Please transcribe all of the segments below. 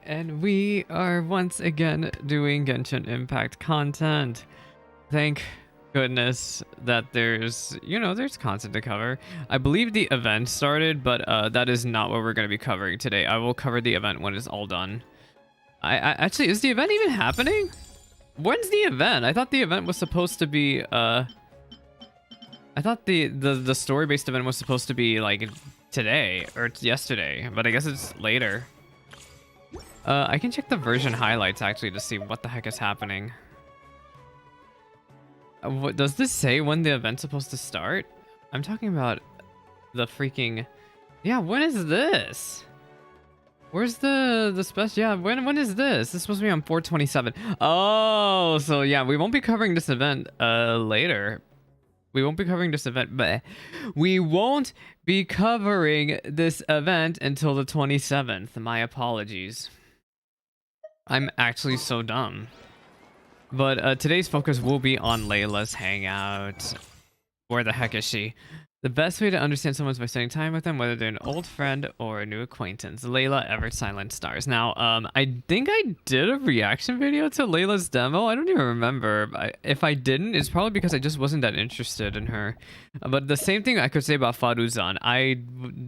And we are once again doing Genshin Impact content. Thank goodness that there's content to cover. I believe the event started, but that is not what we're going to be covering today. I will cover the event when it's all done. I actually, is the event even happening? When's the event? I thought the event was supposed to be I thought the story-based event was supposed to be like today or yesterday, but I guess it's later. I can check the version highlights actually to see what the heck is happening. What does this say when the event's supposed to start? I'm talking about the freaking... Yeah, when is this? Where's the special? Yeah, when is this? This is supposed to be on 4/27. Oh, so yeah, we won't be covering this event later. We won't be covering this event, but we won't be covering this event until the 27th. My apologies. I'm actually so dumb. But today's focus will be on Layla's Hangout. Where the heck is she? The best way to understand someone is by spending time with them, whether they're an old friend or a new acquaintance. Layla, Ever Silent Stars. Now, I think I did a reaction video to Layla's demo. I don't even remember. If I didn't, it's probably because I just wasn't that interested in her. But the same thing I could say about Faruzan. I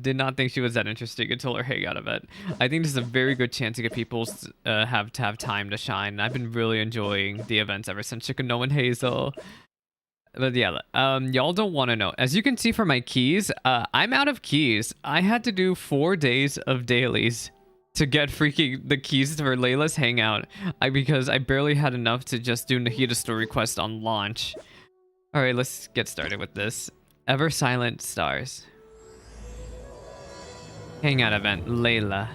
did not think she was that interesting until her Hangout event. I think this is a very good chance to get people have time to shine. And I've been really enjoying the events ever since Chicken No and Hazel. But yeah, y'all don't want to know. As you can see from my keys, I'm out of keys. I had to do 4 days of dailies to get freaking the keys for Layla's Hangout because I barely had enough to just do Nahida story quest on launch. All right, let's get started with this. Ever Silent Stars. Hangout event, Layla.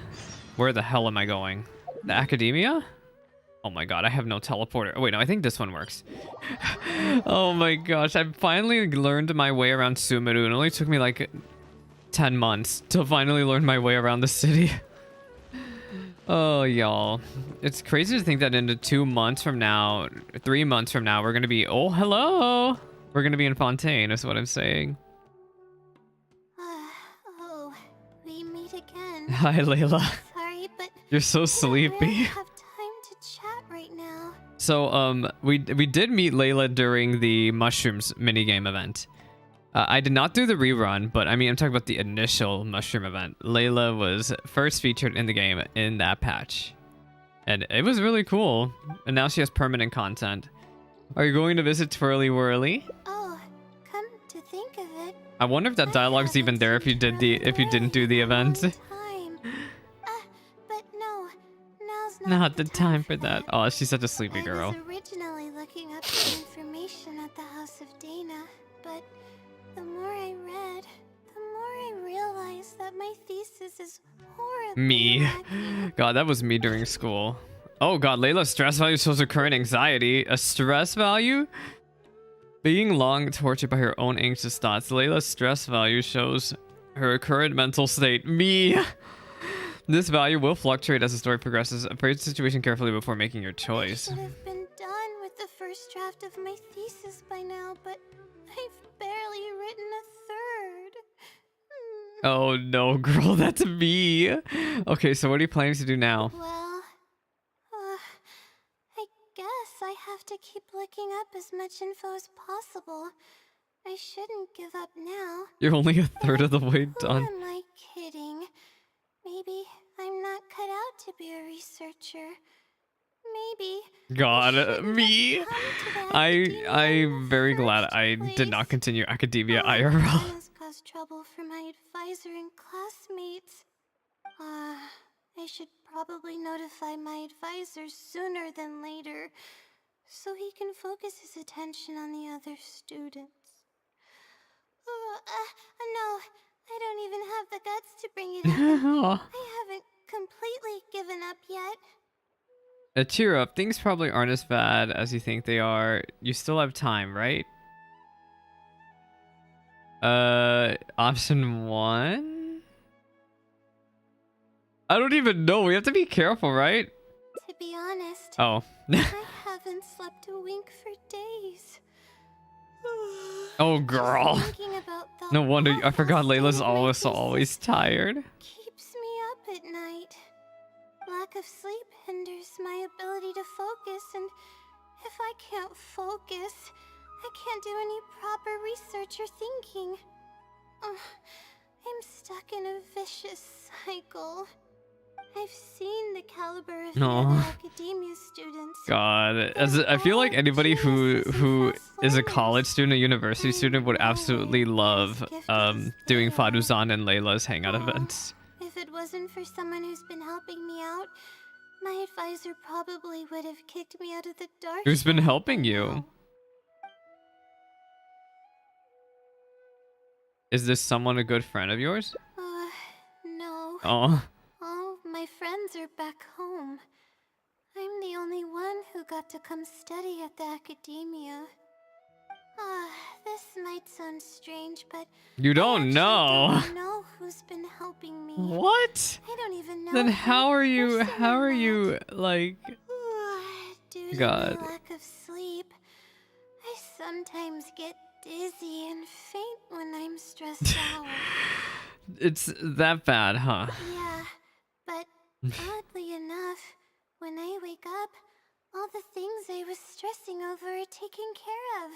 Where the hell am I going? The academia? Oh my god, I have no teleporter. Oh wait, no, I think this one works. Oh my gosh, I finally learned my way around Sumeru. It only took me like 10 months to finally learn my way around the city. Oh, y'all. It's crazy to think that in 2 months from now, 3 months from now, we're gonna be... Oh, hello! We're gonna be in Fontaine, is what I'm saying. Oh, we meet again. Hi, Layla. Sorry, but... You're so sleepy. I don't really have time to chat right now. So, we did meet Layla during the Mushrooms minigame event. I did not do the rerun, but I mean, I'm talking about the initial Mushroom event. Layla was first featured in the game in that patch. And it was really cool. And now she has permanent content. Are you going to visit Twirly Whirly? Oh, come to think of it... I wonder if that dialogue's even there if you didn't do the event. But no, now's Not the time for that. Oh, she's such a sleepy girl. I was originally looking up some information at the House of Dana, but the more I read, the more I realized that my thesis is horribly Me. lacking. God, that was me during school. Oh god, Layla's stress value shows her current anxiety. A stress value? Being long tortured by her own anxious thoughts. Layla's stress value shows her current mental state. Me. This value will fluctuate as the story progresses. Appraise the situation carefully before making your choice. I should have been done with the first draft of my thesis by now, but I've barely written a third. Oh no, girl, that's me. Okay, so what are you planning to do now? Well, I guess I have to keep looking up as much info as possible. I shouldn't give up now. You're only a third of the way Who done. am I kidding? Maybe I'm not cut out to be a researcher. Maybe. God, me. I'm very glad I did not continue academia IRL. Has caused trouble for my advisor and classmates. I should probably notify my advisor sooner than later, so he can focus his attention on the other students. No, I don't even have the guts to bring it up. I haven't completely given up yet. Cheer up. Things probably aren't as bad as you think they are. You still have time, right? Option 1? I don't even know. We have to be careful, right? To be honest, Oh. I haven't slept a wink for days. Oh, girl. Thinking about the No wonder. I awful forgot Layla's state of my always thesis tired. keeps me up at night. lack of sleep hinders my ability to focus, and if I can't focus, I can't do any proper research or thinking. I'm stuck in a vicious cycle. I've seen the caliber of the No. other academia students. God, I feel like anybody who is a college student, a university student, would absolutely love doing Faruzan and Layla's hangout events. If it wasn't for someone who's been helping me out, my advisor probably would have kicked me out of the dark. Who's been helping you? Is this someone a good friend of yours? No. Oh. All my friends are back home. I'm the only one who got to come study at the academia. This might sound strange, but You don't know. I don't know who's been helping me. What? I don't even know. Then how are you met. like Due to God. my lack of sleep, I sometimes get dizzy and faint when I'm stressed out. It's that bad, huh? Yeah, but oddly enough, when I wake up, all the things I was stressing over are taken care of.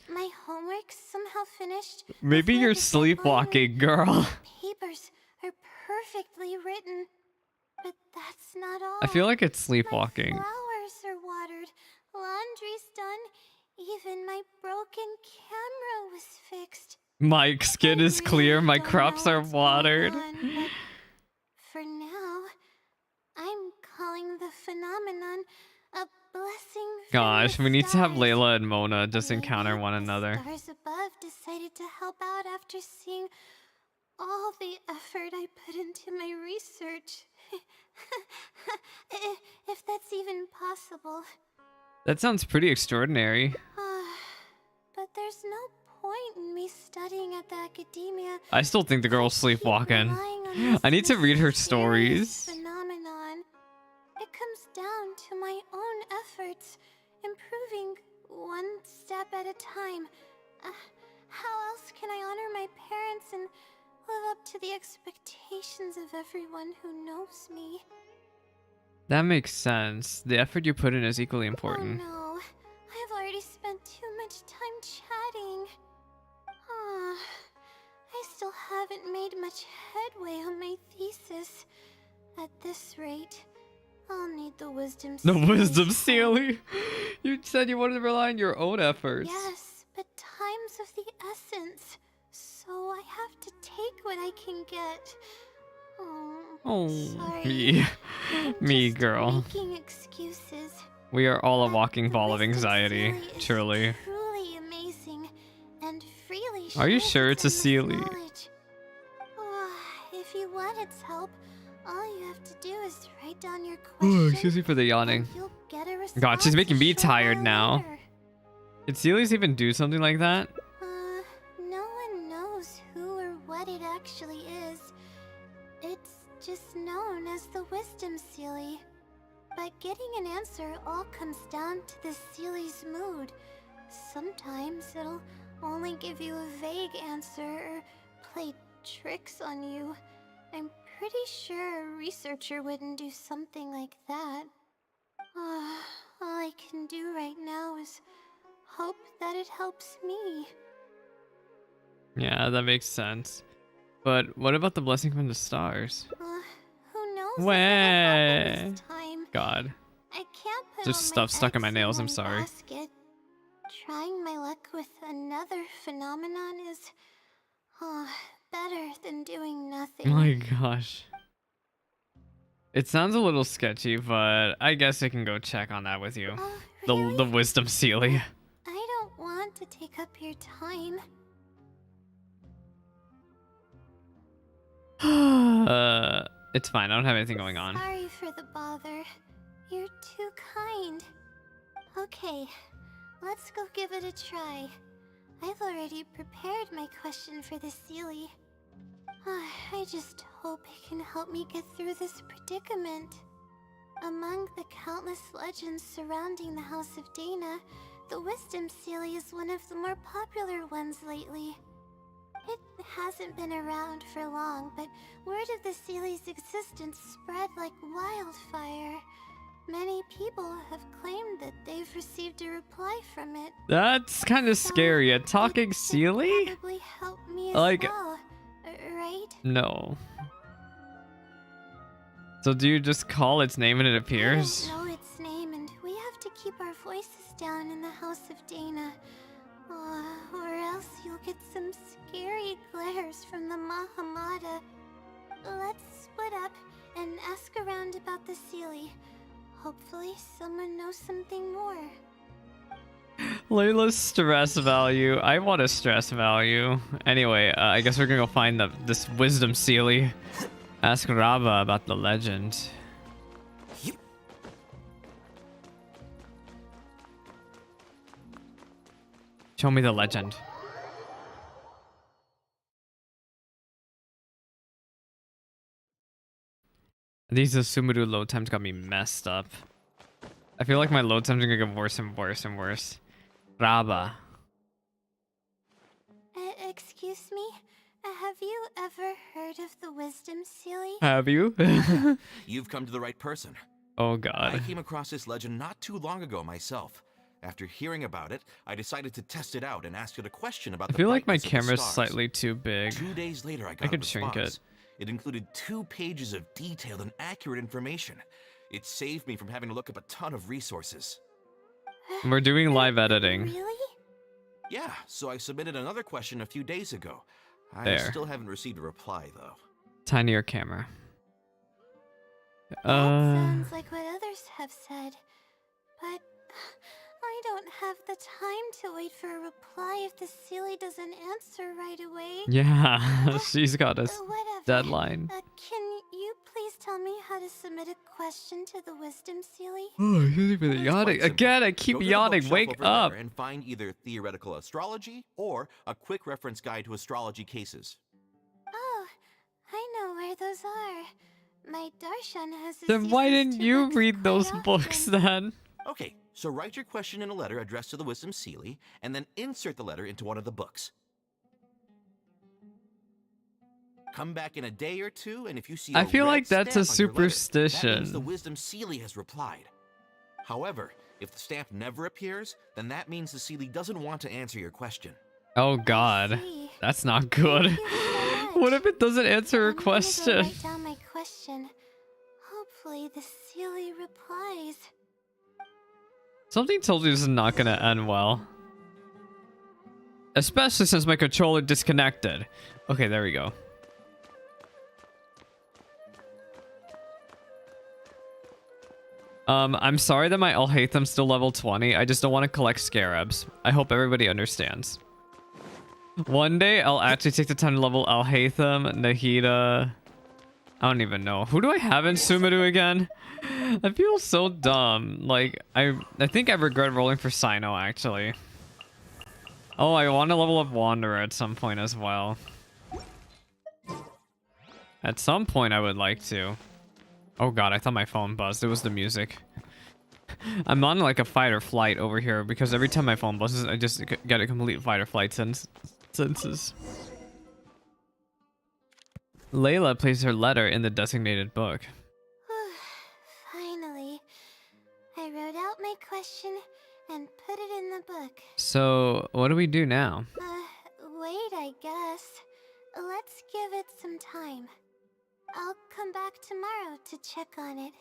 My homework's somehow finished. Maybe before you're the deadline, sleepwalking, girl. Papers are perfectly written, but that's not all. I feel like it's My sleepwalking. flowers are watered, laundry's done, even my broken camera was fixed. My skin is clear, my Don't crops know are what's going watered. on, but for now, I'm calling the phenomenon a blessing from Gosh, the we need to have stars. Layla and Mona just Maybe encounter one the another. stars above decided to help out after seeing all the effort I put into my research. If that's even possible. That sounds pretty extraordinary. But there's no point in me studying at the academia. I still think the girl's sleepwalking. Relying on this I need to read her mysterious stories. Phenomenon. It comes down to my own efforts, improving one step at a time. How else can I honor my parents and live up to the expectations of everyone who knows me? That makes sense. The effort you put in is equally important. Oh no, I've already spent too much time chatting. I still haven't made much headway on my thesis. At this rate, I'll need the wisdom The seal. wisdom sealy. You said you wanted to rely on your own efforts. Yes, but time's of the essence, so I have to take what I can get. Oh, sorry. me. I'm Me, just girl. Making excuses. We are all a But walking the ball of wisdom anxiety, sealy is truly. Truly amazing, and freely Are you shares sure its it's a endless sealy? knowledge. If you want its help, all you have to do is write down your question. Oh, excuse me for the yawning. and you'll get a God, she's response making a me short tired while now. later. Did Sealies even do something like that? No one knows who or what it actually is. It's just known as the Wisdom Sealy. But getting an answer all comes down to the Sealy's mood. Sometimes it'll only give you a vague answer or play tricks on you. I'm pretty sure a researcher wouldn't do something like that. All I can do right now is hope that it helps me. Yeah, that makes sense. But what about the blessing from the stars? Who knows if Way. it'll happen this time. God. I can't put There's all stuff my stuck in my eggs nails, I'm one sorry. basket. Trying my luck with another phenomenon is better than doing nothing. My gosh. It sounds a little sketchy, but I guess I can go check on that with you. Really? The wisdom Sealy. I don't want to take up your time. It's fine. I don't have anything going on. Sorry for the bother. You're too kind. Okay, let's go give it a try. I've already prepared my question for the Sealy. I just hope it can help me get through this predicament. Among the countless legends surrounding the House of Dana, the Wisdom Sealy is one of the more popular ones lately. It hasn't been around for long, but word of the Sealy's existence spread like wildfire. Many people have claimed that they've received a reply from it. That's kind of scary. A talking It Sealy? probably help me as Like, well, right? no. So do you just call its name and it appears? I don't know its name, and we have to keep our voices down in the House of Dana. Or else you'll get some scary glares from the Mahamada. Let's split up and ask around about the Sealy. Hopefully someone knows something more. Layla's stress value. I want a stress value. Anyway, I guess we're gonna go find this wisdom Sealy. Ask Rava about the legend. Show me the legend. These Sumuru load times got me messed up. I feel like my load times are gonna get worse and worse and worse. Rava. Excuse me? Have you ever heard of the Wisdom Sealy? Have you? You've come to the right person. Oh I god. came across this legend not too long ago myself. After hearing about it, I decided to test it out and asked it a question about I the feel like my brightness of the camera's stars. slightly too big. 2 days later, I got could a shrink response. it. It included 2 pages of detailed and accurate information. It saved me from having to look up a ton of resources. We're doing live editing. Really? Yeah, so I submitted another question a few days ago. I There. still haven't received a reply, though. Tinier camera. That sounds like what others have said. But I don't have the time to wait for a reply if the Sealy doesn't answer right away. Yeah, she's got a Whatever. deadline. Can you please tell me how to submit a question to the Wisdom Sealy? Oh, she's even It's yawning. quite simple. Again, I keep Go to the yawning. bookshelf Wake over up. there and find either theoretical astrology or a quick reference guide to astrology cases. Oh, I know where those are. My Darshan has a Then why thesis didn't to you books read quite those books often. then? Okay, so write your question in a letter addressed to the Wisdom Sealy, and then insert the letter into one of the books. Come back in a day or two, and if you see I a feel red like that's a stamp on your letter, that superstition. means the Wisdom Sealy has replied. However, if the stamp never appears, then that means the Sealy doesn't want to answer your question. Oh god. See. That's not good. Thank you so much. What if it doesn't answer her I'm gonna go question? write down my question. Hopefully the Sealy replies. Something told you this is not gonna end well. Especially since my controller disconnected. Okay, there we go. I'm sorry that my Alhaitham's still level 20. I just don't want to collect scarabs. I hope everybody understands. One day, I'll actually take the time to level Alhaitham, Nahida. I don't even know. Who do I have in Sumuru again? I feel so dumb. Like, I think I regret rolling for Sino, actually. Oh, I want to level up Wanderer at some point as well. At some point, I would like to. Oh god, I thought my phone buzzed. It was the music. I'm on like a fight or flight over here because every time my phone buzzes, I just get a complete fight or flight senses. Layla placed her letter in the designated book. Finally. I wrote out my question and put it in the book. So, what do we do now? Wait, I guess. Let's give it some time. I'll come back tomorrow to check on it.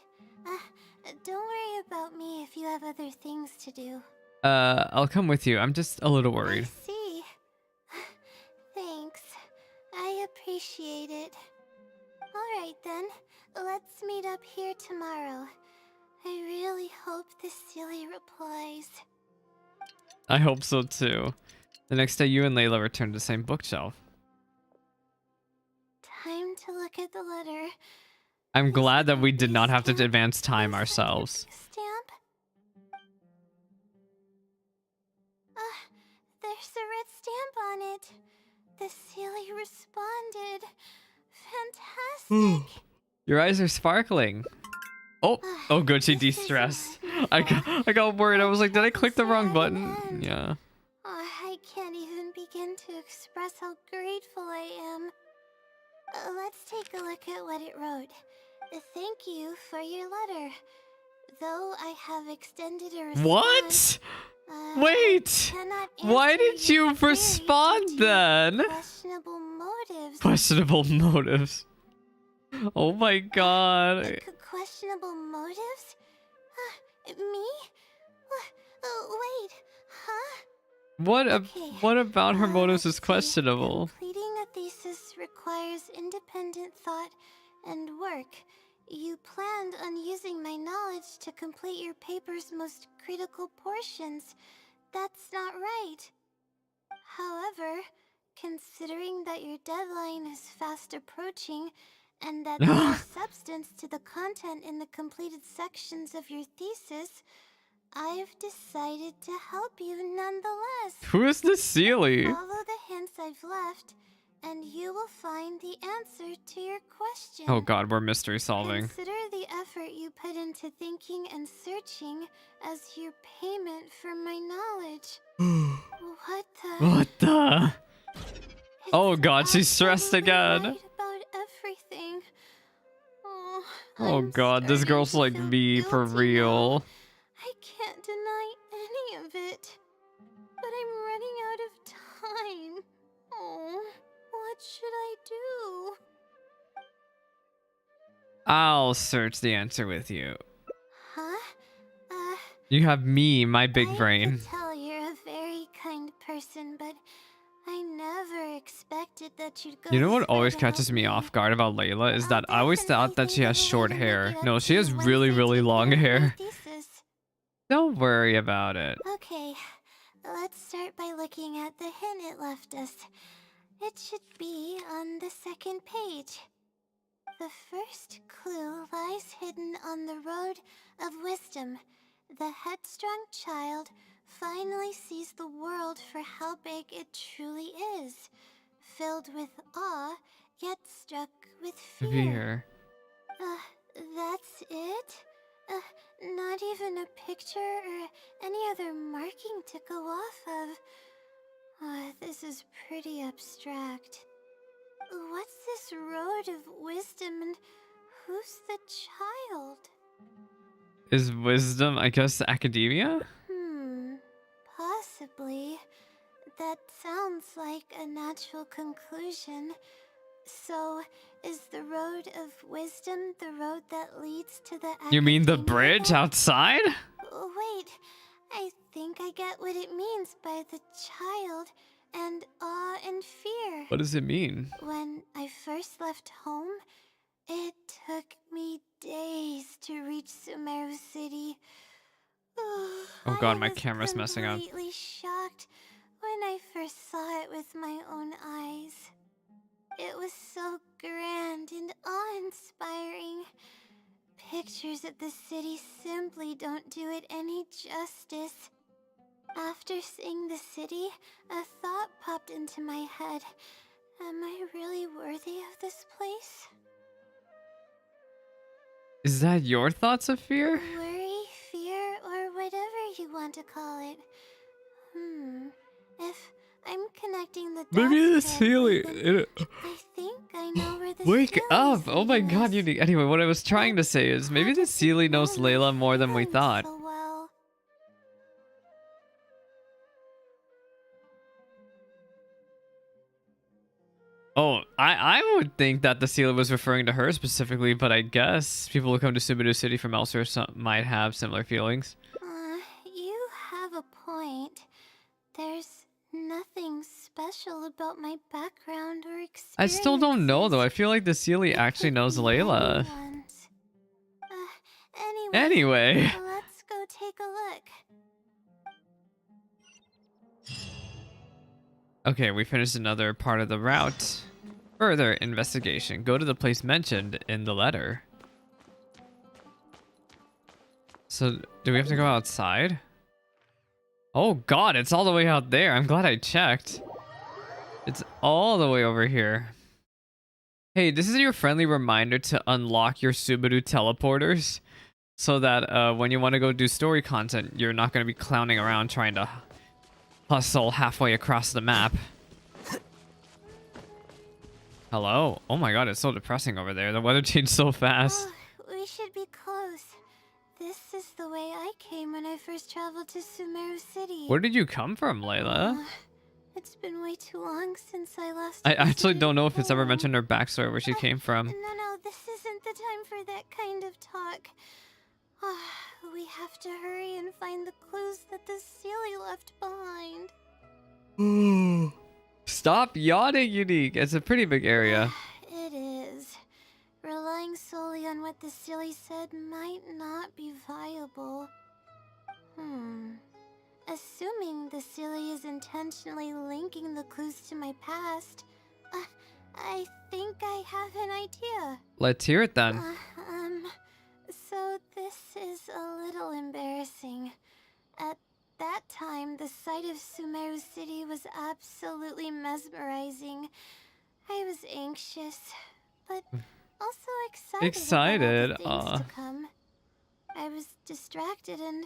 Don't worry about me if you have other things to do. I'll come with you. I'm just a little worried. I see. Thanks. I appreciate it. Alright then, let's meet up here tomorrow. I really hope the Sealy replies. I hope so too. The next day, you and Layla return to the same bookshelf. Time to look at the letter. I'm Is glad it that a we did not have to stamp? advance time Is it a ourselves. Stamp? There's a red stamp on it. The Sealy responded. Fantastic. Your eyes are sparkling. Oh good, she de-stressed. I got worried. I was like, did I click the wrong button? Yeah. I can't even begin to express how grateful I am. Let's take a look at what it wrote. Thank you for your letter. Though I have extended a response, What? Wait! cannot Why answer did your you query respond due to then? questionable motives. Questionable motives. Oh my god. Questionable motives? Me? Wait, huh? What about her motives is Let's see. questionable? Completing a thesis requires independent thought and work. You planned on using my knowledge to complete your paper's most critical portions. That's not right. However, considering that your deadline is fast approaching and that there is substance to the content in the completed sections of your thesis, I've decided to help you nonetheless. Who is this Sealy? Follow the hints I've left, and you will find the answer to your question. Oh god, we're mystery solving. Consider the effort you put into thinking and searching as your payment for my knowledge. What the? What the? Oh It's god, she's stressed absolutely again. right about everything. Oh I'm god, this starting girl's to like feel me for guilty real. now. I can't deny any of it. But I'm running out of time. Oh, what should I do? I'll search the answer with you. Huh? You have me, my big I brain. could tell you're a very kind person, but I never expected that you'd go You know this what far always to catches help me off guard about Layla is I'll that I always thought that she definitely has think of a short way to make hair. it up No, to she you has once really, I really take long care of my hair. thesis. Don't worry about it. Okay, let's start by looking at the hint it left us. It should be on the second page. The first clue lies hidden on the road of wisdom. The headstrong child finally sees the world for how big it truly is, filled with awe, yet struck with fear. Fear. That's it? Not even a picture or any other marking to go off of. This is pretty abstract. What's this road of wisdom and who's the child? Is wisdom, I guess, academia? Possibly. That sounds like a natural conclusion. So, is the road of wisdom the road that leads to the You mean the academia bridge then? outside? Wait, I think I get what it means by the child and awe and fear. What does it mean? When I first left home, it took me days to reach Sumeru City. Oh god, my camera's messing up. I was completely shocked when I first saw it with my own eyes. It was so grand and awe-inspiring. Pictures of the city simply don't do it any justice. After seeing the city, a thought popped into my head. Am I really worthy of this place? Is that your thoughts of fear? Worry, fear, or whatever you want to call it. If I'm connecting the dots Maybe the correctly, ceiling. then I think I know where the Wake ceiling up! is Oh my leading god, us. you. Anyway, what I was trying to say is maybe How the does it Sealy knows know my Layla more than we feelings thought. so well? Oh, I would think that the Sealy was referring to her specifically, but I guess people who come to Sumeru City from elsewhere might have similar feelings. You have a point. There's nothing special about my background or experience. I still don't know though. I feel like the Sealy actually knows Layla. Anyway, Anyway. let's go take a look. Okay, we finished another part of the route. Further investigation. Go to the place mentioned in the letter. So, do we have to go outside? Oh god, it's all the way out there. I'm glad I checked. It's all the way over here. Hey, this is your friendly reminder to unlock your Subaru teleporters. So that when you want to go do story content, you're not going to be clowning around trying to hustle halfway across the map. Hello? Oh my god, it's so depressing over there. The weather changed so fast. Oh, we should be close. This is the way I came when I first traveled to Sumeru City. Where did you come from, Layla? It's been way too long since I last I actually visited don't know if it's ever home. mentioned her backstory where she came from. No, this isn't the time for that kind of talk. We have to hurry and find the clues that the Sealy left behind. Stop yawning, Unique. It's a pretty big area. It is. Relying solely on what the Sealy said might not be viable. Assuming the Sealy is intentionally linking the clues to my past, I think I have an idea. Let's hear it then. So this is a little embarrassing. At that time, the sight of Sumeru City was absolutely mesmerizing. I was anxious, but also excited about all the things to come. I was distracted and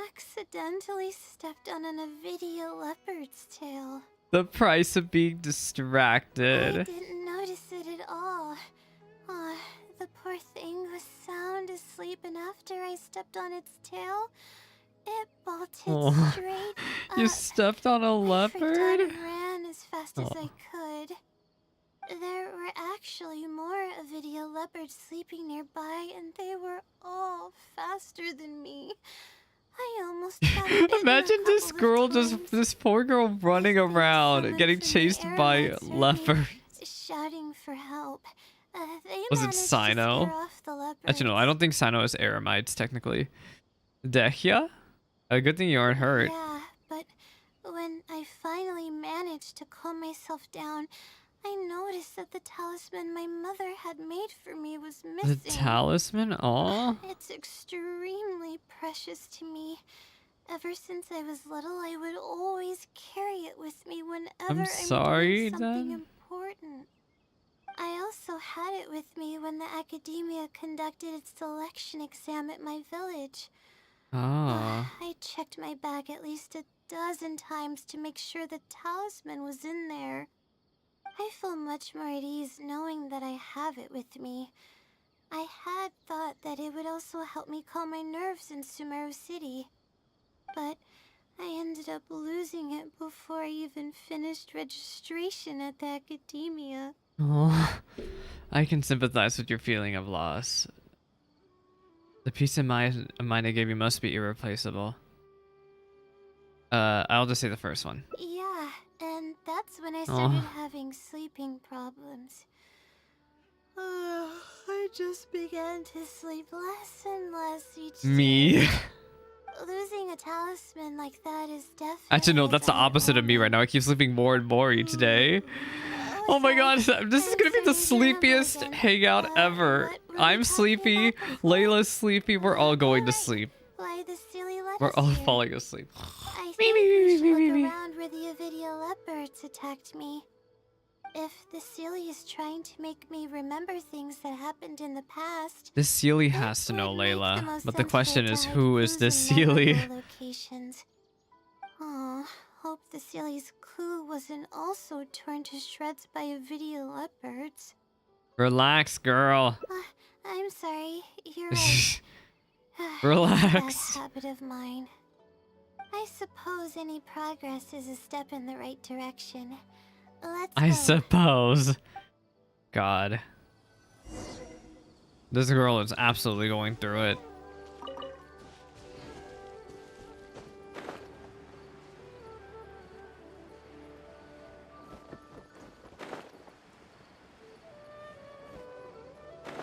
accidentally stepped on an Avidia leopard's tail. The price of being distracted. I didn't notice it at all. The poor thing was sound asleep, and after I stepped on its tail, it bolted straight up. You stepped on a leopard? I freaked out and ran as fast as I could. There were actually more Avidia leopards sleeping nearby, and they were all faster than me. I almost got bitten. Imagine this girl, times. this poor girl running around, Someone getting from the chased by airlines heard me leopards. shouting for help. They Was it managed to Sino? scare off the leopards. Actually, no, I don't think Sino is Eremites, technically. Dehya? A good thing you aren't hurt. Yeah, but when I finally managed to calm myself down, I noticed that the talisman my mother had made for me was The missing. talisman? Aw. It's extremely precious to me. Ever since I was little, I would always carry it with me whenever I'm sorry, doing something then. important. I also had it with me when the academia conducted its selection exam at my village. Ah. I checked my bag at least a dozen times to make sure the talisman was in there. I feel much more at ease knowing that I have it with me. I had thought that it would also help me calm my nerves in Sumeru City, but I ended up losing it before I even finished registration at the academia. Oh, I can sympathize with your feeling of loss. The peace of mind I gave you must be irreplaceable. I'll just say the first one. Yeah, and that's when I started having sleeping problems. I just began to sleep less and less each Me? day. Losing a talisman like that is definitely... Actually, no, that's the opposite of me right now. I keep sleeping more and more each day. Oh my god, this is gonna be the sleepiest hangout ever. I'm sleepy, Layla's sleepy, we're all going to sleep. Why the silly let We're us all here? falling asleep. I think we should look around where the Avidia leopards attacked me. If the Sealy is trying to make me remember things that happened in the past, The Sealy it has to know would make Layla, most but the sense question to is, hide who is clues this in Sealy? memorable locations. Aw, hope the Sealy's clue wasn't also torn to shreds by Avidia leopards. Relax, girl. I'm sorry, you're right. Relax. Bad habit of mine. I suppose any progress is a step in the right direction. Let's I go. suppose. God. This girl is absolutely going through it.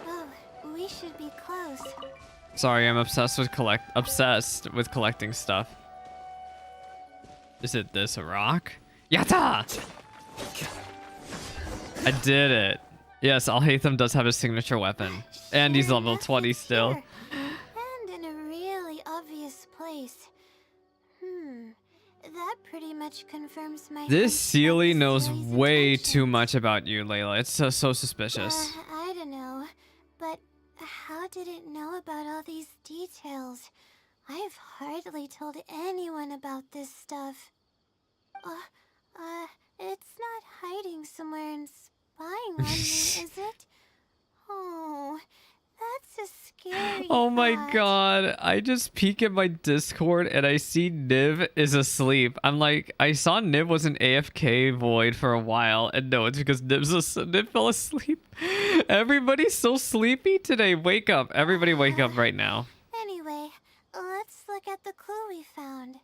Oh, we should be close. Sorry, I'm obsessed with collecting stuff. Is it this rock? Yatta! I did it. Yes, Alhaitham does have his signature weapon. And he's level enough, 20 it's still. here. And in a really obvious place. That pretty much confirms my This hunch that Sealy the knows Sealy's way intentions. too much about you, Layla. It's so suspicious. I don't know, but how did it know about all these details? I've hardly told anyone about this stuff. It's not hiding somewhere in spying on me, is it? Oh, that's a scary Oh my thought. god. I just peek at my Discord and I see Niv is asleep. I'm like, I saw Niv was an AFK void for a while. And no, it's because Niv fell asleep. Everybody's so sleepy today. Wake up. Everybody wake up right now. Anyway, let's look at the clue we found.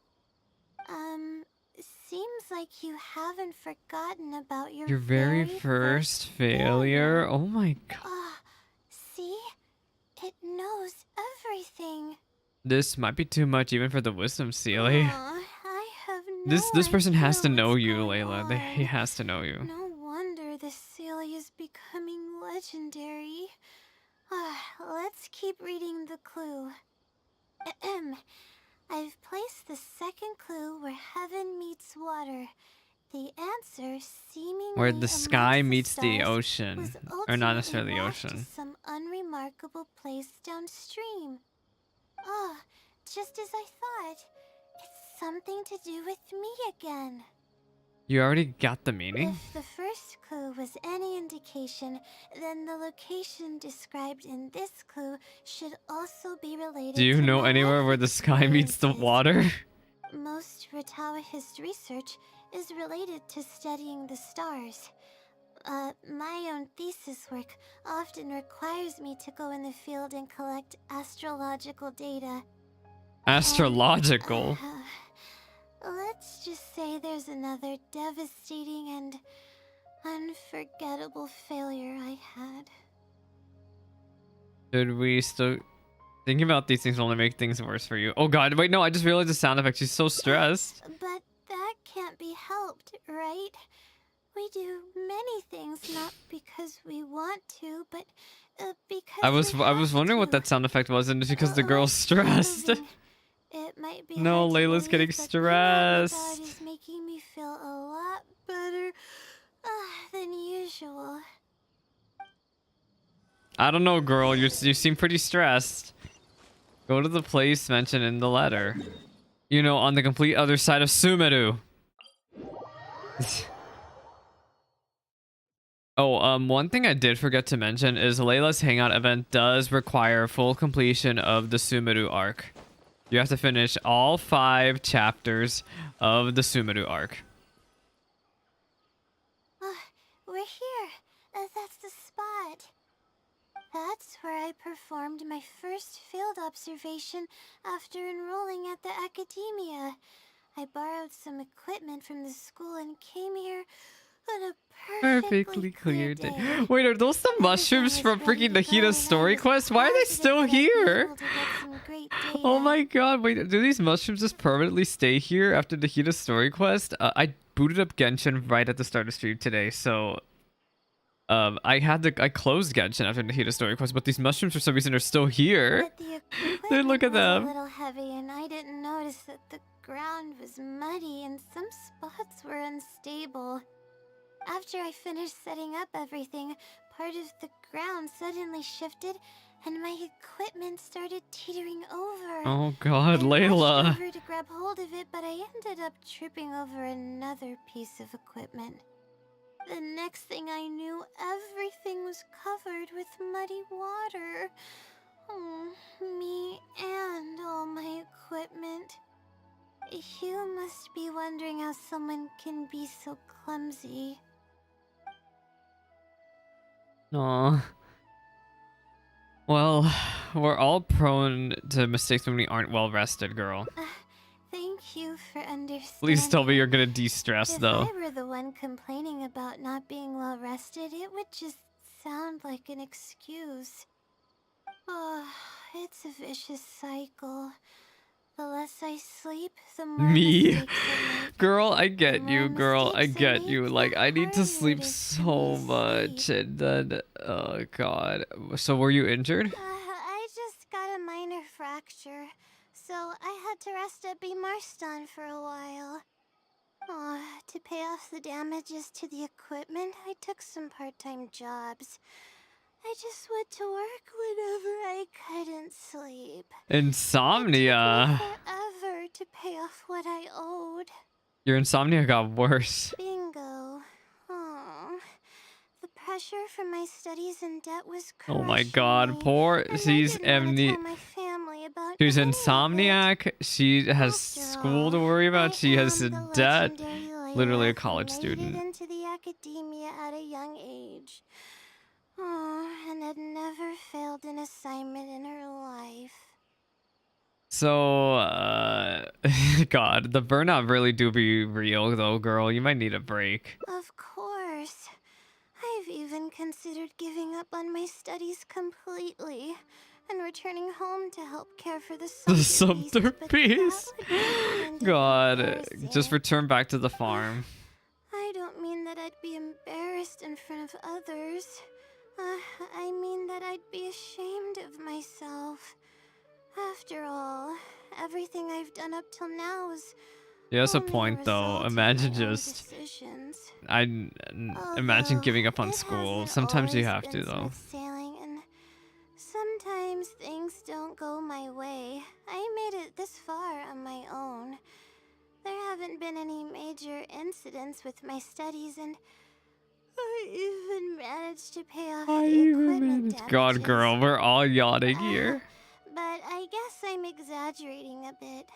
Seems like you haven't forgotten about Your very first failure? Oh my god. See? It knows everything. This might be too much even for the wisdom Sealy. I have no This person has to idea know what's you, going Layla. He on. has to know you. No wonder this Sealy is becoming legendary. Let's keep reading the clue. I've placed the second clue where heaven meets water. The answer, seemingly Where the sky amongst meets the stars, ocean. was Or not ultimately necessarily the washed to ocean. some unremarkable place downstream. Just as I thought. It's something to do with me again. You already got the meaning? If the first clue was any indication, then the location described in this clue should also be related Do you to know my anywhere life where the sky meets the experiences. water? Most Ratawahist research is related to studying the stars. My own thesis work often requires me to go in the field and collect astrological data. Astrological. Let's just say there's another devastating and unforgettable failure I had. Should we still... Thinking about these things will only make things worse for you. Oh god, wait, no, I just realized the sound effect. She's so stressed. But that can't be helped, right? We do many things not because we want to, but because I was we have wondering what to. that sound effect was, and it's because the Like girl's stressed. moving. It might be No, hard to Layla's believe, getting but being out and about stressed. is making me feel a lot better than usual. I don't know, girl. You seem pretty stressed. Go to the place mentioned in the letter. You know, on the complete other side of Sumeru. Oh, one thing I did forget to mention is Layla's Hangout event does require full completion of the Sumeru arc. You have to finish all 5 chapters of the Sumeru arc. We're here. That's the spot. That's where I performed my first field observation after enrolling at the academia. I borrowed some equipment from the school and came here on a perfectly clear day. Wait, are those the mushrooms from freaking Nahita's story quest? Why are they still here? Oh my god, wait, do these mushrooms just permanently stay here after Nahita's story quest? I booted up Genshin right at the start of stream today, so... I closed Genshin after Nahita's story quest, but these mushrooms for some reason are still here. Dude, look at them. A little heavy, and I didn't notice that the ground was muddy and some spots were unstable. After I finished setting up everything, part of the ground suddenly shifted, and my equipment started teetering over. Oh god, I Layla. rushed over to grab hold of it, but I ended up tripping over another piece of equipment. The next thing I knew, everything was covered with muddy water. Oh, me and all my equipment. You must be wondering how someone can be so clumsy. Aw. Well, we're all prone to mistakes when we aren't well rested, girl. Thank you for understanding. Please tell me you're gonna de-stress, though. If I were the one complaining about not being well rested, it would just sound like an excuse. Oh, it's a vicious cycle. The less I sleep, the more Me? mistakes I make. Girl, I The get more you, girl. I mistakes get make, you. the Like, I need to harder sleep it is so to much, sleep. and then... Oh, god. So, were you injured? I just got a minor fracture, so I had to rest at B. Marston for a while. To pay off the damages to the equipment, I took some part-time jobs. I just went to work whenever I couldn't sleep. Insomnia. It took me forever to pay off what I owed. Your insomnia got worse. Bingo. Oh, the pressure from my studies and debt was Oh crushing my god, me, poor. and I She's didn't want to tell my family about she's any of it. insomniac. She has After school to all, worry I about. She has am the debt. legendary Literally a Layla who college made student. it into the academia at a young age. Oh, and had never failed an assignment in her life. So, God, the burnout really do be real though, girl. You might need a break. Of course. I've even considered giving up on my studies completely and returning home to help care for the The Sumpter Beast, but that subterfuge. would be kind of God, just embarrassing. return back to the farm. I don't mean that I'd be embarrassed in front of others. I mean that I'd be ashamed of myself. After all, everything I've done up till now is Yeah, that's a only point though. result of Imagine my own just decisions. imagine Although, giving up on it school. hasn't Sometimes you always have to been though. smooth sailing, and sometimes things don't go my way. I made it this far on my own. There haven't been any major incidents with my studies, and I even managed to pay off the equipment damages. God, girl, we're all yawning here. But I guess I'm exaggerating a bit.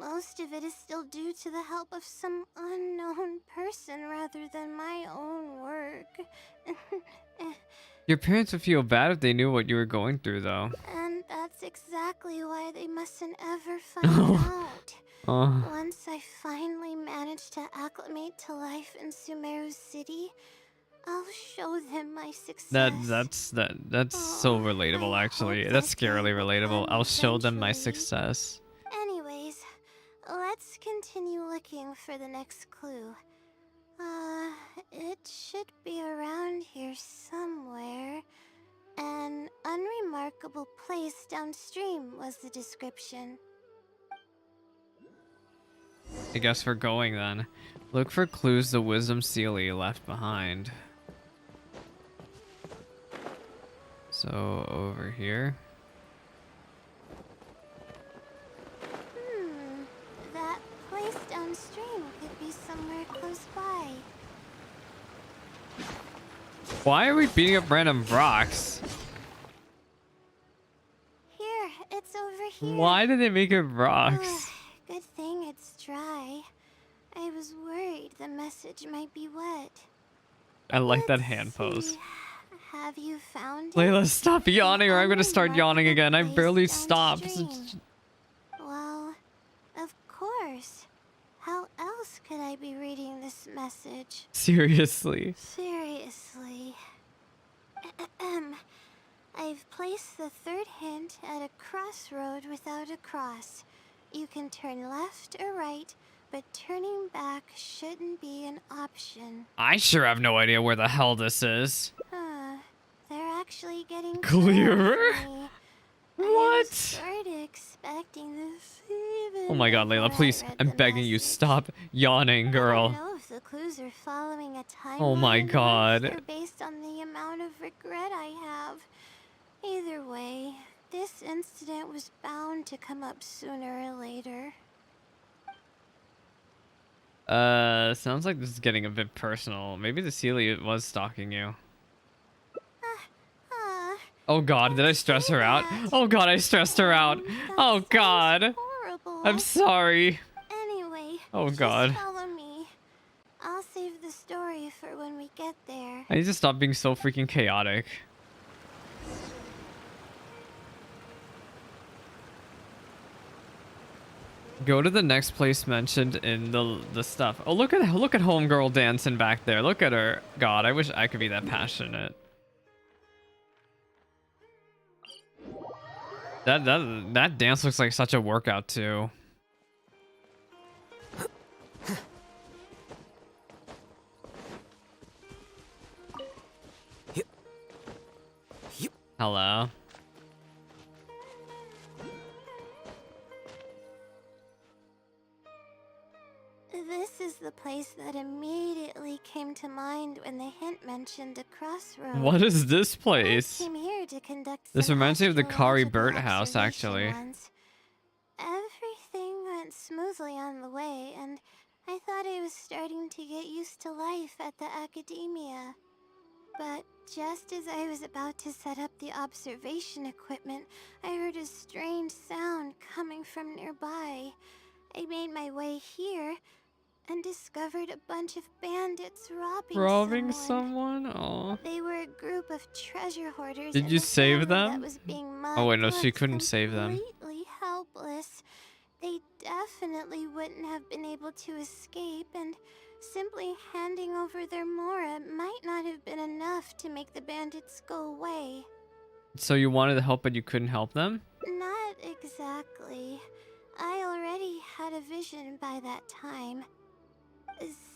Most of it is still due to the help of some unknown person rather than my own work. Your parents would feel bad if they knew what you were going through though. And that's exactly why they mustn't ever find out. Once I finally manage to acclimate to life in Sumeru City, I'll show them my success. That's so relatable actually. That's scarily relatable. I'll show them my success. Anyways, let's continue looking for the next clue. It should be around here somewhere. An unremarkable place downstream was the description. I guess we're going then. Look for clues the wisdom Sealy left behind. So over here. That place downstream could be somewhere close by. Why are we beating up random rocks? Here, it's over here. Why did they make it rocks? Good thing it's dry. I was worried the message might be wet. I like that Let's hand pose. see. Have you found it? Layla, stop yawning or I'm gonna start yawning again. I Unremarkable barely place stopped. downstream. Well, of course. How else could I be reading this message? Seriously. Seriously. I've placed the third hint at a crossroad without a cross. You can turn left or right, but turning back shouldn't be an option. I sure have no idea where the hell this is. They're actually getting Clearer? for me. What? I was sort of expecting this even Oh my god, before Layla, I please. read I'm the begging you, message. stop yawning, I girl. don't know if the clues are following a timeline. Oh my or if god. they're based on the amount of regret I have. Either way, this incident was bound to come up sooner or later. Sounds like this is getting a bit personal. Maybe the Sealy was stalking you. Oh god, did I stress her out? Oh god, I stressed her out. Oh god. Horrible. I'm sorry. Anyway, Oh just god. follow me. I'll save the story for when we get there. I need to stop being so freaking chaotic. Go to the next place mentioned in the stuff. Oh, look at homegirl dancing back there. Look at her. God, I wish I could be that passionate. That dance looks like such a workout too. Hello. This is the place that immediately came to mind when the hint mentioned a crossroad. What is this I place? came here to conduct This some reminds me of the Kari astrological Burt house, actually. observation once. Everything went smoothly on the way, and I thought I was starting to get used to life at the academia. But just as I was about to set up the observation equipment, I heard a strange sound coming from nearby. I made my way here and discovered a bunch of bandits robbing someone? Oh. They were a group of treasure hoarders. Did in you the save family them? That was being mugged. Oh wait, no, she Looked couldn't save them. Completely helpless. They definitely wouldn't have been able to escape, and simply handing over their Mora might not have been enough to make the bandits go away. So you wanted to help, but you couldn't help them? Not exactly. I already had a vision by that time.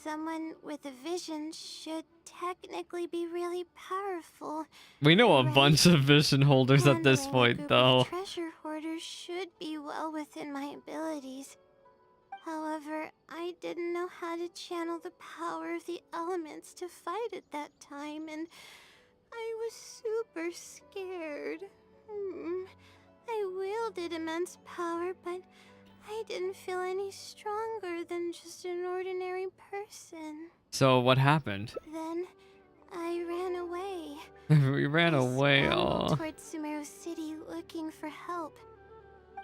Someone with a vision should technically be really powerful. We know a right? bunch of vision holders at this Handling a point, group though. of treasure hoarders should be well within my abilities. However, I didn't know how to channel the power of the elements to fight at that time, and I was super scared. I wielded immense power, but I didn't feel any stronger than just an ordinary person. So what happened? Then I ran away. We ran away, scrambled oh. towards Sumeru City looking for help.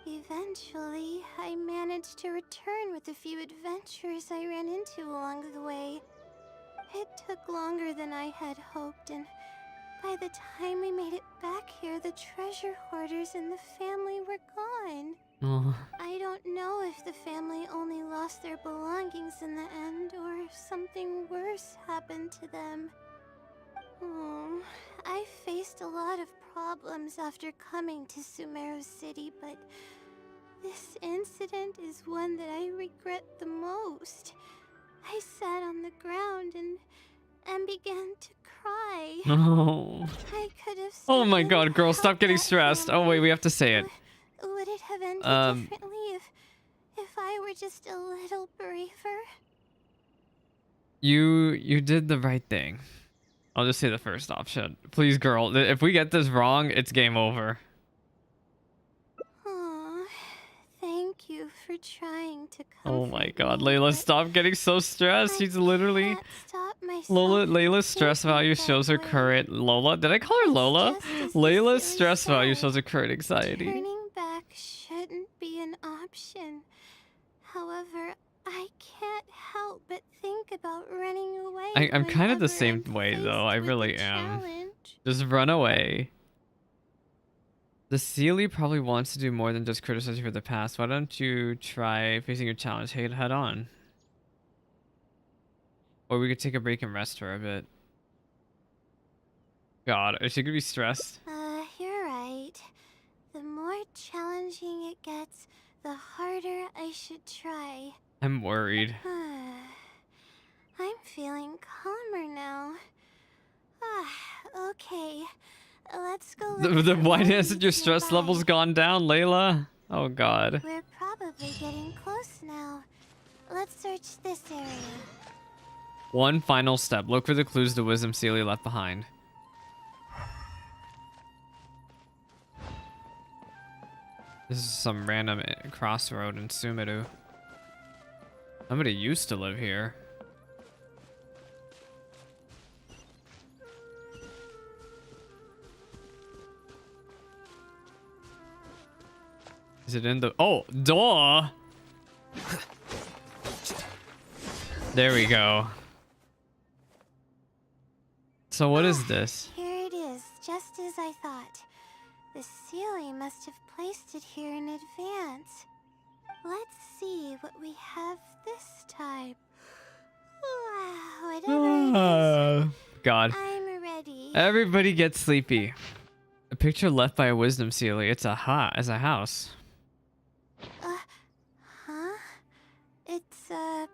Eventually, I managed to return with a few adventurers I ran into along the way. It took longer than I had hoped, and by the time we made it back here, the treasure hoarders and the family were gone. Oh. I don't know if the family only lost their belongings in the end, or if something worse happened to them. I faced a lot of problems after coming to Sumeru City, but this incident is one that I regret the most. I sat on the ground and began to cry. No. I could have Oh my stood god, and girl, helped stop getting that stressed. Oh wait, we have to say it. Would it have ended differently if I were just a little braver? You did the right thing. I'll just say the first option. Please, girl, if we get this wrong, it's game over. Aw, thank you for trying to comfort Oh my god, me, Layla, but stop getting so stressed. She's I literally... can't stop myself Layla's stress thinking value that shows her way. current... Lola? Did I call her It's Lola? just as Layla's Cecilia stress value said, shows her current anxiety. Turning back shouldn't be an option. However, I can't help but think about running away. I'm kind of the whenever same I'm way, faced though. I with a really am. challenge. Just run away. The Sealy probably wants to do more than just criticize you for the past. Why don't you try facing your challenge head on? Or we could take a break and rest for a bit. God, is she gonna be stressed? You're right. The more challenging it gets, the harder I should try. I'm worried. I'm feeling calmer now. Okay. Let's go. Why hasn't your stress levels gone down, Layla? Oh god. We're probably getting close now. Let's search this area. One final step. Look for the clues the Wisdom Sealy left behind. This is some random crossroad in Sumeru. Somebody used to live here. Is it in the... Oh, door! There we go. So what is this? Here it is, just as I thought. The Sealy must have placed it here in advance. Let's see what we have this time. Whatever it is, God. I'm ready. Everybody gets sleepy. A picture left by a Wisdom Sealy. It's a house. Huh? It's a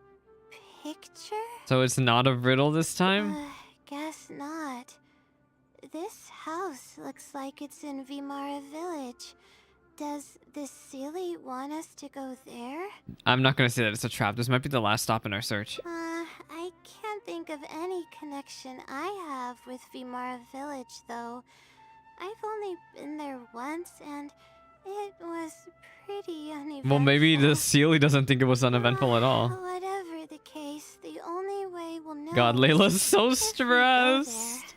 picture? So it's not a riddle this time? Guess not. This house looks like it's in Vimara Village. Does the Sealy want us to go there? I'm not gonna say that it's a trap. This might be the last stop in our search. I can't think of any connection I have with Vimara Village, though. I've only been there once, and it was pretty uneventful. Well, maybe the Sealy doesn't think it was uneventful at all. Whatever the case, the only way we'll know... God, Layla's so is if we go there. stressed.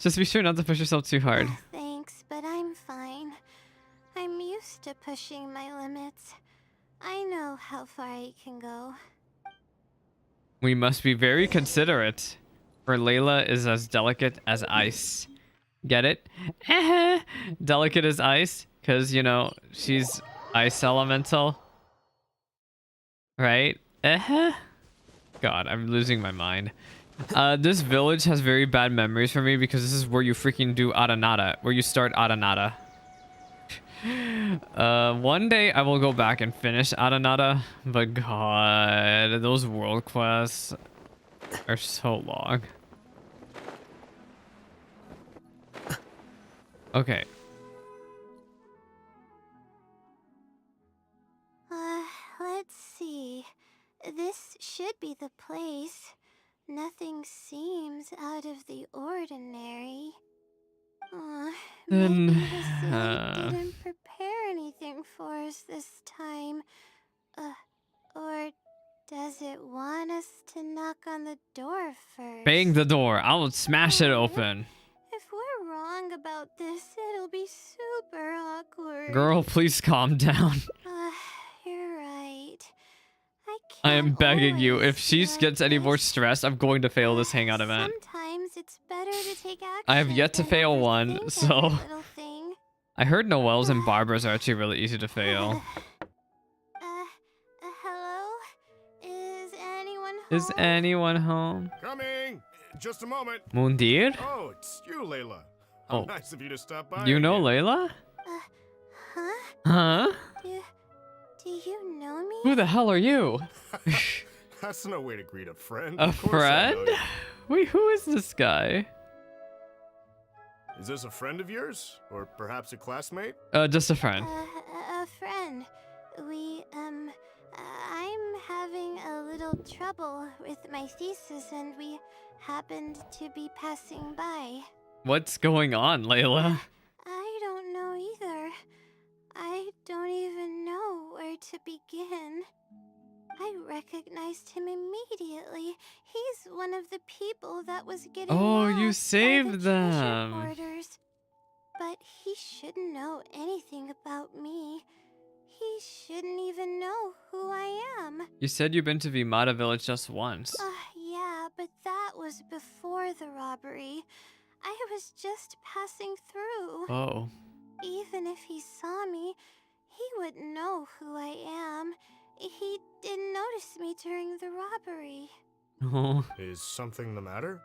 Just be sure not to push yourself too hard. Thanks, but I'm fine. I'm used to pushing my limits. I know how far I can go. We must be very considerate, for Layla is as delicate as ice. Get it? Delicate as ice, because, you know, she's ice elemental. Right? God, I'm losing my mind. This village has very bad memories for me because this is where you freaking do Aranada, where you start Aranada. One day I will go back and finish Aranada, but God, those world quests are so long. Okay. Let's see. This should be the place. Nothing seems out of the ordinary. Maybe the city didn't prepare anything for us this time. Or does it want us to knock on the door first? Bang the door. I will smash it open. If we're wrong about this, it'll be super awkward. Girl, please calm down. You're right. I am begging you. If she like gets any more this. stressed, I'm going to fail this hangout event. Sometimes it's better to take action. I have yet to than fail one, overthink so every little thing. I heard Noelle's and Barbara's are actually really easy to fail. Hello? Is anyone home? Is anyone home? Coming! Just a moment. Mundir? Oh, it's you, Layla. How Oh. nice of you to stop by. You know again. Layla? Huh? Huh? Do you know me? Who the hell are you? That's no way to greet a friend. A Of course I know friend? you. Wait, who is this guy? Is this a friend of yours? Or perhaps a classmate? Just a friend. A friend. I'm having a little trouble with my thesis and we happened to be passing by. What's going on, Layla? I don't know either. I don't even know where to begin. I recognized him immediately. He's one of the people that was getting Oh, robbed you by saved the treasure them. hoarders. But he shouldn't know anything about me. He shouldn't even know who I am. You said you've been to Vimata village just once. Yeah, but that was before the robbery. I was just passing through. Oh. Even if he saw me, he wouldn't know who I am. He didn't notice me during the robbery. Oh. Is something the matter?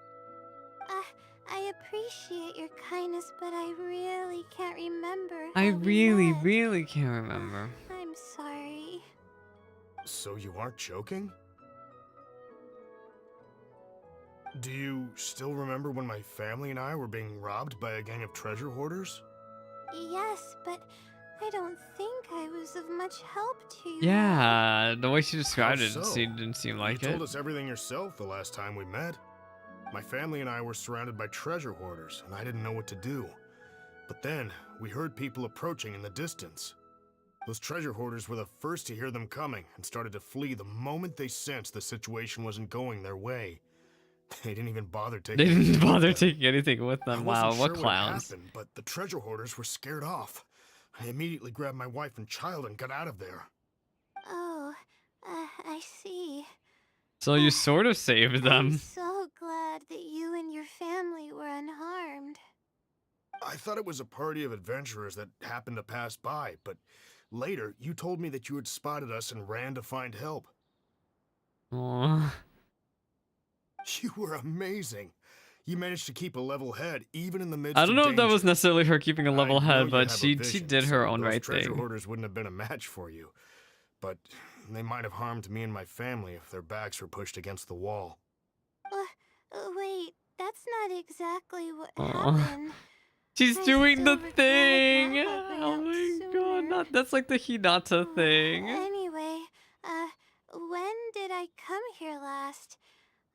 I appreciate your kindness, but I really can't remember. I how we met. really can't remember. I'm sorry. So you aren't joking? Do you still remember when my family and I were being robbed by a gang of treasure hoarders? Yes, but I don't think I was of much help to you. Yeah, the way she described How it so? didn't seem like you it. told us everything yourself the last time we met. My family and I were surrounded by treasure hoarders, and I didn't know what to do. But then, we heard people approaching in the distance. Those treasure hoarders were the first to hear them coming, and started to flee the moment they sensed the situation wasn't going their way. They didn't even bother taking They didn't anything with bother them. taking anything with them. I Wow, wasn't what sure clowns. happened, but the treasure hoarders were scared off. I immediately grabbed my wife and child and got out of there. Oh, I see. So you sort of saved I'm them. so glad that you and your family were unharmed. I thought it was a party of adventurers that happened to pass by, but later you told me that you had spotted us and ran to find help. Aww. You were amazing. You managed to keep a level head even in the midst I don't of know if that was danger. necessarily her keeping a level I know head, you but have a she vision, did her so own those right treasure thing. hoarders wouldn't have been a match for you. But they might have harmed me and my family if their backs were pushed against the wall. Wait, that's not exactly what Aw. happened. She's I doing the still regret thing. not helping Oh out my god, sooner. that's like the Hinata thing. Anyway, when did I come here last?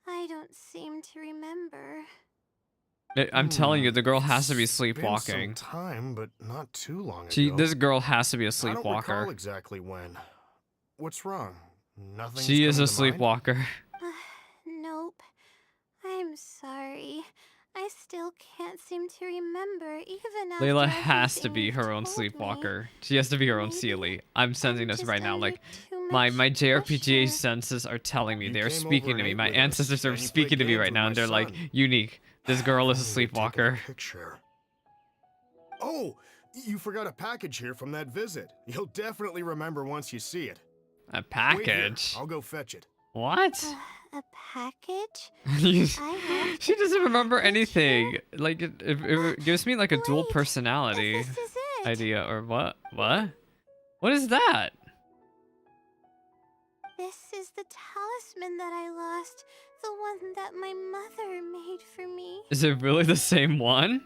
I don't seem to remember. I'm telling you, the girl has to be It's been sleepwalking. some time, but not too long ago. This girl has to be a I don't recall sleepwalker. exactly when. What's wrong? Nothing. She is a sleepwalker. Nope. I'm sorry. I still can't seem to remember even after Layla everything has to be you've her own told me. sleepwalker. She has to be her own Maybe Sealy. I'm sensing I'm this just right now. under Like, too my much JRPG pressure. senses are telling me. You They are came speaking over to and me. ate My with us, ancestors are and you speaking played to me games right with now, my and they're like, son. Unique. This girl is a If only we'd taken sleepwalker. picture. Oh, you forgot a package here from that visit. You'll definitely remember once you see it. A Wait here, package? I'll go fetch it. What? A package? You- I have she the doesn't remember package anything. here? Like, it gives me like a dual Wait, personality this is it. idea, or what? What? What is that? This is the talisman that I lost. The one that my mother made for me. Is it really the same one?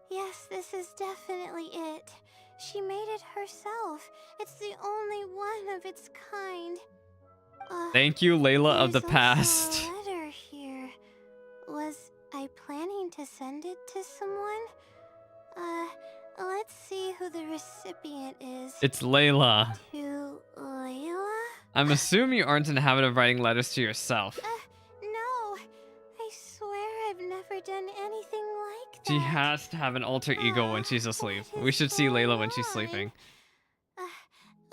Yes, this is definitely it. She made it herself. It's the only one of its kind. Thank you, Layla of the there's past. also a letter here. Was I planning to send it to someone? Let's see who the recipient is. It's Layla. To Layla? I'm assuming you aren't in the habit of writing letters to yourself. No. I swear I've never done anything like that. She has to have an alter ego when she's asleep. What We is should see Layla going when she's on? sleeping.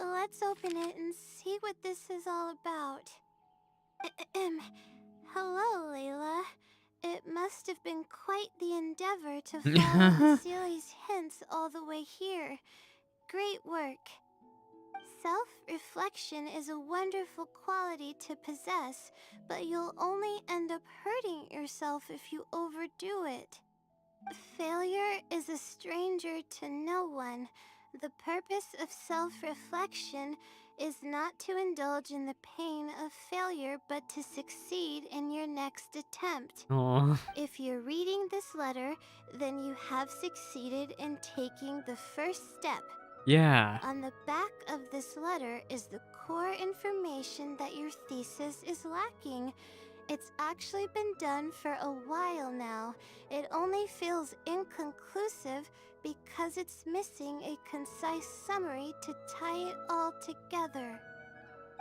Let's open it and see what this is all about. Hello, Layla. It must have been quite the endeavor to follow Celi's hints all the way here. Great work. Self-reflection is a wonderful quality to possess, but you'll only end up hurting yourself if you overdo it. Failure is a stranger to no one. The purpose of self-reflection is not to indulge in the pain of failure, but to succeed in your next attempt. Aww. If you're reading this letter, then you have succeeded in taking the first step. Yeah. On the back of this letter is the core information that your thesis is lacking. It's actually been done for a while now. It only feels inconclusive because it's missing a concise summary to tie it all together.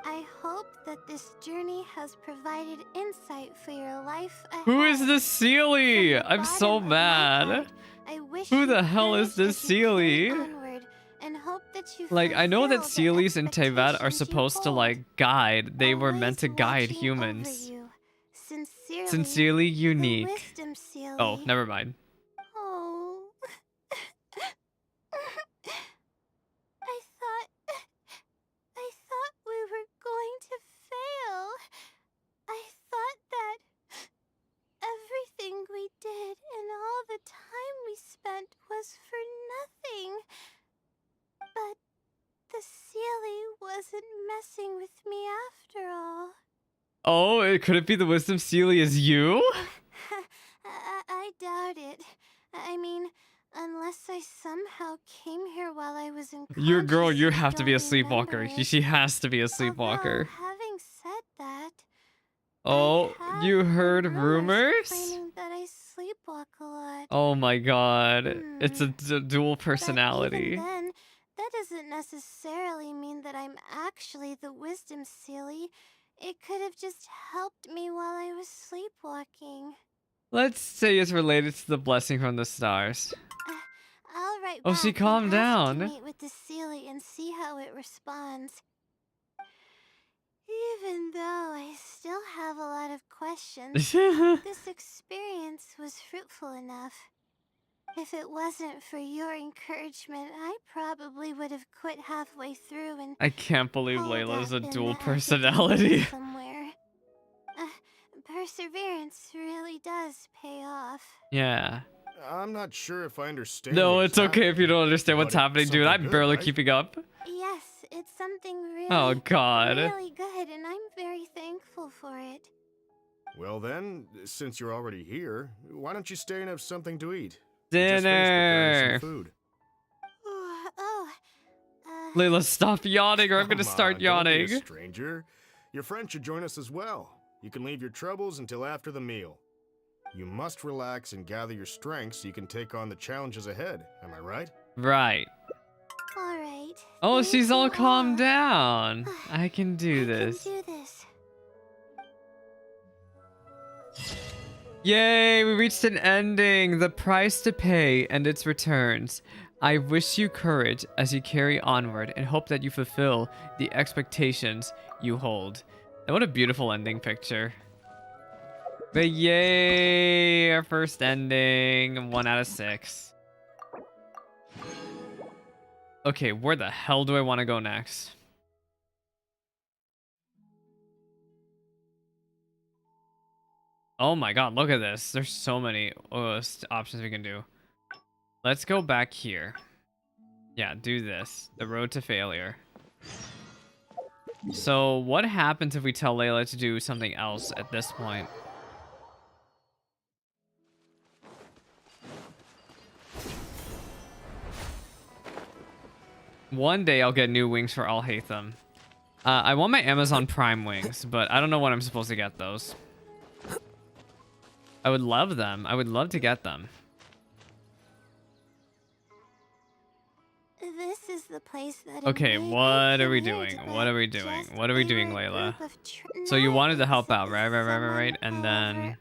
I hope that this journey has provided insight for your life ahead. Who is this Sealy? From the I'm so bottom of my mad. heart, I wish Who you the hell is courage this as you carry Sealy? onward, and hope that you Like, I know that fulfill the Sealies and Tevat are expectations you supposed to, hold. like, guide. They were meant to Always guide watching humans. over you. Sincerely, Sincerely the unique. Wisdom Sealy. Oh, never mind. Oh. I thought we were going to fail. I thought that everything we did and all the time we spent was for nothing. But the Sealy wasn't messing with me after all. Oh, could it be the Wisdom Sealy is you? I doubt it. I mean, unless I somehow came here while I was unconscious. Your girl, you and have to be a don't sleepwalker. remember it. She has to be a sleepwalker. Although, having said that, Oh, I have you heard rumors rumors? claiming that I sleepwalk a lot. Oh my god. It's a dual But personality. even then, that doesn't necessarily mean that I'm actually the Wisdom Sealy. It could have just helped me while I was sleepwalking. Let's say it's related to the blessing from the stars. I'll write Oh, back she and calmed ask down. to meet with the Sealy and see how it responds. Even though I still have a lot of questions, this experience was fruitful enough. If it wasn't for your encouragement, I probably would have quit halfway through and I can't believe holed Layla's a up in dual the academia personality. somewhere. Perseverance really does pay off. Yeah. I'm not sure if I understand. No, what's it's okay if you don't understand but what's it's happening, dude. something I'm good, barely right? keeping up. Yes, it's something really, Oh god. really good, and I'm very thankful for it. Well then, since you're already here, why don't you stay and have something to eat? We just finished preparing Dinner. some food. Layla, stop yawning or I'm gonna Come start on, don't be a yawning. stranger. Your friend should join us as well. You can leave your troubles until after the meal. You must relax and gather your strength so you can take on the challenges ahead. Am I right? Right. All right. Oh, thank she's you all calmed all. down. I can do I this. can do this. Yay, we reached an ending. The price to pay and its returns. I wish you courage as you carry onward and hope that you fulfill the expectations you hold. And what a beautiful ending picture. But yay, our first ending. 1 out of 6. Okay, where the hell do I want to go next? Oh my god, look at this. There's so many options we can do. Let's go back here. Yeah, do this. The road to failure. So what happens if we tell Layla to do something else at this point? One day I'll get new wings for I'll hate them. I want my Amazon Prime wings, but I don't know when I'm supposed to get those. I would love them. I would love to get them. This is the place that. Okay, what are we doing? What are we doing? What are we doing, Layla? So you wanted to help out, right? And then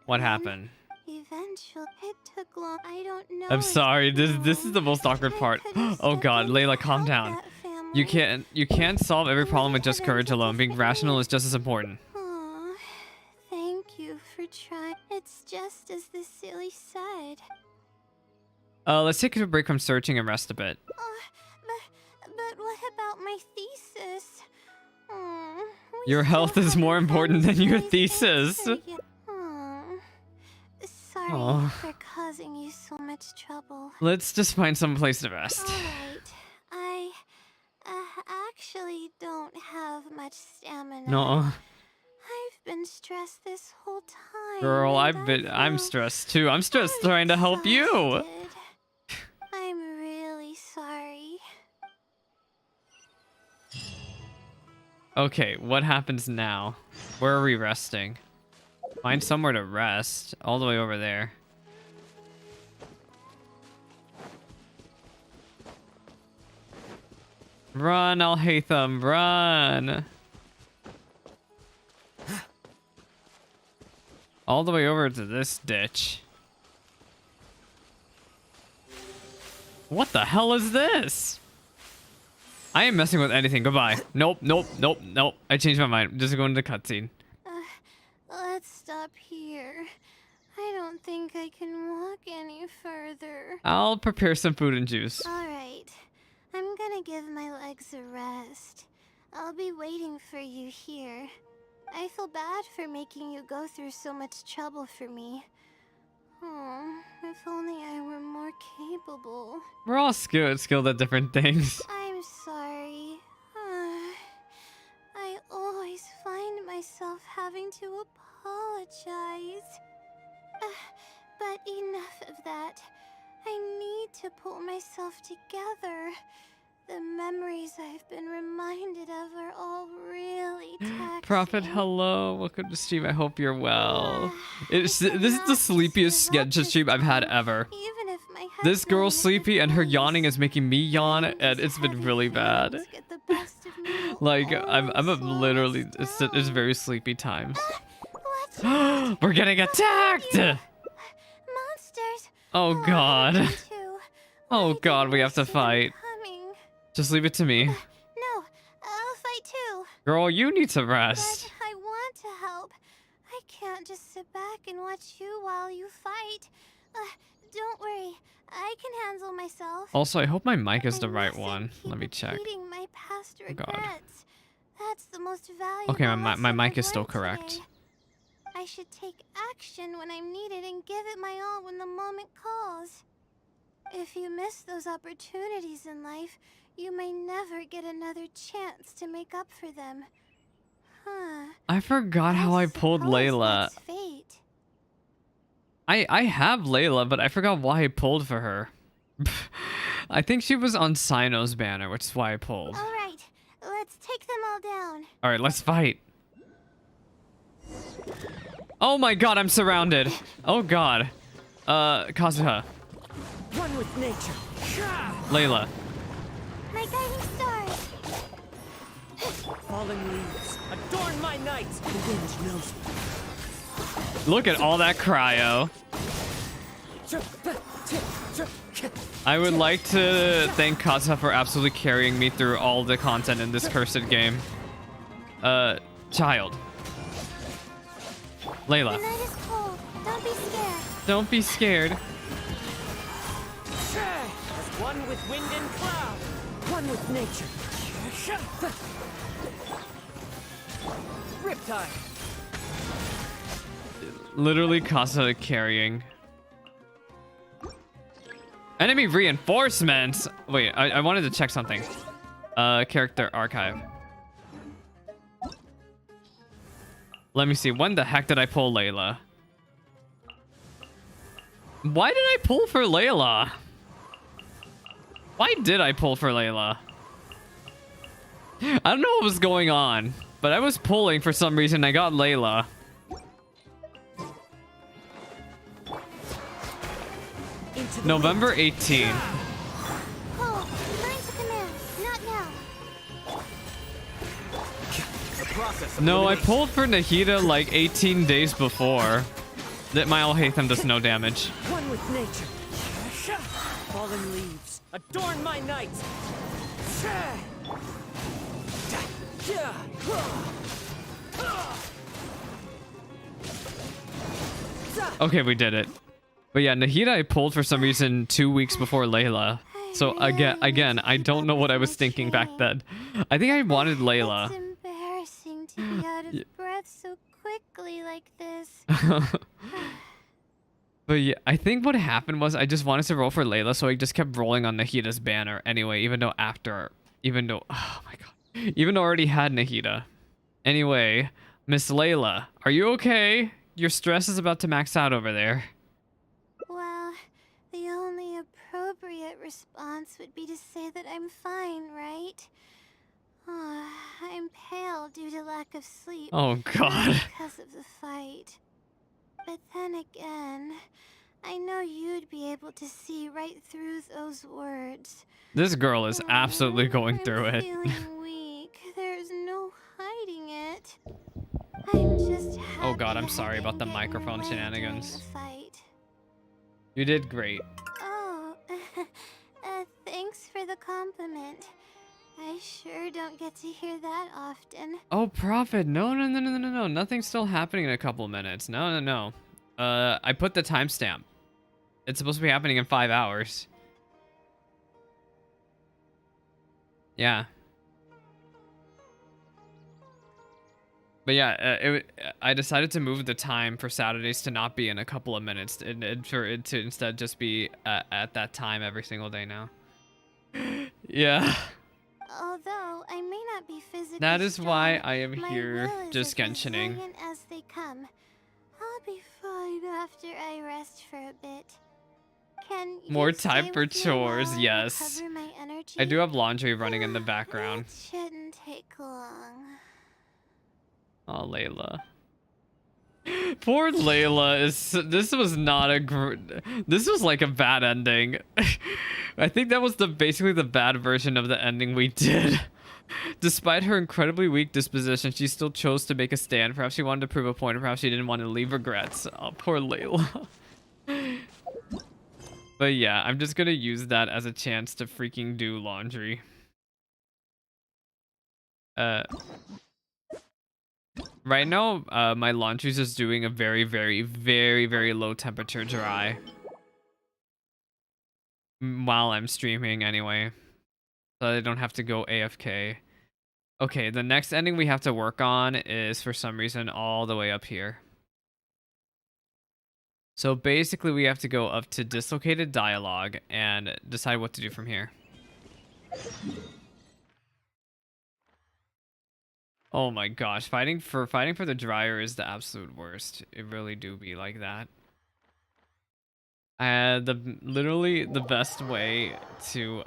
what happened? Eventually, it took long. I don't know. I'm sorry. This is the most awkward part. Oh god, Layla, calm down. You can't solve every problem with just courage alone. Being rational is just as important. Aw, thank you for trying. It's just as the silly said. Let's take a break from searching and rest a bit. But what about my thesis? Your health is more important than your thesis. Sorry Aw. for causing you so much trouble. Let's just find some place to rest. Alright, I actually don't have much stamina. No, I've been stressed this whole time. girl, and I'm stressed too. I'm stressed trying to help you. exhausted. I'm really sorry. Okay, what happens now? Where are we resting? Find somewhere to rest. All the way over there. Run, I'll hate them. Run. All the way over to this ditch. What the hell is this? I ain't messing with anything. Goodbye. Nope. I changed my mind. Just going to cutscene. Let's stop here. I don't think I can walk any further. I'll prepare some food and juice. Alright, I'm gonna give my legs a rest. I'll be waiting for you here. I feel bad for making you go through so much trouble for me. Oh, if only I were more capable. We're all skilled at different things. I'm sorry. I always find myself having to apologize. But enough of that. I need to pull myself together. The memories I've been reminded of are all really taxing. Prophet, hello. Welcome to stream. I hope you're well. This is the sleepiest Genshin stream I've had ever. Even if my head's This girl's not sleepy and her in yawning is making me yawn, focus, and it's been heavy really bad. feelings get the best of me Like, all I'm so literally, it's soon. very sleepy times. What's We're getting attacked! Monsters. Oh I god. do too. Oh Why god, didn't we I have to see them fight. coming? Just leave it to me. No, I'll fight too. Girl, you need to rest. But I want to help. I can't just sit back and watch you while you fight. Don't worry, I can handle myself. Also, I hope my mic is I the right mustn't one. keep Let me check. repeating my past Oh, God. regrets. That's the most valuable Okay, my lesson mic I've is still learned correct. today. I should take action when I'm needed and give it my all when the moment calls. If you miss those opportunities in life, you may never get another chance to make up for them. Huh. I forgot how I pulled suppose Layla. that's fate. I have Layla, but I forgot why I pulled for her. I think she was on Sino's banner, which is why I pulled. All right, let's take them all down. All right, let's fight. Oh my god, I'm surrounded. Oh god. Kazuha. One with nature. Layla. My guiding stars. Fallen leaves adorn my night. The wind knows me. Look at all that cryo. I would like to thank Kaza for absolutely carrying me through all the content in this cursed game. Child. The Layla. night is cold. Don't be scared. Don't be scared. As one with wind and cloud, one with nature. Riptide. Literally Kaza carrying. Enemy reinforcements. Wait, I wanted to check something. Character archive. Let me see. When the heck did I pull Layla? Why did I pull for Layla? Why did I pull for Layla? I don't know what was going on, but I was pulling for some reason. I got Layla. November 18th. Hold. Learn to command. Not now. The process of No, I elimination. pulled for Nahida like 18 days before. That my Alhaitham does no damage. One with nature. Fallen leaves adorn my night. Okay, we did it. But yeah, Nahida I pulled for some reason 2 weeks before Layla. So again, I don't know what I was thinking back then. I think I wanted Layla. It's embarrassing to be out of breath so quickly like this. But yeah, I think what happened was I just wanted to roll for Layla, so I just kept rolling on Nahida's banner anyway, even though oh my god, even though I already had Nahida. Anyway, Miss Layla, are you okay? Your stress is about to max out over there. Well, the only appropriate response would be to say that I'm fine, right? I'm pale due to lack of sleep. Oh not god. because of the fight. But then again, I know you'd be able to see right through those words. This girl is absolutely going through I'm it. feeling weak. There's no hiding it. I'm just Oh god, happy I'm I sorry about the didn't get in microphone way during shenanigans. the fight. You did great. Oh, thanks for the compliment. I sure don't get to hear that often. Oh, Prophet, no. Nothing's still happening in a couple minutes. No. I put the timestamp. It's supposed to be happening in 5 hours. Yeah. But yeah, I decided to move the time for Saturdays to not be in a couple of minutes, and for it to instead just be at that time every single day now. Yeah. Although I may not be physically That is why strong, I am my here will is just as Genshining. resilient as they come. I'll be fine after I rest for a bit. Can you More stay time for with me chores, while I yes. recover my energy? I do have laundry running in the background. It shouldn't take long. Oh, Layla. Poor Layla is. This was not a. This was like a bad ending. I think that was basically the bad version of the ending we did. Despite her incredibly weak disposition, she still chose to make a stand. Perhaps she wanted to prove a point, or perhaps she didn't want to leave regrets. Oh, poor Layla. But yeah, I'm just gonna use that as a chance to freaking do laundry. Right now, my laundry's just doing a very, very, very, very low temperature dry. While I'm streaming anyway. So I don't have to go AFK. Okay, the next ending we have to work on is for some reason all the way up here. So basically we have to go up to dislocated dialogue and decide what to do from here. Oh my gosh, fighting for the dryer is the absolute worst. It really do be like that. Literally the best way to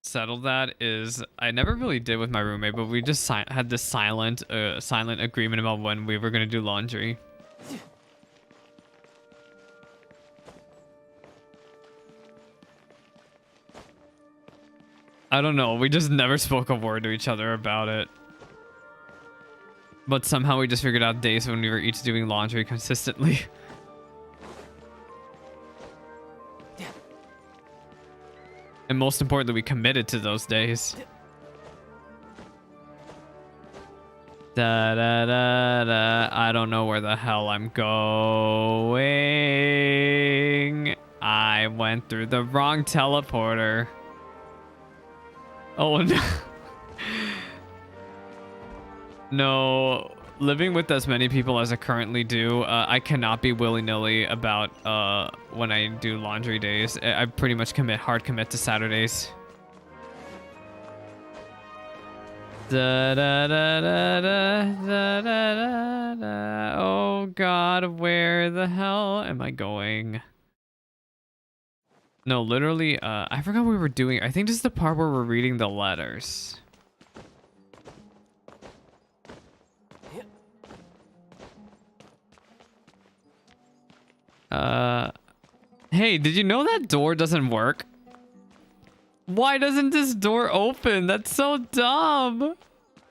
settle that is I never really did with my roommate, but we just had this silent agreement about when we were gonna do laundry. I don't know. We just never spoke a word to each other about it. But somehow we just figured out days when we were each doing laundry consistently. And most importantly, we committed to those days. Da da da da. I don't know where the hell I'm going. I went through the wrong teleporter. Oh no. No, living with as many people as I currently do, I cannot be willy-nilly about when I do laundry days. I pretty much hard commit to Saturdays. Da, da, da, da, da, da, da, da. Oh god, where the hell am I going? No, literally, I forgot what we were doing. I think this is the part where we're reading the letters. Hey, did you know that door doesn't work? Why doesn't this door open? That's so dumb.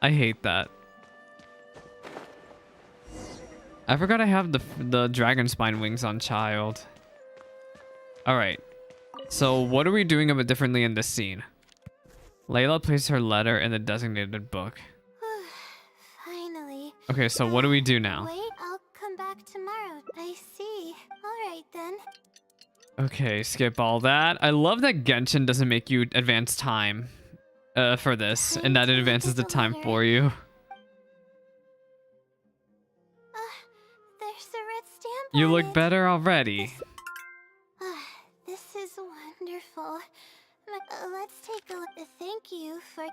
I hate that. I forgot I have the dragon spine wings on child. All right. So what are we doing a bit differently in this scene? Layla placed her letter in the designated book. Finally. Okay, so what do we do now? Wait, I'll come back tomorrow. I see. All right then. Okay, skip all that. I love that Genshin doesn't make you advance time for this, and that it advances the time for you. There's a red stamp You on look it. better already. This is wonderful. Let's take a look. Thank you for.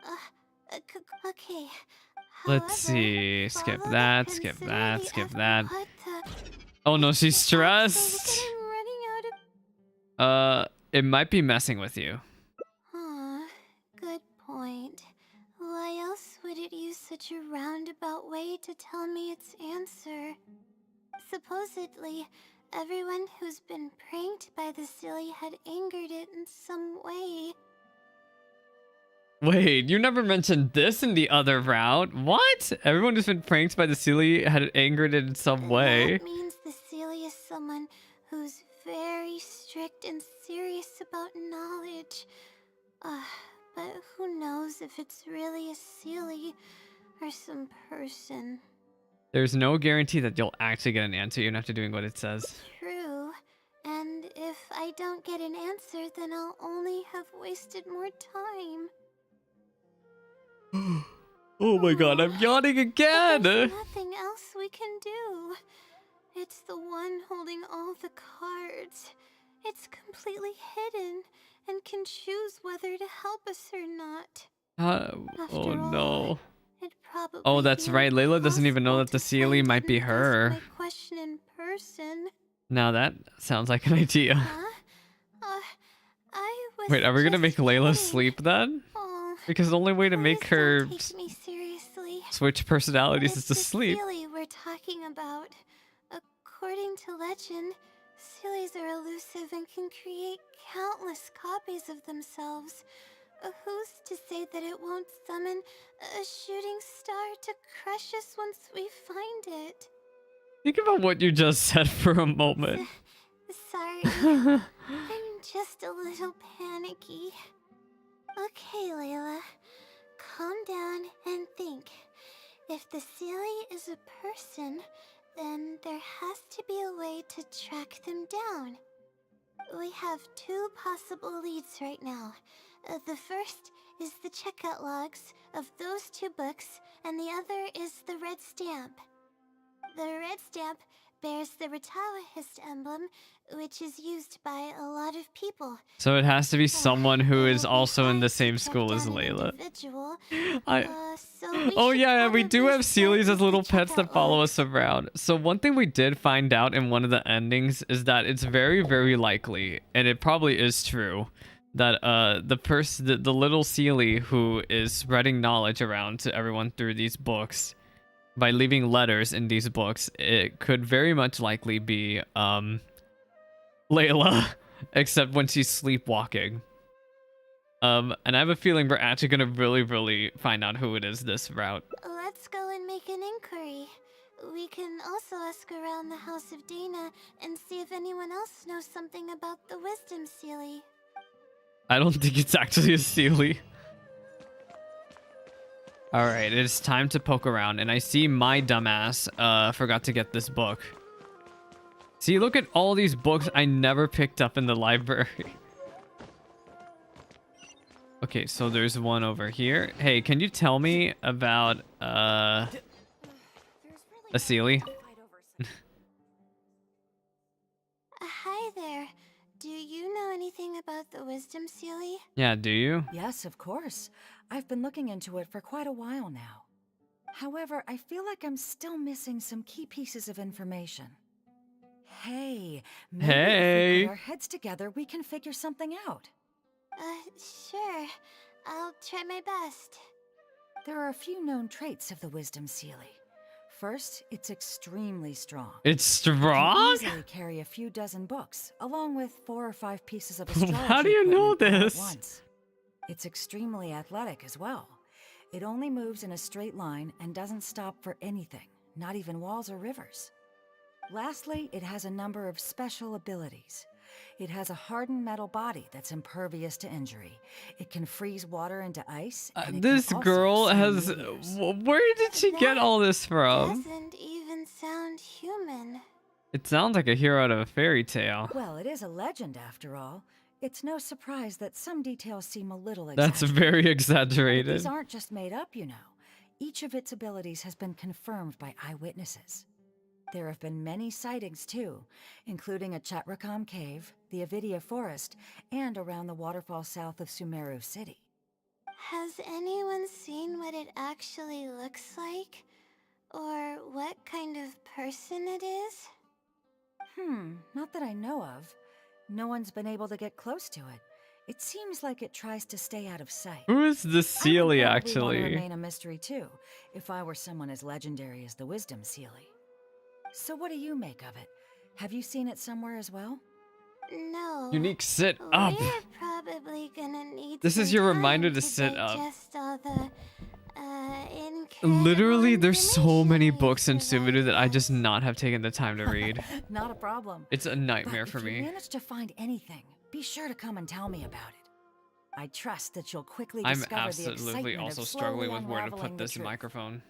Okay. Let's However, see. Skip follow that, the skip consider that, the skip effort that. put to- Oh no, she's So stressed. that I'm running out of. It might be messing with you. Good point. Why else would it use such a roundabout way to tell me its answer? Supposedly, everyone who's been pranked by the silly had angered it in some way. Wait, you never mentioned this in the other route. What? Everyone who's been pranked by the Sealy had angered it in some way. That means the silly is someone who's very strict and serious about knowledge. But who knows if it's really a silly or some person. There's no guarantee that you'll actually get an answer even after doing what it says. True. And if I don't get an answer, then I'll only have wasted more time. Oh my god, I'm yawning again! There's nothing else we can do. It's the one holding all the cards. It's completely hidden and can choose whether to help us or not. Oh After no. all, it'd probably Oh, that's be right. Layla doesn't even know that the impossible to Sealy find might be and ask her. my question in person. Now that sounds like an idea. Huh? I was Wait, are we gonna just make Layla kidding. sleep then? Oh, Because the only way to make please her don't take me seriously. switch personalities is It's to the sleep. Sealy we're talking about. According to legend, Sealies are elusive and can create countless copies of themselves. Who's to say that it won't summon a shooting star to crush us once we find it? Think about what you just said for a moment. Sorry, I'm just a little panicky. Okay, Layla, calm down and think. If the Sealy is a person, then there has to be a way to track them down. We have two possible leads right now. The first is the checkout logs of those two books, and the other is the red stamp. The red stamp bears the Retawahist emblem, which is used by a lot of people. So it has to be someone who is It'll be also in the hard to same track school as down an Layla. individual. So we Oh should yeah, we do probably have start Sealies with as the little pets that checkout follow logs. us around. So one thing we did find out in one of the endings is that it's very, very likely, and it probably is true, that the little Sealy who is spreading knowledge around to everyone through these books by leaving letters in these books, it could very much likely be Layla, except when she's sleepwalking. And I have a feeling we're actually gonna really, really find out who it is this route. Let's go and make an inquiry. also ask around the House of Dana and see if anyone else knows something about the Wisdom Sealy. I don't think it's actually a Sealy. Alright, it's time to poke around, and I see my dumbass forgot to get this book. See, look at all these books I never picked up in the library. Okay, so there's one over here. Hey, can you tell me about a Sealy? Hi there. Do you know anything about the Wisdom Sealy? Yeah, do you? Yes, of course. I've been looking into it for quite a while now. However, I feel like I'm still missing some key pieces of information. Hey, maybe if we put our heads together, we can figure something out. Sure. I'll try my best. There are a few known traits of the Wisdom Sealy. First, it's extremely strong. It's It can strong? easily carry a few dozen books, along with 4 or 5 pieces of astrology How do you know equipment all at this? once. It's extremely athletic as well. It only moves in a straight line and doesn't stop for anything, not even walls or rivers. Lastly, it has a number of special abilities. It has a hardened metal body that's impervious to injury. It can freeze water into ice. And it can This also girl summon has... meteors. Where did she get all this from? Doesn't even sound human. It sounds like a hero out of a fairy tale. Well, it is a legend after all. It's no surprise that some details seem a little exaggerated. That's very But exaggerated. these aren't just made up, you know. Each of its abilities has been confirmed by eyewitnesses. There have been many sightings too, including at Chatrakam Cave, the Avidia Forest, and around the waterfall south of Sumeru City. Has anyone seen what it actually looks like? Or what kind of person it is? Not that I know of. No one's been able to get close to it. It seems like it tries to stay out of sight. Who is the Sealy, I would probably want to actually? remain a mystery too, if I were someone as legendary as the Wisdom Sealy. So what do you make of it? Have you seen it somewhere as well? No. Unique sit up. We're probably gonna need This is some your time reminder to sit up. digest all the, incredible Literally, there's so many information books in you Sumeru that I provided just us. not have taken the time to read. Not a problem. It's a nightmare But for if you me. manage to find anything, be sure to come and tell me about it. I trust that you'll quickly I'm discover the absolutely excitement also of struggling slowly with where to unraveling put the this truth. microphone.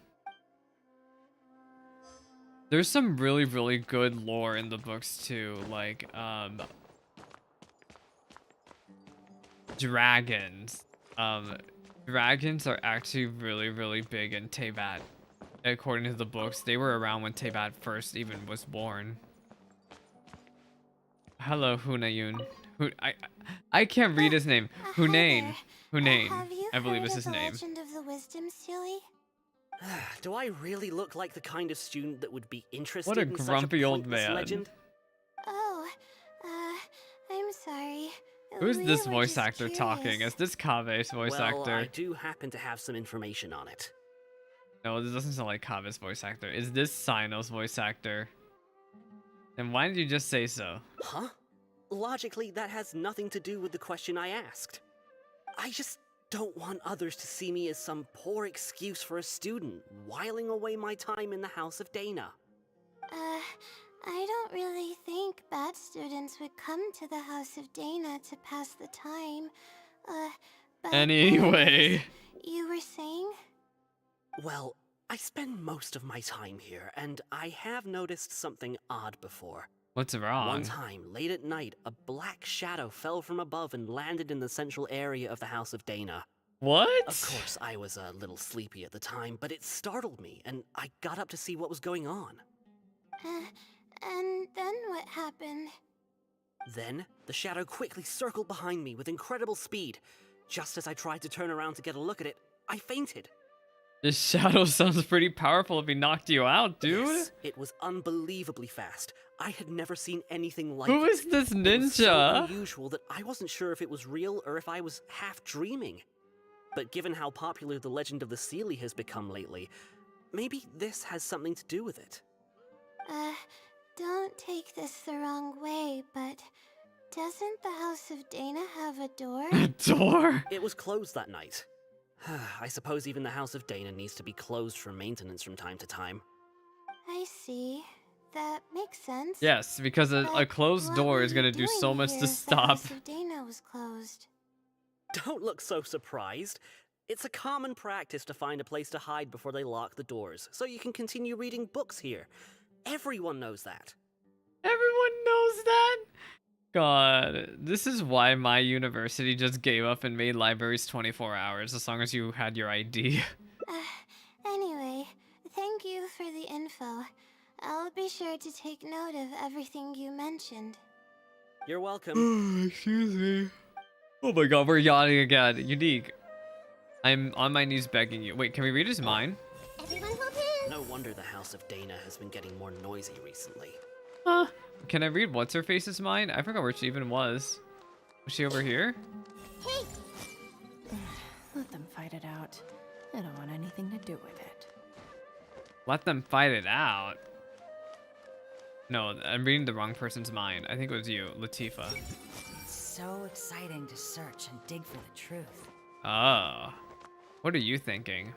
There's some really, really good lore in the books too, like dragons. Dragons are actually really, really big in Teyvat. According to the books, they were around when Teyvat first even was born. Hello, Hunayun. I can't read his name. Hi Hunain. there. Hunain. Have you I believe heard is of his the name. Legend of the Wisdom Sealy? Do I really look like the kind of student that would be interested a in such grumpy a old pointless man. legend? Oh, I'm sorry. Who's We this were voice just actor talking? curious. Is this Kave's voice well, actor? I do happen to have some information on it. No, this doesn't sound like Kave's voice actor. Is this Sino's voice actor? Then why did you just say so? Huh? Logically, that has nothing to do with the question I asked. I just don't want others to see me as some poor excuse for a student whiling away my time in the House of Dana. I don't really think bad students would come to the House of Dana to pass the time. But Anyway. anyways, you were saying? Well, I spend most of my time here, and I have noticed something odd before. What's wrong? One time, late at night, a black shadow fell from above and landed in the central area of the House of Dana. What? Of course, I was a little sleepy at the time, but it startled me, and I got up to see what was going on. And then what happened? Then, the shadow quickly circled behind me with incredible speed. Just as I tried to turn around to get a look at it, I fainted. This shadow sounds pretty powerful if he knocked you out, dude. Yes, it was unbelievably fast. I had never seen anything like Who it. is this It was so ninja? unusual that I wasn't sure if it was real or if I was half dreaming. But given how popular the legend of the Sealy has become lately, maybe this has something to do with it. Don't take this the wrong way, but doesn't the House of Dana have a door? Door? It was closed that night. I suppose even the House of Dana needs to be closed for maintenance from time to time. I see. that makes sense. Yes, because a But closed what door were is you gonna do doing so much here to if the stop. House of Dana was closed? Don't look so surprised. It's a common practice to find a place to hide before they lock the doors, so you can continue reading books here. Everyone knows that. Everyone knows that. God, this is why my university just gave up and made libraries 24 hours as long as you had your ID. Anyway, thank you for the info. I'll be sure to take note of everything you mentioned. You're welcome. Excuse me. Oh my god, we're yawning again. Unique. I'm on my knees begging you. Wait, can we read his mind? Everyone hold hands! No wonder the House of Dana has been getting more noisy recently. Huh. Can I read what's her face's mind? I forgot where she even was. Was she over here? Hey! Let them fight it out. I don't want anything to do with it. Let them fight it out. No, I'm reading the wrong person's mind. I think it was you, Latifa. It's so exciting to search and dig for the truth. Oh. What are you thinking?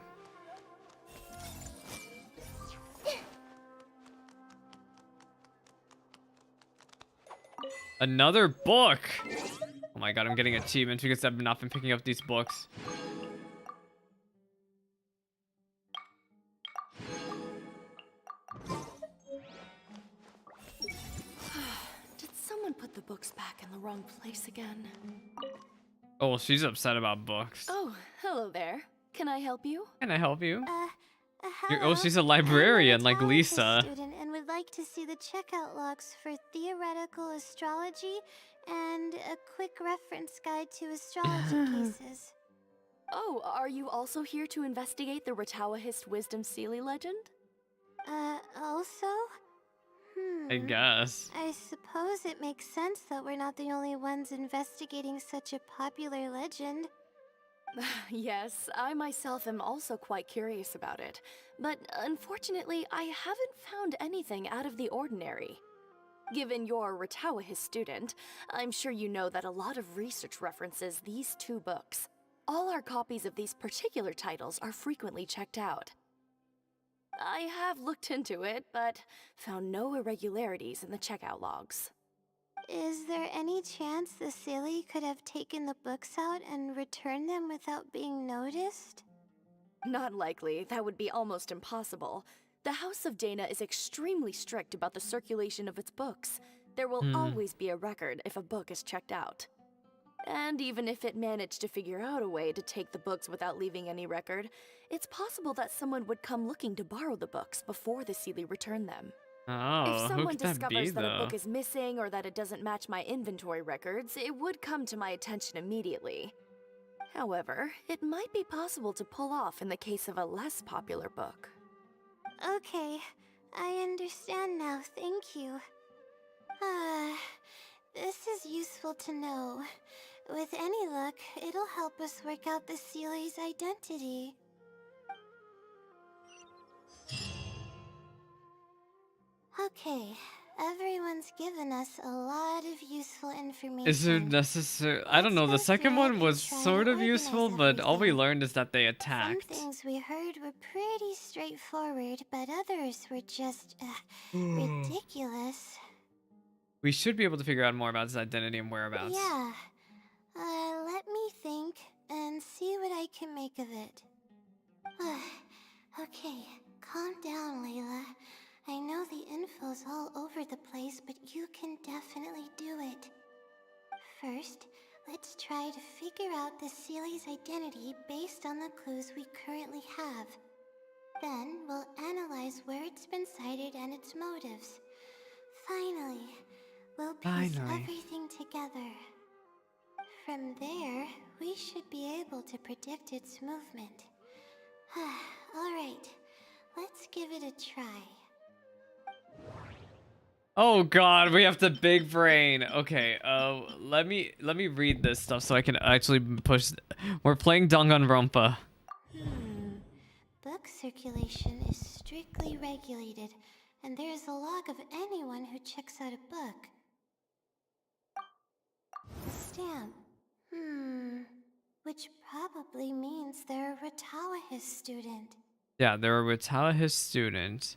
Another book! Oh my god, I'm getting achievements because I've not been picking up these books. Did someone put the books back in the wrong place again? Oh, she's upset about books. Oh, hello there. Can I help you? Can I help you? Hello. Oh, she's a librarian like I'm a Lisa. Metallica student and would like to see the checkout logs for theoretical astrology and a quick reference guide to astrology cases. Oh, are you also here to investigate the Ratawahist Wisdom Sealy legend? Also? I guess. I suppose it makes sense that we're not the only ones investigating such a popular legend. Yes, I myself am also quite curious about it, but unfortunately, I haven't found anything out of the ordinary. Given you're a Ratawahist student, I'm sure you know that a lot of research references these two books. All our copies of these particular titles are frequently checked out. I have looked into it, but found no irregularities in the checkout logs. Is there any chance the Silly could have taken the books out and returned them without being noticed? Not likely. That would be almost impossible. The House of Dana is extremely strict about the circulation of its books. There will always be a record if a book is checked out. And even if it managed to figure out a way to take the books without leaving any record, it's possible that someone would come looking to borrow the books before the Sealy returned them. Oh, If who someone could that be, discovers that a though? book is missing or that it doesn't match my inventory records, it would come to my attention immediately. However, it might be possible to pull off in the case of a less popular book. Okay, I understand now, thank you. This is useful to know. With any luck, it'll help us work out the Sealy's identity. Okay, everyone's given us a lot of useful information. Is it necessary? I don't know. The Let's go second through it one and was try to sort of organize useful, but all we everything. learned is that they Some attacked. things we heard were pretty straightforward, but others were just ridiculous. We should be able to figure out more about his identity and whereabouts. Yeah. Let me think and see what I can make of it. Okay, calm down, Layla. I know the info's all over the place, but you can definitely do it. First, let's try to figure out the Sealy's identity based on the clues we currently have. Then, we'll analyze where it's been sighted and its motives. Finally, we'll piece everything together. From there, we should be able to predict its movement. Alright, let's give it a try. Oh god, we have the big brain. Okay, let me read this stuff so I can actually push. We're playing Danganronpa. Book circulation is strictly regulated, and there is a log of anyone who checks out a book. Stamp. Which probably means they're a Ratawahist student. Yeah, they're a Ratawahist student.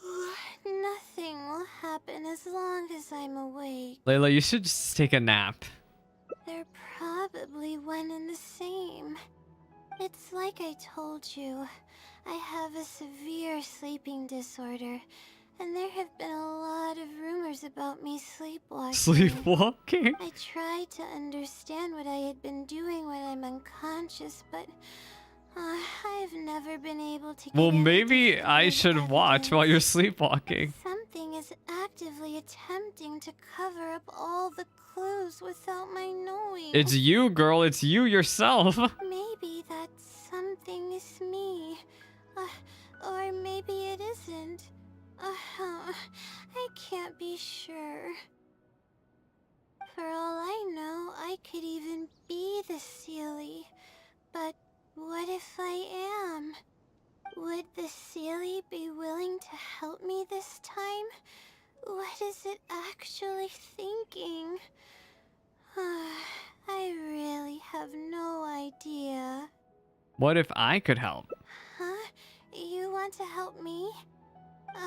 Nothing will happen as long as I'm awake. Layla, you should just take a nap. They're probably one and the same. It's like I told you. I have a severe sleeping disorder, and there have been a lot of rumors about me sleepwalking. Sleepwalking? I tried to understand what I had been doing when I'm unconscious, but I've never been able to. Well, get any maybe I definitive should watch while evidence. you're sleepwalking. Something is actively attempting to cover up all the clues without my knowing. It's you, girl. It's you yourself. Maybe that something is me. Or maybe it isn't. I can't be sure. For all I know, I could even be the Sealy. But what if I am? Would the Sealy be willing to help me this time? What is it actually thinking? I really have no idea. What if I could help? Huh? You want to help me?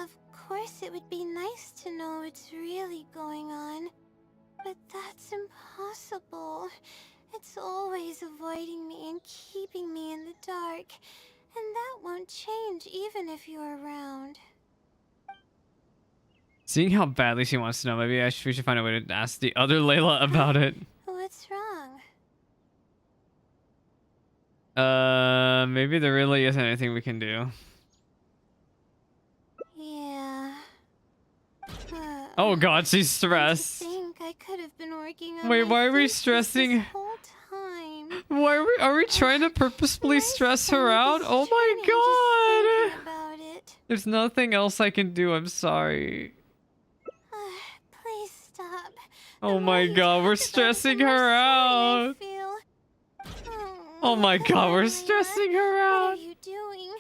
Of course it would be nice to know what's really going on. But that's impossible. It's always avoiding me and keeping me in the dark. And that won't change even if you're around. Seeing how badly she wants to know, maybe we should find a way to ask the other Layla about it. What's wrong? Maybe there really isn't anything we can do. Yeah. Oh god, she's I stressed. think I could have been working on Wait, my why are we thesis stressing? this whole time. Why are we trying to purposefully My stress her stomach out? is Oh churning my just thinking god! about it. There's nothing else I can do, I'm sorry. Please stop. Oh The more my you god, talk we're about it, the stressing more her sorry I out. feel. Oh my Come god, on, we're Layla. stressing her What are out. you doing?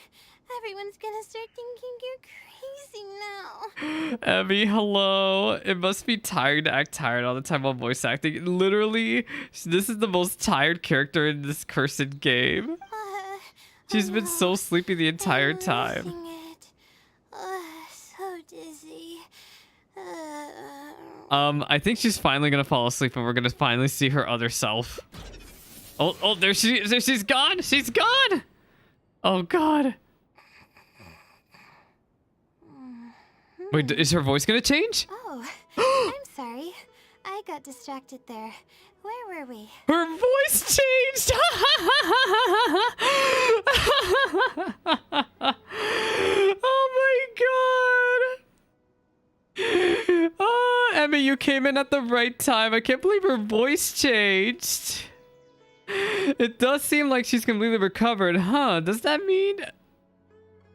Everyone's gonna start thinking you're crazy now. Abby, hello. It must be tired to act tired all the time while voice acting. Literally, this is the most tired character in this cursed game. She's been so sleepy the entire I'm time. losing it. So dizzy. I think she's finally gonna fall asleep and we're gonna finally see her other self. Oh, there she's gone! She's gone! Oh god. Wait, is her voice gonna change? Oh, I'm sorry. I got distracted there. Where were we? Her voice changed! Oh my god! Oh, Emmy, you came in at the right time. I can't believe her voice changed. It does seem like she's completely recovered, huh? Does that mean...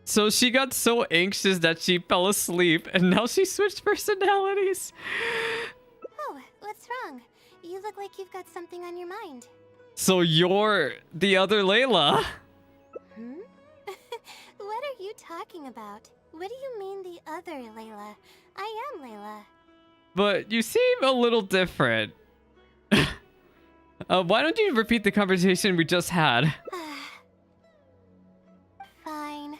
So she got so anxious that she fell asleep, and now she switched personalities. Oh, what's wrong? You look like you've got something on your mind. So you're the other Layla. What are you talking about? What do you mean the other Layla? I am Layla. But you seem a little different. Why don't you repeat the conversation we just had? Fine.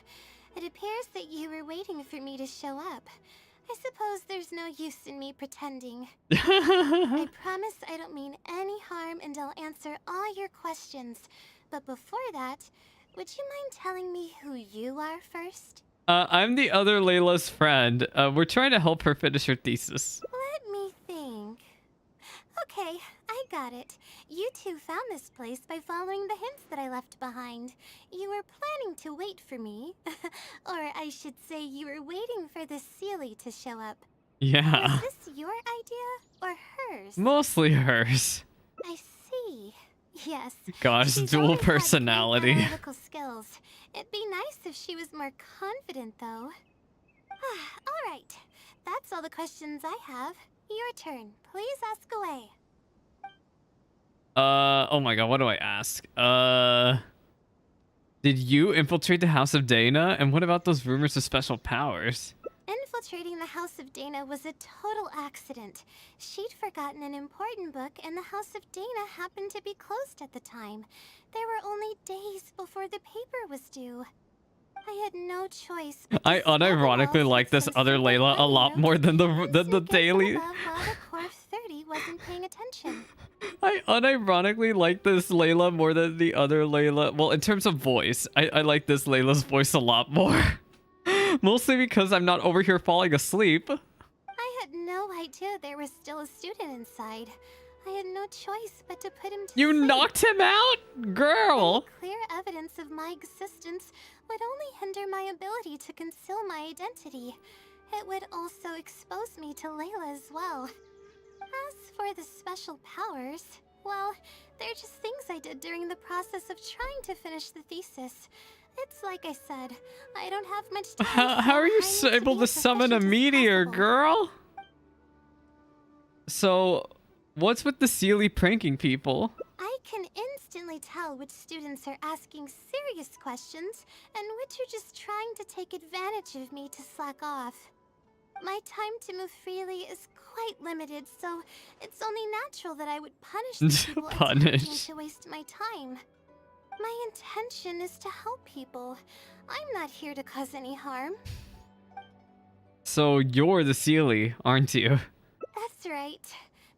It appears that you were waiting for me to show up. I suppose there's no use in me pretending. I promise I don't mean any harm and I'll answer all your questions. But before that, would you mind telling me who you are first? I'm the other Layla's friend. We're trying to help her finish her thesis. Let me think. Okay, I got it. You two found this place by following the hints that I left behind. You were planning to wait for me. Or I should say you were waiting for the Sealy to show up. Yeah. Was this your idea or hers? Mostly hers. I see. Yes. Gosh, She's dual always had great personality. analytical skills. It'd be nice if she was more confident, though. All right. That's all the questions I have. Your turn. Please ask away. Oh my god, what do I ask? Did you infiltrate the House of Dana? And what about those rumors of special powers? Infiltrating the House of Dana was a total accident. She'd forgotten an important book, and the House of Dana happened to be closed at the time. There were only days before the paper was due. I had no choice. But I to scrub the unironically walls like with this some other super Layla a glue, lot more than the to daily. get above while the core of 30 wasn't paying attention. I unironically like this Layla more than the other Layla. Well, in terms of voice, I like this Layla's voice a lot more. Mostly because I'm not over here falling asleep. I had no idea there was still a student inside. I had no choice but to put him to You sleep. knocked him out? Girl! Clear evidence of my existence would only hinder my ability to conceal my identity. It would also expose me to Layla as well. As for the special powers, well, they're just things I did during the process of trying to finish the thesis. It's like I said, I don't have much time. How are you so I need able be to as summon a efficient as meteor, possible. girl? So, what's with the Sealy pranking people? I can instantly tell which students are asking serious questions and which are just trying to take advantage of me to slack off. My time to move freely is quite limited, so it's only natural that I would punish the people attempting Punish. to waste my time. My intention is to help people. I'm not here to cause any harm. So, you're the Sealy, aren't you? That's right.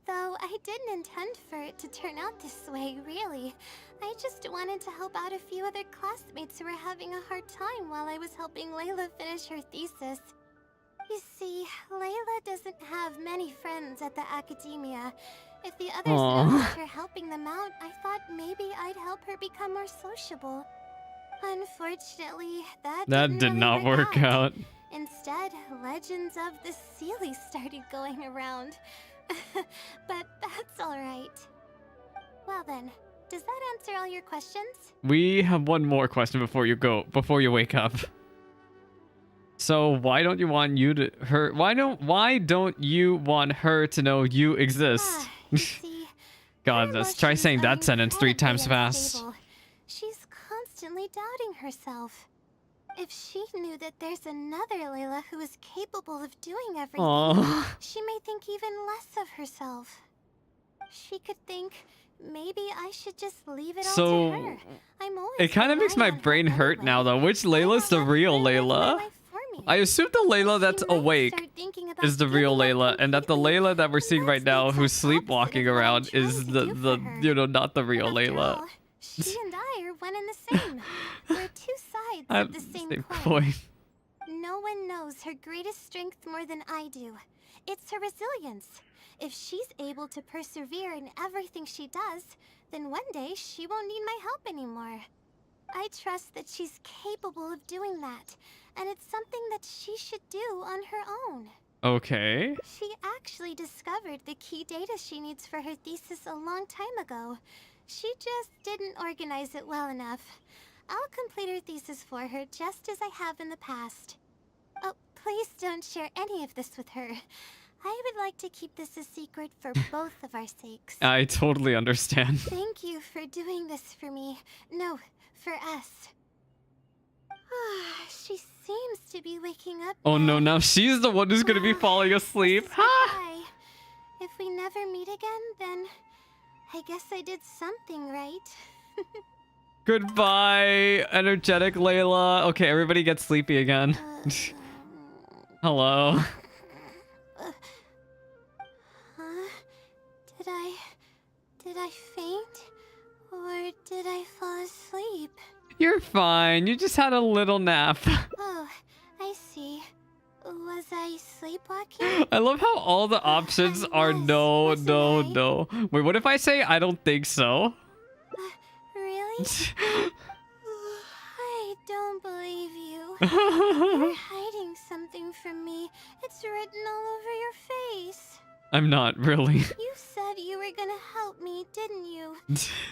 Though I didn't intend for it to turn out this way, really. I just wanted to help out a few other classmates who were having a hard time while I was helping Layla finish her thesis. You see, Layla doesn't have many friends at the academia. If the others Aw. noticed her helping them out, I thought maybe I'd help her become more sociable. Unfortunately, that That didn't did really not work out. Instead, legends of the Sealy started going around. But that's alright. Well then, does that answer all your questions? We have one more question before you wake up. So why don't you want why don't you want her to know you exist? You see, God, her let's try emotions saying are that sentence 3 times incredibly fast. unstable. She's constantly doubting herself. If she knew that there's another Layla who is capable of doing everything, Aw. she may think even less of herself. She could think, maybe I should just leave it all So, to her. I'm always it kind of makes my relying on her brain hurt anyway. now though. Which Why Layla's not the let real her live my Layla? life for me? I assume the Layla She that's might awake start thinking about is the real giving up Layla, and that the completely, Layla that we're and seeing right that's now the who's exact sleepwalking opposite of what I'm around is trying to the do for her. not the real After Layla. all, she and I are one and the same. We're two sides At of the the same same coin. point. No one knows her greatest strength more than I do. It's her resilience. If she's able to persevere in everything she does, then one day she won't need my help anymore. I trust that she's capable of doing that, and it's something that she should do on her own. Okay. She actually discovered the key data she needs for her thesis a long time ago. She just didn't organize it well enough. I'll complete her thesis for her just as I have in the past. Oh, please don't share any of this with her. I would like to keep this a secret for both of our sakes. I totally understand. Thank you for doing this for me. No, for us. She seems to be waking up Oh no, now she's the one who's gonna be falling asleep. Ha! Goodbye. If we never meet again, then I guess I did something right. Goodbye, energetic Layla. Okay, everybody get sleepy again. Hello. Huh? Did I faint? Or did I fall asleep? You're fine. You just had a little nap. Oh, I see. Was I sleepwalking? I love how all the options are no, wasn't no, I? no. Wait, what if I say I don't think so? Really? I don't believe you. You're hiding something from me. It's written all over your face. I'm not really. You said you were gonna help me, didn't you?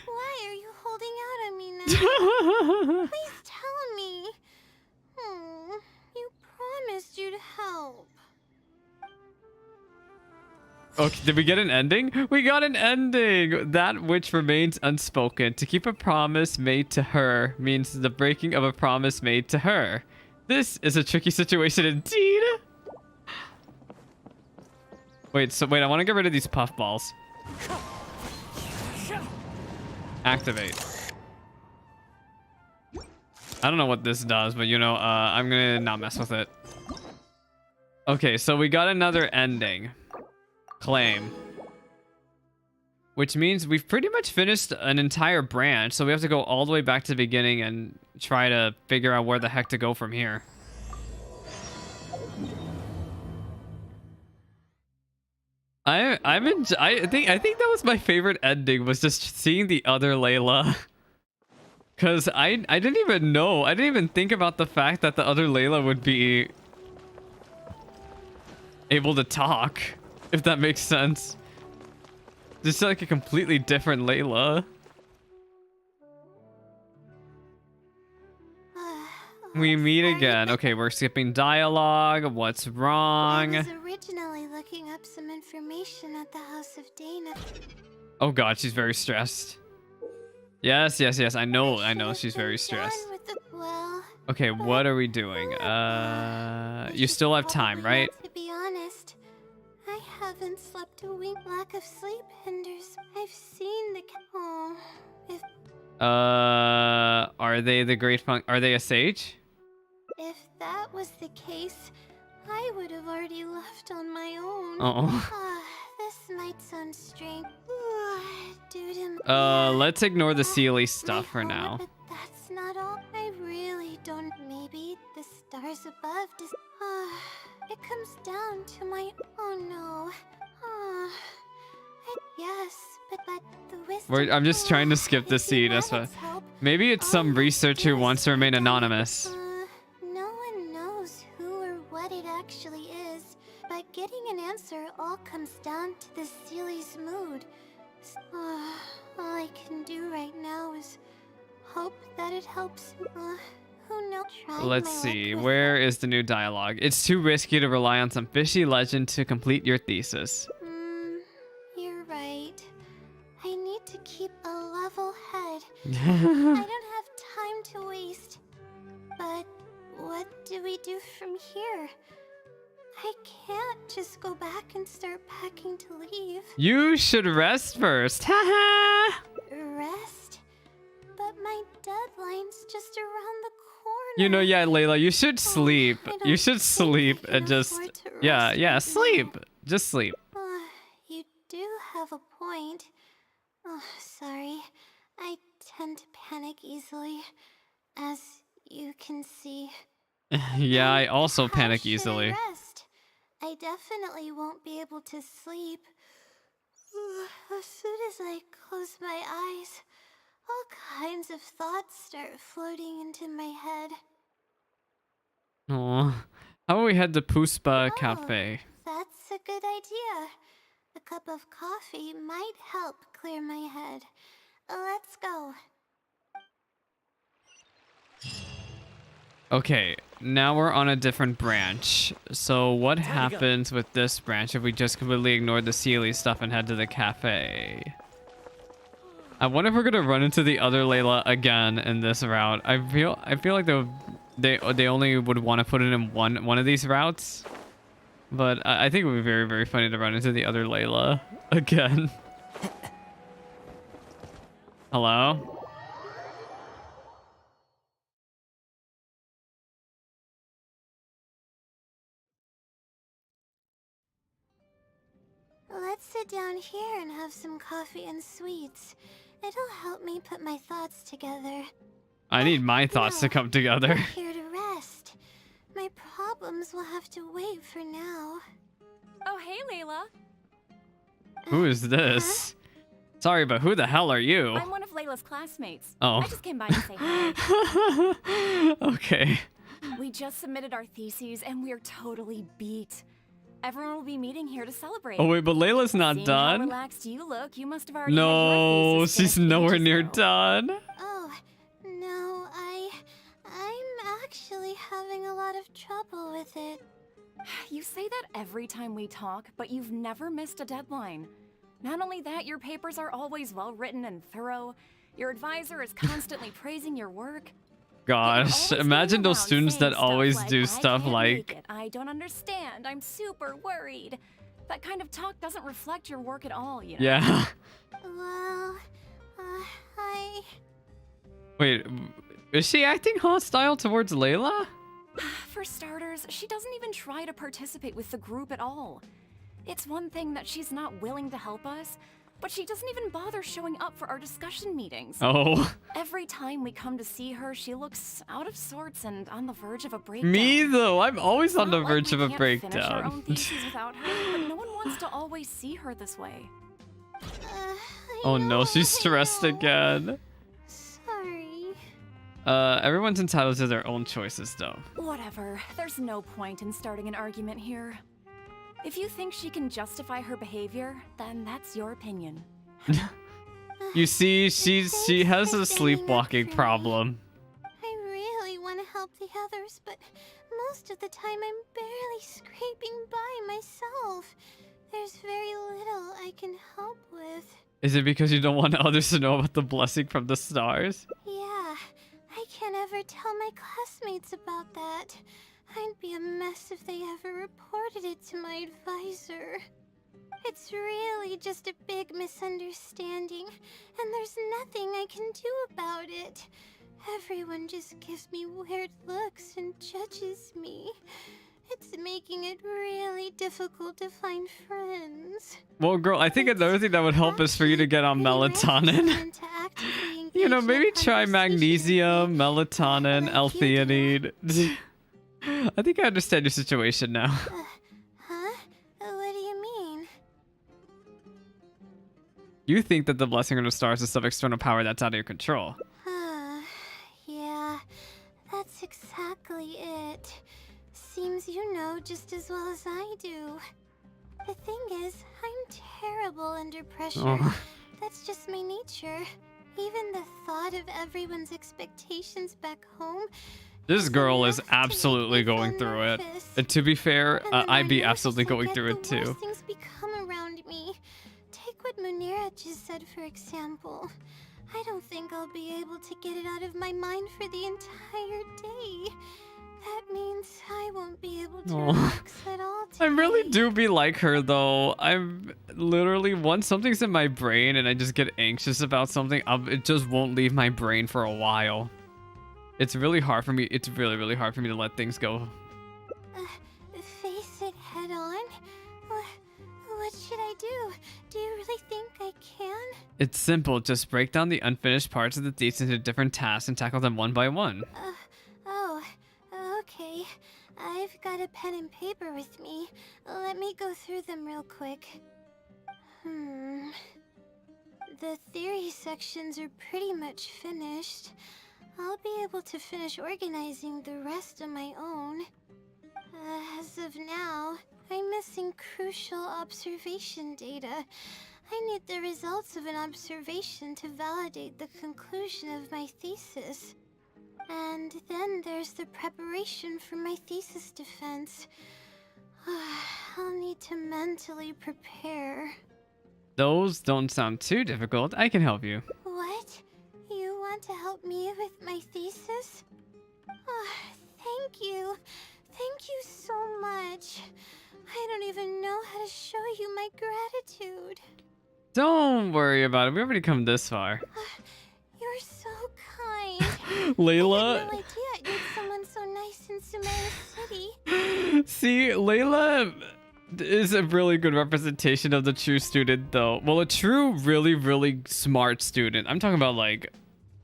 Why are you holding out on me now? Please tell me. You promised you'd help. Okay, did we get an ending? We got an ending! That which remains unspoken. To keep a promise made to her means the breaking of a promise made to her. This is a tricky situation indeed. Wait, I want to get rid of these puffballs. Activate. I don't know what this does, but you know, I'm gonna not mess with it. Okay, so we got another ending. Claim. Which means we've pretty much finished an entire branch, so we have to go all the way back to the beginning and try to figure out where the heck to go from here. I think that was my favorite ending, was just seeing the other Layla. Cause I didn't even know. I didn't even think about the fact that the other Layla would be able to talk, if that makes sense. Just like a completely different Layla. We meet again. Okay, we're skipping dialogue. What's wrong? I was originally looking up some information at the House of Dana. Oh god, she's very stressed. Yes. I know she's very stressed. Well, Okay, what are we doing? You still have time, right? To be honest, I haven't slept a wink. Lack of sleep hinders. I've seen the if Are they the great fun? Are they a sage? if that was the case, I would have already left on my own. Oh. This might sound strange. Due to let's ignore the Sealy stuff for now. But that's not all. I really don't. Maybe the stars above just. It comes down to my. Oh no. Yes, but the wisdom. I'm just trying to skip the scene. That's why. Maybe it's some researcher who wants to remain anonymous. No one knows who or what it actually is, but getting an answer all comes down to the Sealy's mood. All I can do right now is hope that it helps. Who knows? Let's see. Where is the new dialogue? It's too risky to rely on some fishy legend to complete your thesis. You're right. I need to keep a level head. I don't have time to waste. But what do we do from here? I can't just go back and start packing to leave. You should rest first. Haha. Rest? But my deadline's just around the corner. You know, yeah, Layla, you should sleep. I don't You should think sleep I can and just afford to yeah, rest yeah, right sleep. now. Just sleep. You do have a point. Sorry. I tend to panic easily, as you can see. Yeah, I also How panic should I easily. rest? I definitely won't be able to sleep. As soon as I close my eyes, all kinds of thoughts start floating into my head. Aw. How about we head to Puspa Cafe? That's a good idea. A cup of coffee might help clear my head. Let's go. Okay, now we're on a different branch. So what Time to go. happens with this branch if we just completely ignore the Sealy stuff and head to the cafe? I wonder if we're gonna run into the other Layla again in this route. I feel like they only would want to put it in one of these routes. But I think it would be very, very funny to run into the other Layla again. Hello? Let's sit down here and have some coffee and sweets. It'll help me put my thoughts together. I need my thoughts to No, come together. I'm here to rest. My problems will have to wait for now. Oh, hey, Layla. Who is this? Sorry, but who the hell are you? I'm one of Layla's classmates. Oh. I just came by to say hi. Okay. We just submitted our theses and we're totally beat. Everyone will be meeting here to celebrate. Oh wait, but Layla's not Seeing how done. relaxed you look, you must have already No, had your thesis she's finished nowhere ages near ago. done. Oh, no, I'm actually having a lot of trouble with it. You say that every time we talk, but you've never missed a deadline. Not only that, your papers are always well written and thorough. Your advisor is constantly praising your work. Gosh, You're always imagine going those around students saying that always stuff do like, stuff I can't make like, it. I don't understand. I'm super worried. That kind of talk doesn't reflect your work at all, you know. yeah. Well, I... Wait, Is she acting hostile towards Layla? For starters, she doesn't even try to participate with the group at all. It's one thing that she's not willing to help us, but she doesn't even bother showing up for our discussion meetings. Oh. Every time we come to see her, she looks out of sorts and on the verge of a breakdown. Me though, I'm always on the Not verge like of we a can't finish our breakdown. own theses without her, but no one wants to always see her this way. Oh no, she's stressed again. Sorry. Everyone's entitled to their own choices though. Whatever. There's no point in starting an argument here. If you think she can justify her behavior, then that's your opinion. You see, she has a Thanks for standing up sleepwalking for me. problem. I really want to help the others, but most of the time I'm barely scraping by myself. There's very little I can help with. Is it because you don't want others to know about the blessing from the stars? Yeah, I can't ever tell my classmates about that. I'd be a mess if they ever reported it to my advisor. It's really just a big misunderstanding, and there's nothing I can do about it. Everyone just gives me weird looks and judges me. It's making it really difficult to find friends. Well, girl, I think another thing that would help is for you to get on melatonin. You know, maybe try magnesium, melatonin, L-theanine. I think I understand your situation now. Huh? What do you mean? You think that the blessing of the stars is some external power that's out of your control. Yeah, that's exactly it. Seems you know just as well as I do. The thing is, I'm terrible under pressure. Oh. That's just my nature. Even the thought of everyone's expectations back home. This girl is enough to make absolutely me feel going through it. nervous. And to be fair, And the I'd more be nervous absolutely I going get, through it the worse too. things become around me. Take what Munira just said, for example. I don't think I'll be able to get it out of my mind for the entire day. That means I won't be able to Aw. relax at all I today. really do be like her though. I'm literally, once something's in my brain and I just get anxious about something, it just won't leave my brain for a while. It's really hard for me. It's really, really hard for me to let things go. Face it head on? What should I do? Do you really think I can? It's simple. Just break down the unfinished parts of the thesis into different tasks and tackle them one by one. Okay. I've got a pen and paper with me. Let me go through them real quick. The theory sections are pretty much finished. I'll be able to finish organizing the rest on my own. As of now, I'm missing crucial observation data. I need the results of an observation to validate the conclusion of my thesis. And then there's the preparation for my thesis defense. I'll need to mentally prepare. Those don't sound too difficult. I can help you. What? You want to help me with my thesis? Thank you. Thank you so much. I don't even know how to show you my gratitude. Don't worry about it. We already come this far. You're so kind. Layla. I had no idea I'd meet someone so nice in Sumeru City. See, Layla is a really good representation of the true student, though. Well, a true, really, really smart student. I'm talking about, like,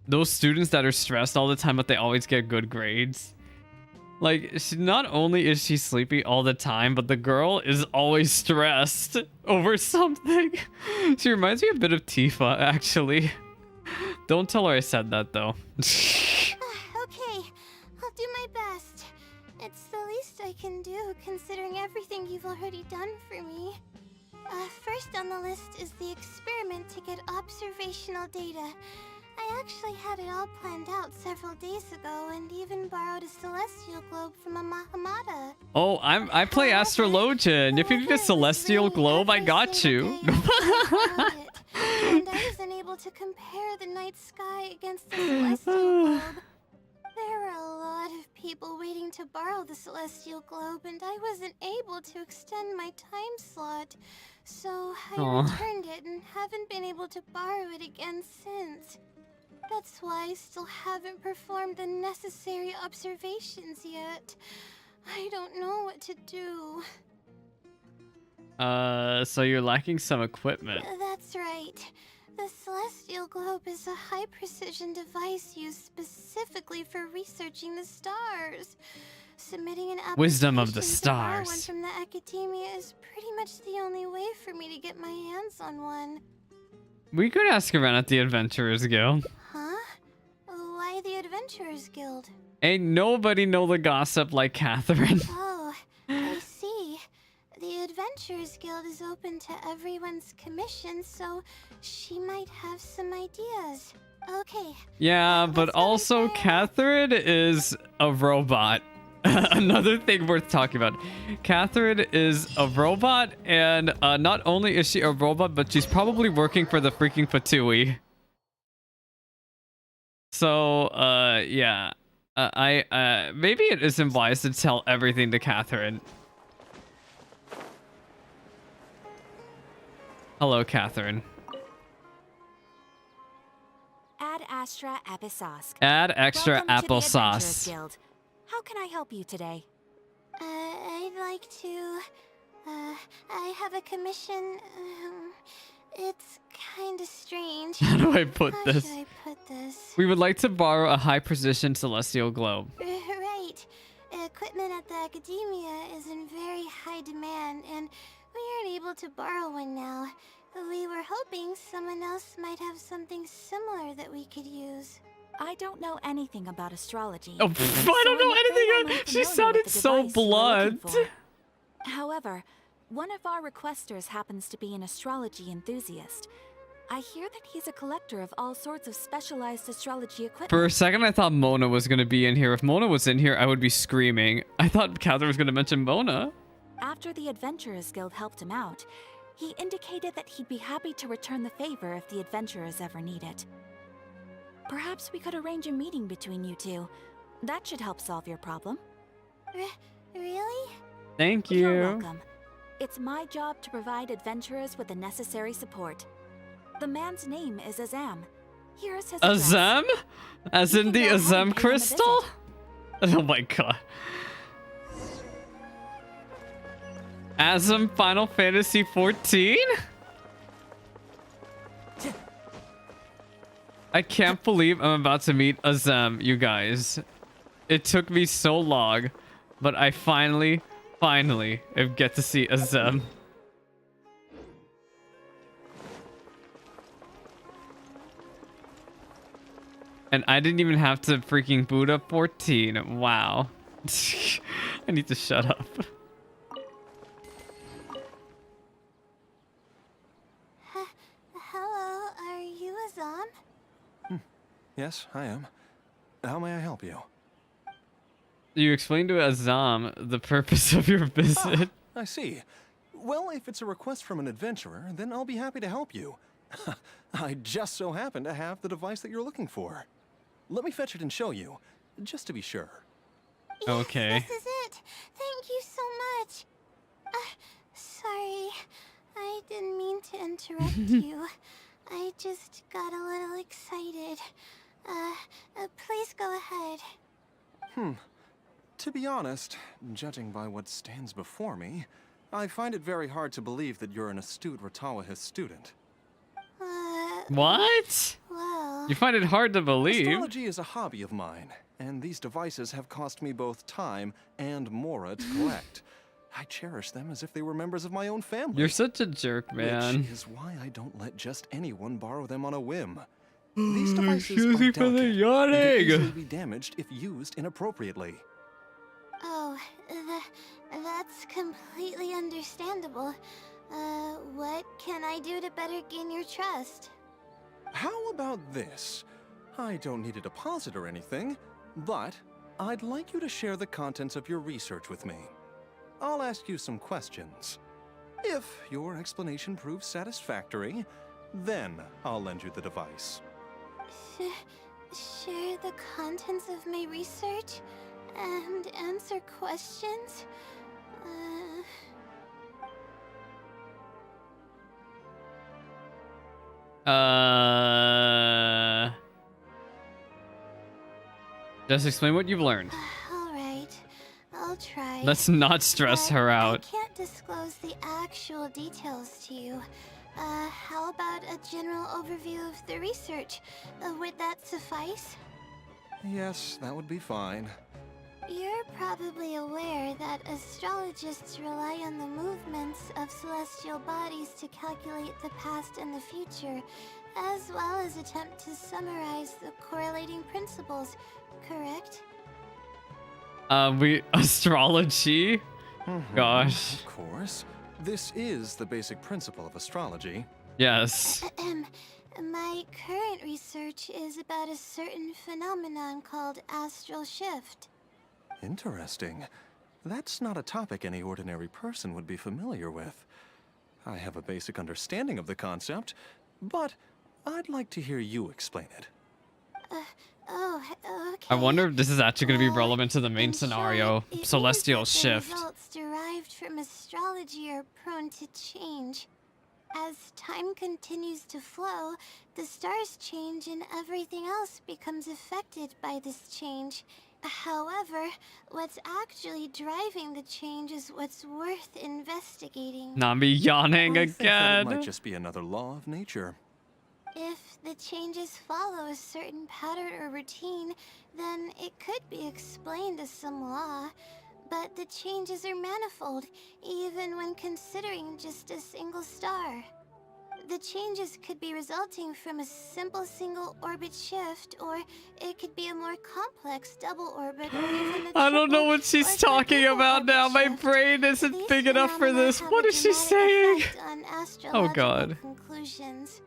those students that are stressed all the time, but they always get good grades. Like, not only is she sleepy all the time, but the girl is always stressed over something. She reminds me a bit of Tifa, actually. Don't tell her I said that, though. Okay, I'll do my best. It's the least I can do, considering everything you've already done for me. First on the list is the experiment to get observational data. I actually had it all planned out several days ago and even borrowed a celestial globe from a Mahamada. Oh, I play Astrologian. If you need a celestial globe, I got you. And I was unable to compare the night sky against the celestial globe. There were a lot of people waiting to borrow the celestial globe, and I wasn't able to extend my time slot. So I returned it and haven't been able to borrow it again since. That's why I still haven't performed the necessary observations yet. I don't know what to do. So you're lacking some equipment. That's right. The Celestial Globe is a high-precision device used specifically for researching the stars. Submitting an application Wisdom of the to borrow one stars. from the academia is pretty much the only way for me to get my hands on one. We could ask around at the Adventurers Guild. Huh? Why the Adventurers Guild? Ain't nobody know the gossip like Catherine. Oh, I see. The Adventurers Guild is open to everyone's commission, so she might have some ideas. Okay. Yeah, but also Catherine is a robot. Another thing worth talking about. Catherine is a robot, and not only is she a robot, but she's probably working for the freaking Fatui. So, yeah. Maybe it isn't wise to tell everything to Catherine. Hello, Catherine. Ad Astra applesauce. Add extra Welcome to the Adventurers applesauce. Guild. How can I help you today? I'd like to, I have a commission. It's kinda strange. How do I put How this? should I put this? We would like to borrow a high-precision celestial globe. Right. Equipment at the academia is in very high demand, and we aren't able to borrow one now. We were hoping someone else might have something similar that we could use. I don't know anything about astrology. Oh, I don't know anything. She sounded so blunt. However, one of our requesters happens to be an astrology enthusiast. I hear that he's a collector of all sorts of specialized astrology equipment. For a second, I thought Mona was going to be in here. If Mona was in here, I would be screaming. I thought Catherine was going to mention Mona. After the Adventurers Guild helped him out, he indicated that he'd be happy to return the favor if the Adventurers ever need it. Perhaps we could arrange a meeting between you two. That should help solve your problem. Really? Thank you. You're welcome. It's my job to provide adventurers with the necessary support. The man's name is Azam. Here's his address. Azam? As You in can the go ahead and Azam pay him a crystal? visit. Oh my god. Azam Final Fantasy 14? I can't believe I'm about to meet Azam, you guys. It took me so long, but I finally get to see Azam. And I didn't even have to freaking boot up 14. Wow. I need to shut up. Hello, are you Azam? Yes, I am. How may I help you? You explained to Azam the purpose of your visit. I see. Well, if it's a request from an adventurer, then I'll be happy to help you. I just so happen to have the device that you're looking for. Let me fetch it and show you, just to be sure. Okay. Yes, this is it. Thank you so much. Sorry, I didn't mean to interrupt you. I just got a little excited. Please go ahead. To be honest, judging by what stands before me, I find it very hard to believe that you're an astute Ratawahist student. What? Well, You find it hard to believe. Astrology is a hobby of mine, and these devices have cost me both time and mora to collect. I cherish them as if they were members of my own family. You're such a jerk, man. Which is why I don't let just anyone borrow them on a whim. These devices Excuse are me for the delicate and can yawning. easily be damaged if used inappropriately. oh, that's completely understandable. What can I do to better gain your trust? How about this? I don't need a deposit or anything, but I'd like you to share the contents of your research with me. I'll ask you some questions. If your explanation proves satisfactory, then I'll lend you the device. Share the contents of my research and answer questions? Just explain what you've learned. Alright, I'll try. Let's not stress But her I out. can't disclose the actual details to you. How about a general overview of the research? Would that suffice? Yes, that would be fine. You're probably aware that astrologists rely on the movements of celestial bodies to calculate the past and the future, as well as attempt to summarize the correlating principles, correct? Astrology? Gosh. Of course. This is the basic principle of astrology. Yes. My current research is about a certain phenomenon called astral shift. Interesting. That's not a topic any ordinary person would be familiar with. I have a basic understanding of the concept, but I'd like to hear you explain it. Okay. I wonder if this is actually going to be relevant to the main In scenario. short, it Celestial means that shift. The results derived from astrology are prone to change. As time continues to flow, the stars change and everything else becomes affected by this change. However, what's actually driving the change is what's worth investigating. Not me yawning I think that it again. might just be another law of nature. If the changes follow a certain pattern or routine, then it could be explained as some law. But the changes are manifold, even when considering just a single star. The changes could be resulting from a simple single orbit shift, or it could be a more complex double orbit, or even a I don't know triple what she's or talking quadruple about orbit now. My shift. brain isn't These big enough for phenomena this. have What a is she dramatic saying? effect on Oh astrological god. conclusions.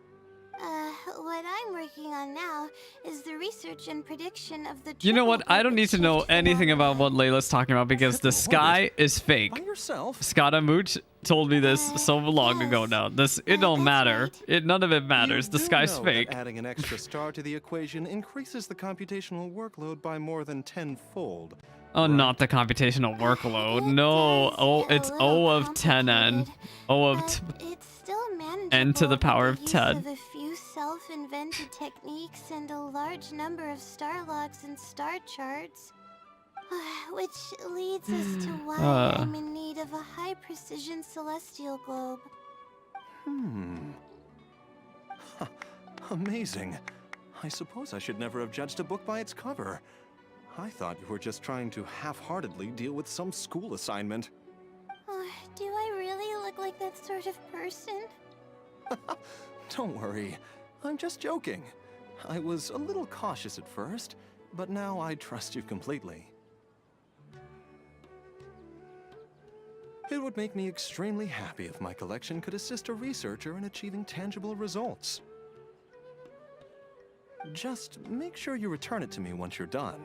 What I'm working on now is the research and prediction of the You know what? triple I don't orbit need to know shift anything about phenomenon. what Layla's talking about because the Triple sky orbit? is fake. By yourself? Scott Mooch told me this so long ago yes. now. It don't That's matter. right. None of it matters. You The do sky's know fake. that adding an extra star to the equation increases the computational workload by more than tenfold. Oh, right? not the computational workload. It No. does Oh, get a it's little O of 10n. complicated, O of but it's still manageable n to the power with of the 10. use of a few self-invented techniques and a large number of star logs and star charts. Which leads us to why I'm in need of a high-precision celestial globe. Amazing. I suppose I should never have judged a book by its cover. I thought you were just trying to half-heartedly deal with some school assignment. Do I really look like that sort of person? Don't worry. I'm just joking. I was a little cautious at first, but now I trust you completely. It would make me extremely happy if my collection could assist a researcher in achieving tangible results. Just make sure you return it to me once you're done.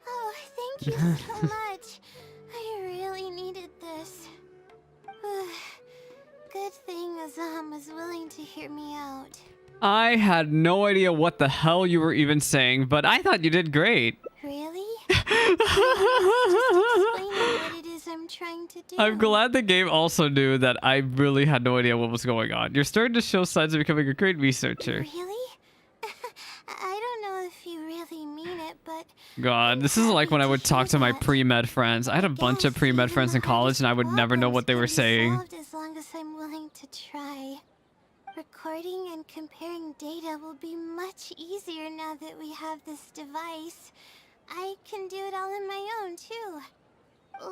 Oh, thank you so much. I really needed this. Good thing Azam was willing to hear me out. I had no idea what the hell you were even saying, but I thought you did great. Really? Just explaining what it is I'm trying to do. I'm glad the game also knew that I really had no idea what was going on. You're starting to show signs of becoming a great researcher. Really? I don't know if you really mean it, but... God, this is like when I would talk to my pre-med friends. I had a bunch of pre-med friends in college and I would never know what they were saying. As long as I'm willing to try. Recording and comparing data will be much easier now that we have this device. I can do it all on my own, too.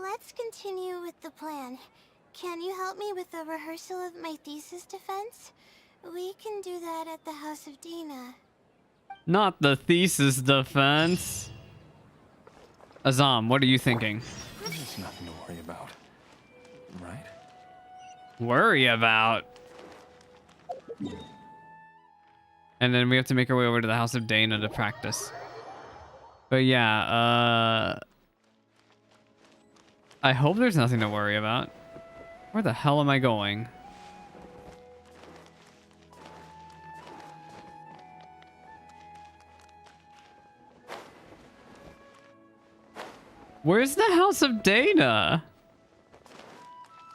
Let's continue with the plan. Can you help me with the rehearsal of my thesis defense? We can do that at the House of Dina. Not the thesis defense. Azam, what are you thinking? There's nothing to worry about, right? Worry about? And then we have to make our way over to the House of Dana to practice. But yeah, I hope there's nothing to worry about. Where the hell am I going? Where's the House of Dana?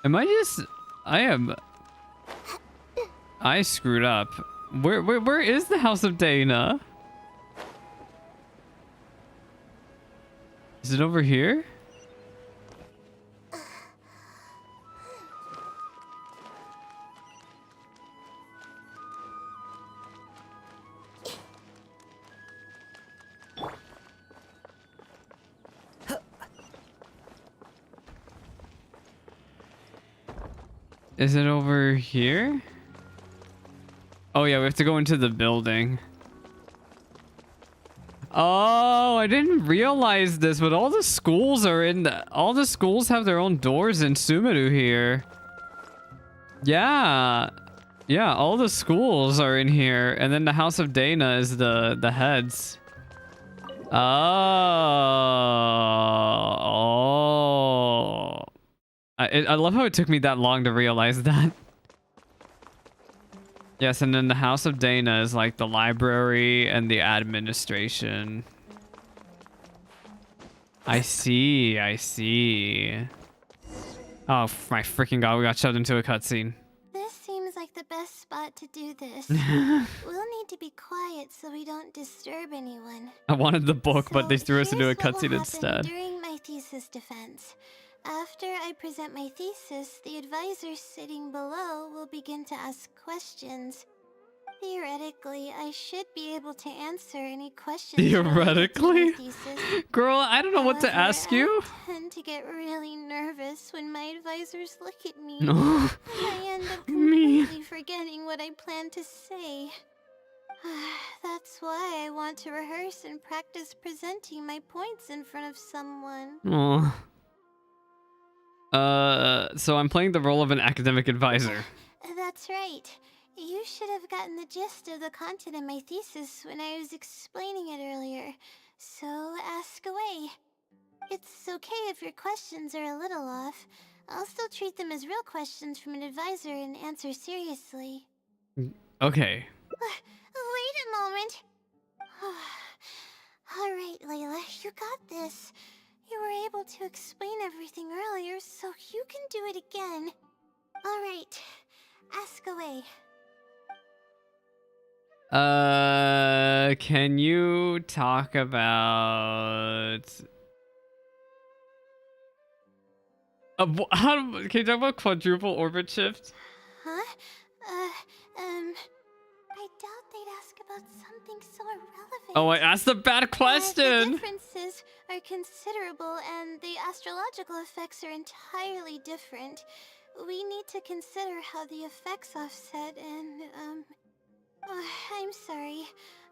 Am I just... I screwed up. Where is the House of Dana? Is it over here? Is it over here? Oh yeah, we have to go into the building. Oh, I didn't realize this, but all the schools are in all the schools have their own doors in Sumeru here. Yeah. Yeah, all the schools are in here, and then the House of Dana is the heads. Oh. Oh. I love how it took me that long to realize that. Yes, and then the House of Dana is like the library and the administration. I see, I see. Oh my freaking god, we got shoved into a cutscene. This seems like the best spot to do this. We'll need to be quiet so we don't disturb anyone. I wanted the book, but they threw us into a Here's what will cutscene happen instead. during my thesis defense. After I present my thesis, the advisor sitting below will begin to ask questions. Theoretically, I should be able to answer any questions. Theoretically? Thesis. Girl, I don't know what to However, ask you. I tend to get really nervous when my advisors look at me. No. I end up completely forgetting what I plan to say. That's why I want to rehearse and practice presenting my points in front of someone. Oh. So I'm playing the role of an academic advisor. That's right. You should have gotten the gist of the content of my thesis when I was explaining it earlier. So ask away. It's okay if your questions are a little off. I'll still treat them as real questions from an advisor and answer seriously. Okay. Wait a moment. Alright, Layla, you got this. You were able to explain everything earlier, so you can do it again. Alright, ask away. Can you talk about... can you talk about quadruple orbit shift? Huh? I doubt they'd ask about something so irrelevant. Oh, I asked a bad The question! differences are considerable, and the astrological effects are entirely different. We need to consider how the effects offset, and, I'm sorry.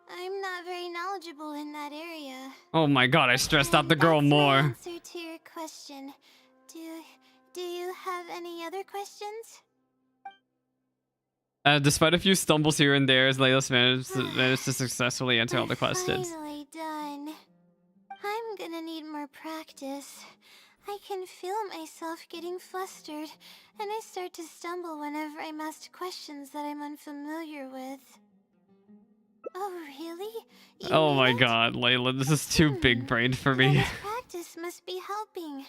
I'm not very knowledgeable in that area. Oh my god, I stressed out the girl That's more. my answer to your question. Do you have any other questions? Despite a few stumbles here and there, Layla managed to successfully answer all the questions. Finally done. I'm gonna need more practice. I can feel myself getting flustered, and I start to stumble whenever I'm asked questions that I'm unfamiliar with. Oh, really? You Oh mean my it? god, Layla, this is too big-brained for me. This practice must be helping.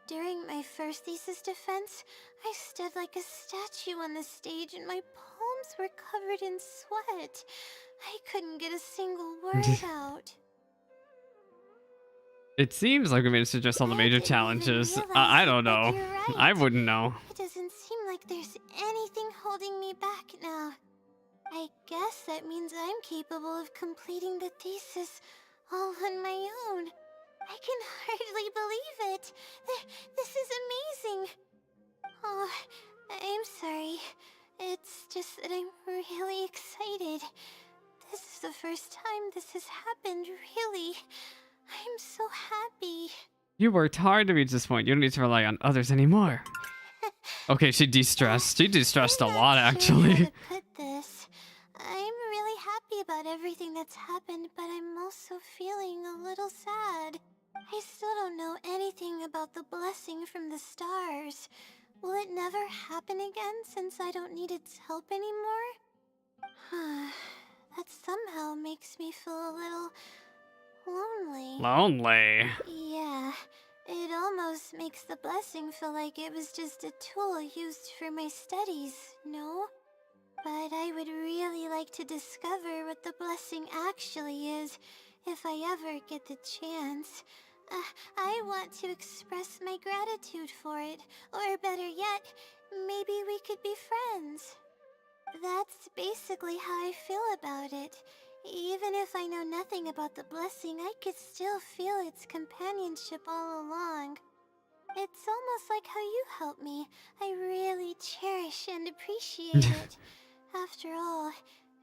During my first thesis defense, I stood like a statue on the stage and my palms were covered in sweat. I couldn't get a single word out. It seems like we managed to address all the major challenges. I don't know. You're right. I wouldn't know. It doesn't seem like there's anything holding me back now. I guess that means I'm capable of completing the thesis all on my own. I can hardly believe it. This is amazing. Oh, I'm sorry. It's just that I'm really excited. This is the first time this has happened, really. I'm so happy. You worked hard to reach this point. You don't need to rely on others anymore. Okay, she de-stressed. She de-stressed a lot, Sure how actually. to put this. I'm really happy about everything that's happened, but I'm also feeling a little sad. I still don't know anything about the blessing from the stars. Will it never happen again since I don't need its help anymore? That somehow makes me feel a little lonely. Lonely. Yeah, it almost makes the blessing feel like it was just a tool used for my studies, no? But I would really like to discover what the blessing actually is, if I ever get the chance. I want to express my gratitude for it. Or better yet, maybe we could be friends. That's basically how I feel about it. Even if I know nothing about the blessing, I could still feel its companionship all along. It's almost like how you helped me. I really cherish and appreciate it. After all,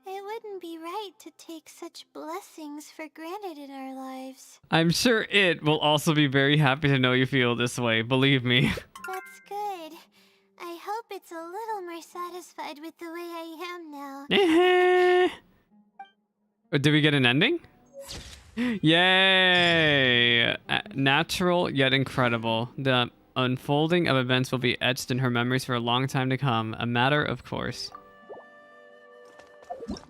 it wouldn't be right to take such blessings for granted in our lives. I'm sure it will also be very happy to know you feel this way, believe me. That's good. I hope it's a little more satisfied with the way I am now. Did we get an ending? Yay! Natural yet incredible. The unfolding of events will be etched in her memories for a long time to come. A matter of course.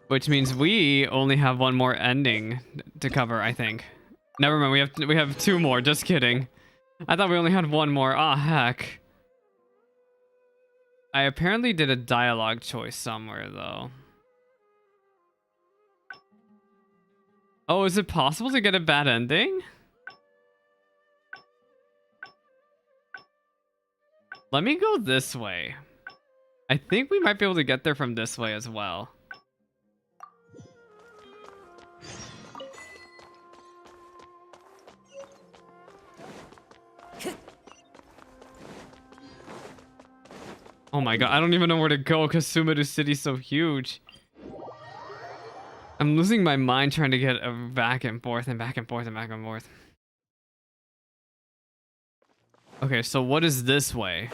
Which means we only have one more ending to cover, I think. Never mind, we have 2 more. Just kidding. I thought we only had 1 more. Ah, heck. I apparently did a dialogue choice somewhere, though. Oh, is it possible to get a bad ending? Let me go this way. I think we might be able to get there from this way as well. Oh my god, I don't even know where to go because Sumeru City's so huge. I'm losing my mind trying to get a back and forth and back and forth and back and forth. Okay, so what is this way?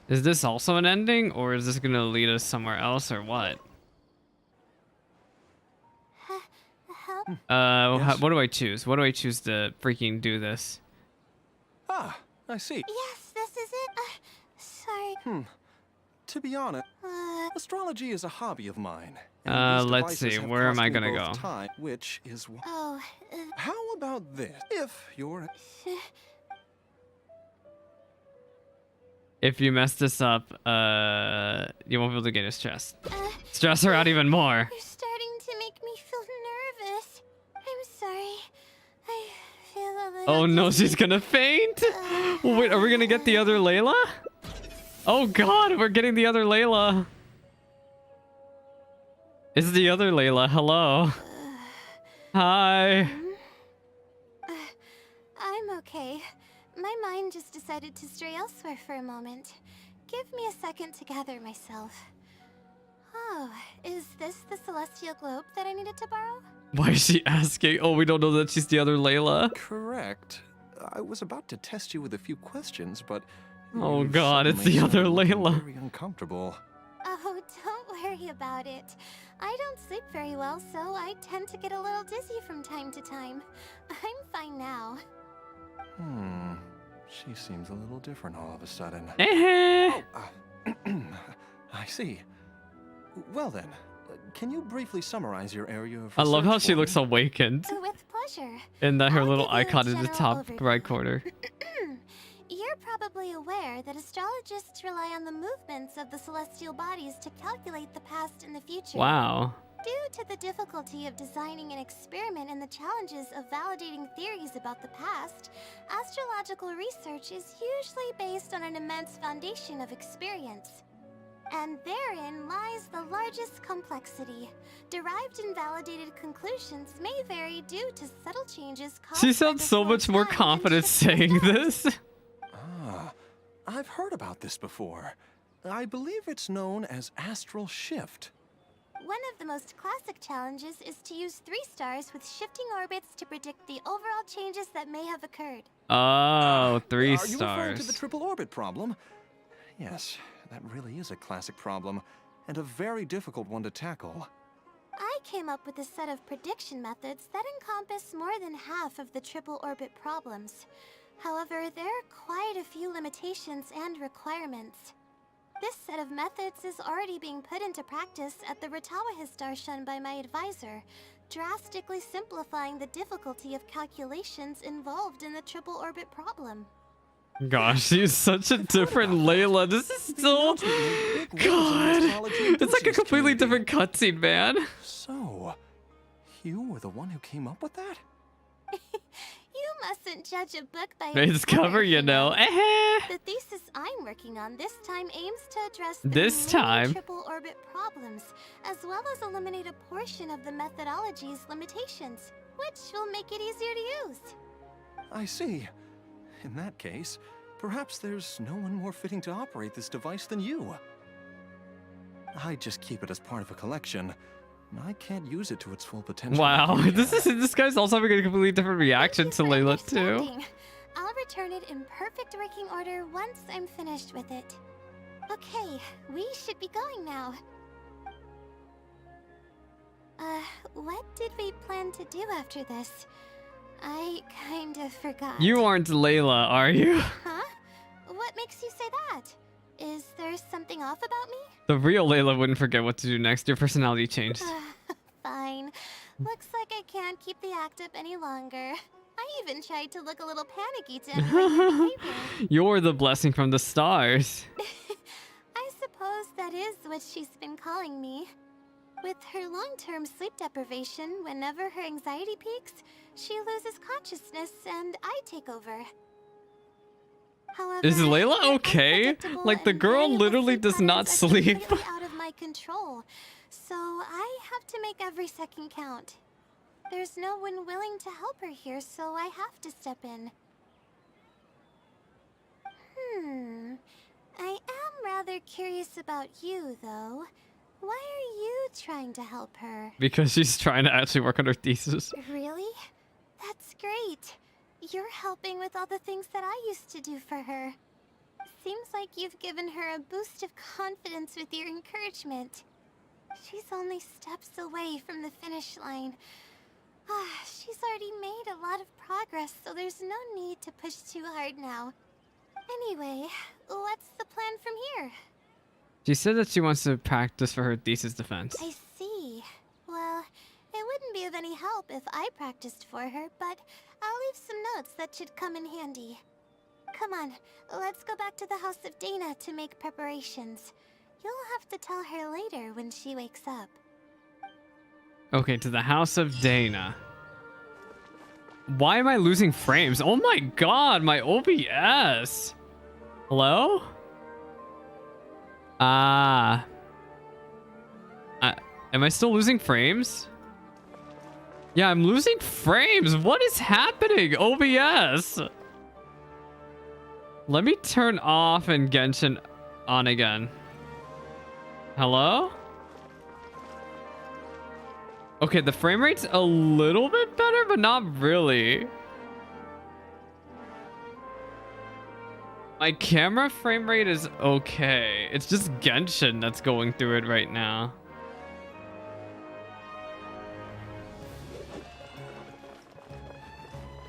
Is this also an ending, or is this gonna lead us somewhere else, or what? Yes? What do I choose? What do I choose to freaking do this? Ah, I see. Yes, this is it. Sorry. To be honest, astrology is a hobby of mine. Let's see. Where am I gonna go? Time, which is Oh, how about this? If you're If you mess this up, you won't be able to get his chest. Stress her out even more. you're starting to make me feel nervous. I'm sorry. I feel a little... Oh no, she's gonna faint! Wait, are we gonna get the other Layla? Oh god, we're getting the other Layla. It's the other Layla, hello. Hi. I'm okay. My mind just decided to stray elsewhere for a moment. Give me a second to gather myself. Oh, is this the celestial globe that I needed to borrow? Why is she asking? Oh, we don't know that she's the other Layla. correct, I was about to test you with a few questions, but Oh you god, it's suddenly the other started looking Layla. Very uncomfortable. Oh, don't worry about it. I don't sleep very well, so I tend to get a little dizzy from time to time. I'm fine now. She seems a little different all of a sudden. Eh. I see. Well then, can you briefly summarize your area of I love how research she for looks me? awakened. With pleasure. And that her I'll little give you a icon in the general top overview. right corner. You're probably aware that astrologists rely on the movements of the celestial bodies to calculate the past and the future. Wow. Due to the difficulty of designing an experiment and the challenges of validating theories about the past, astrological research is usually based on an immense foundation of experience. And therein lies the largest complexity. Derived and validated conclusions may vary due to subtle changes caused She by sounds the so flow much of more time and confident shifts in saying stars. this. I've heard about this before. I believe it's known as astral shift. One of the most classic challenges is to use 3 stars with shifting orbits to predict the overall changes that may have occurred. Oh, 3 Are you referring to the stars. triple orbit problem? Yes, that really is a classic problem, and a very difficult one to tackle. I came up with a set of prediction methods that encompass more than half of the triple orbit problems. However, there are quite a few limitations and requirements. This set of methods is already being put into practice at the Ratawa Histarshan by my advisor, drastically simplifying the difficulty of calculations involved in the triple orbit problem. Gosh, she's such a different Layla. This is so... God. It's like a completely different cutscene, man. So, you were the one who came up with that? You mustn't judge a book by Its cover, you know. The thesis I'm working on this time aims to address This the main time. triple orbit problems, as well as eliminate a portion of the methodology's limitations, which will make it easier to use. I see. In that case, perhaps there's no one more fitting to operate this device than you. I just keep it as part of a collection. I can't use it to its full potential. Wow, this guy's also having a completely different reaction to Layla too. I'll return it in perfect working order once I'm finished with it. Okay, we should be going now. What did we plan to do after this? I kind of forgot. You aren't Layla, are you? Huh? What makes you say that? Is there something off about me? The real Layla wouldn't forget what to do next. Your personality changed. Fine. Looks like I can't keep the act up any longer. I even tried to look a little panicky to everyone. You're the blessing from the stars. I suppose that is what she's been calling me. With her long-term sleep deprivation, whenever her anxiety peaks, she loses consciousness and I take over. However, Is Layla okay? Like, the girl literally does not sleep. Out of my control, so I have to make every second count. There's no one willing to help her here, so I have to step in. I am rather curious about you, though. Why are you trying to help her? Because she's trying to actually work on her thesis. Really? That's great. You're helping with all the things that I used to do for her. Seems like you've given her a boost of confidence with your encouragement. She's only steps away from the finish line. She's already made a lot of progress, so there's no need to push too hard now. Anyway, what's the plan from here? She said that she wants to practice for her thesis defense. I see. Well, it wouldn't be of any help if I practiced for her, but I'll leave some notes that should come in handy. Come on, let's go back to the House of Dana to make preparations. You'll have to tell her later when she wakes up. Okay, to the House of Dana. Why am I losing frames? Oh my god, my OBS. Hello? Am I still losing frames? Yeah, I'm losing frames. What is happening? OBS. Let me turn off and Genshin on again. Hello? Okay, the frame rate's a little bit better, but not really. My camera frame rate is okay. It's just Genshin that's going through it right now.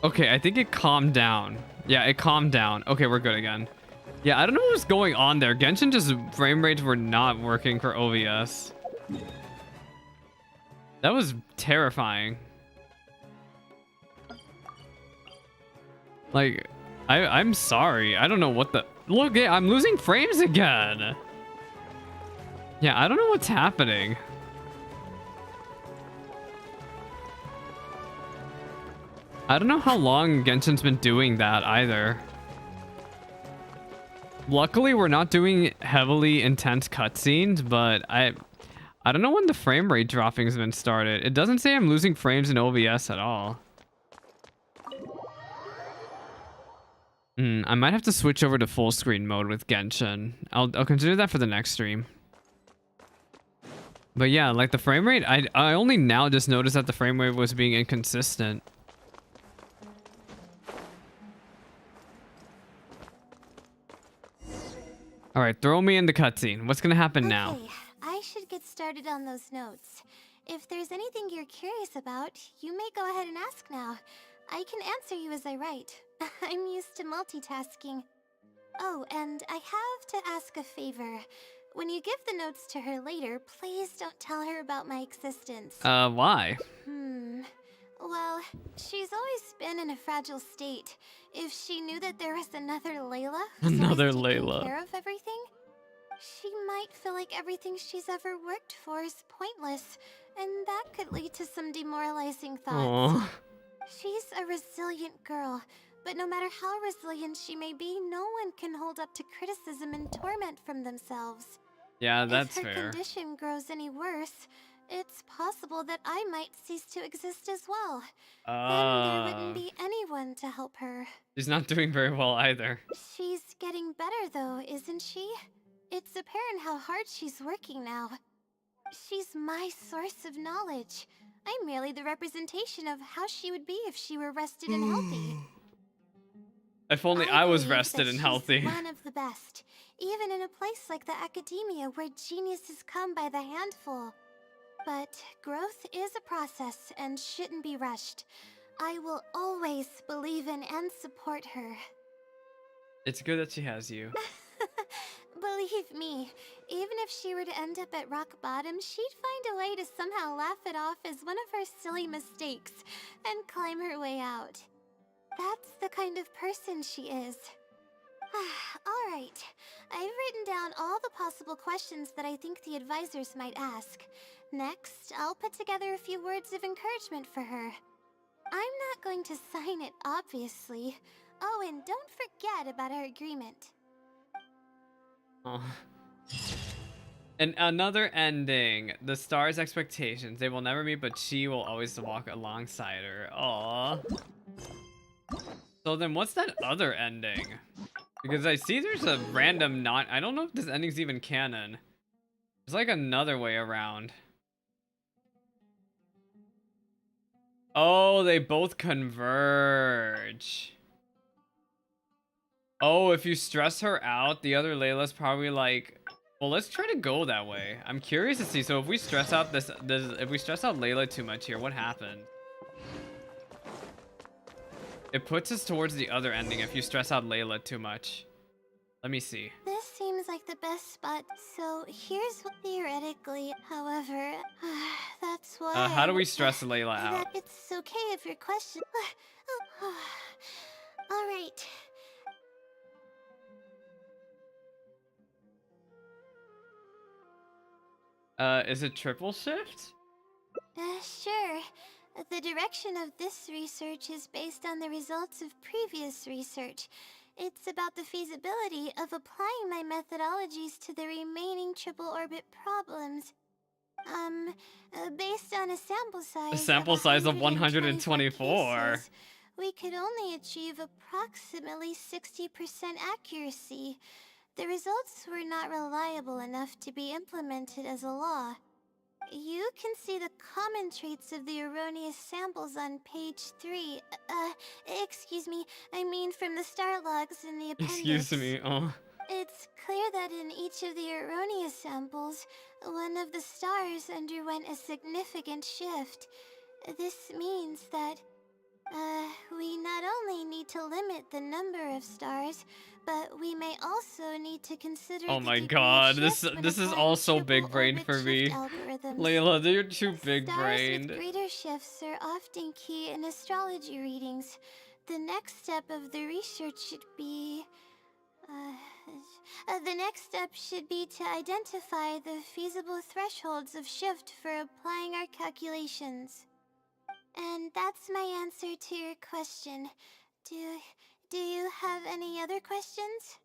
Okay, I think it calmed down. Yeah, it calmed down. Okay, we're good again. Yeah, I don't know what was going on there. Genshin just frame rates were not working for OBS. That was terrifying. Like, I'm sorry. I don't know what the... Look, yeah, I'm losing frames again. Yeah, I don't know what's happening. I don't know how long Genshin's been doing that either. Luckily, we're not doing heavily intense cutscenes, but I don't know when the frame rate dropping's been started. It doesn't say I'm losing frames in OBS at all. I might have to switch over to full screen mode with Genshin. I'll consider that for the next stream. But yeah, like the frame rate, I only now just noticed that the frame rate was being inconsistent. All right, throw me in the cutscene. What's gonna happen now? I should get started on those notes. If there's anything you're curious about, you may go ahead and ask now. I can answer you as I write. I'm used to multitasking. Oh, and I have to ask a favor. When you give the notes to her later, please don't tell her about my existence. Why? Well, she's always been in a fragile state. If she knew that there was another Layla, Another taking Layla. care of everything, she might feel like everything she's ever worked for is pointless, and that could lead to some demoralizing thoughts. Aww. She's a resilient girl, but no matter how resilient she may be, no one can hold up to criticism and torment from themselves. Yeah, that's if her fair. condition grows any worse, it's possible that I might cease to exist as well. Then there wouldn't be anyone to help her. She's not doing very well either. She's getting better though, isn't she? It's apparent how hard she's working now. She's my source of knowledge. I'm merely the representation of how she would be if she were rested and healthy. If only I was believe rested that and she's healthy. One of the best, even in a place like the academia where geniuses come by the handful. But growth is a process and shouldn't be rushed. I will always believe in and support her. It's good that she has you. Believe me, even if she were to end up at rock bottom, she'd find a way to somehow laugh it off as one of her silly mistakes and climb her way out. That's the kind of person she is. Alright, I've written down all the possible questions that I think the advisors might ask. Next, I'll put together a few words of encouragement for her. I'm not going to sign it, obviously. Oh, and don't forget about our agreement. Oh. And another ending. The star's expectations. They will never meet, but she will always walk alongside her. Aww. So then what's that other ending? Because I see there's a random not... I don't know if this ending's even canon. There's like another way around. Oh, they both converge. Oh, if you stress her out, the other Layla's probably like... Well, let's try to go that way. I'm curious to see. So if we stress out if we stress out Layla too much here, what happens? It puts us towards the other ending if you stress out Layla too much. Let me see. This seems like the best spot, so here's what theoretically, however, that's why How do we stress Layla out? that it's okay if your question... Alright. Is it triple shift? Sure. The direction of this research is based on the results of previous research. It's about the feasibility of applying my methodologies to the remaining triple orbit problems. Based on a sample size of 124. Cases, we could only achieve approximately 60% accuracy. The results were not reliable enough to be implemented as a law. You can see the common traits of the erroneous samples on page 3. Excuse me, I mean from the star logs in the appendix. Excuse me, oh. It's clear that in each of the erroneous samples, one of the stars underwent a significant shift. This means that, we not only need to limit the number of stars, but we may also need to consider Oh the my degree god, of this shift when is applying also triple big brain orbit for shift me. algorithms. Layla, you're too big Stars brained. with greater shifts are often key in astrology readings. The next step of the research should be... the next step should be to identify the feasible thresholds of shift for applying our calculations. And that's my answer to your question. Do you have any other questions?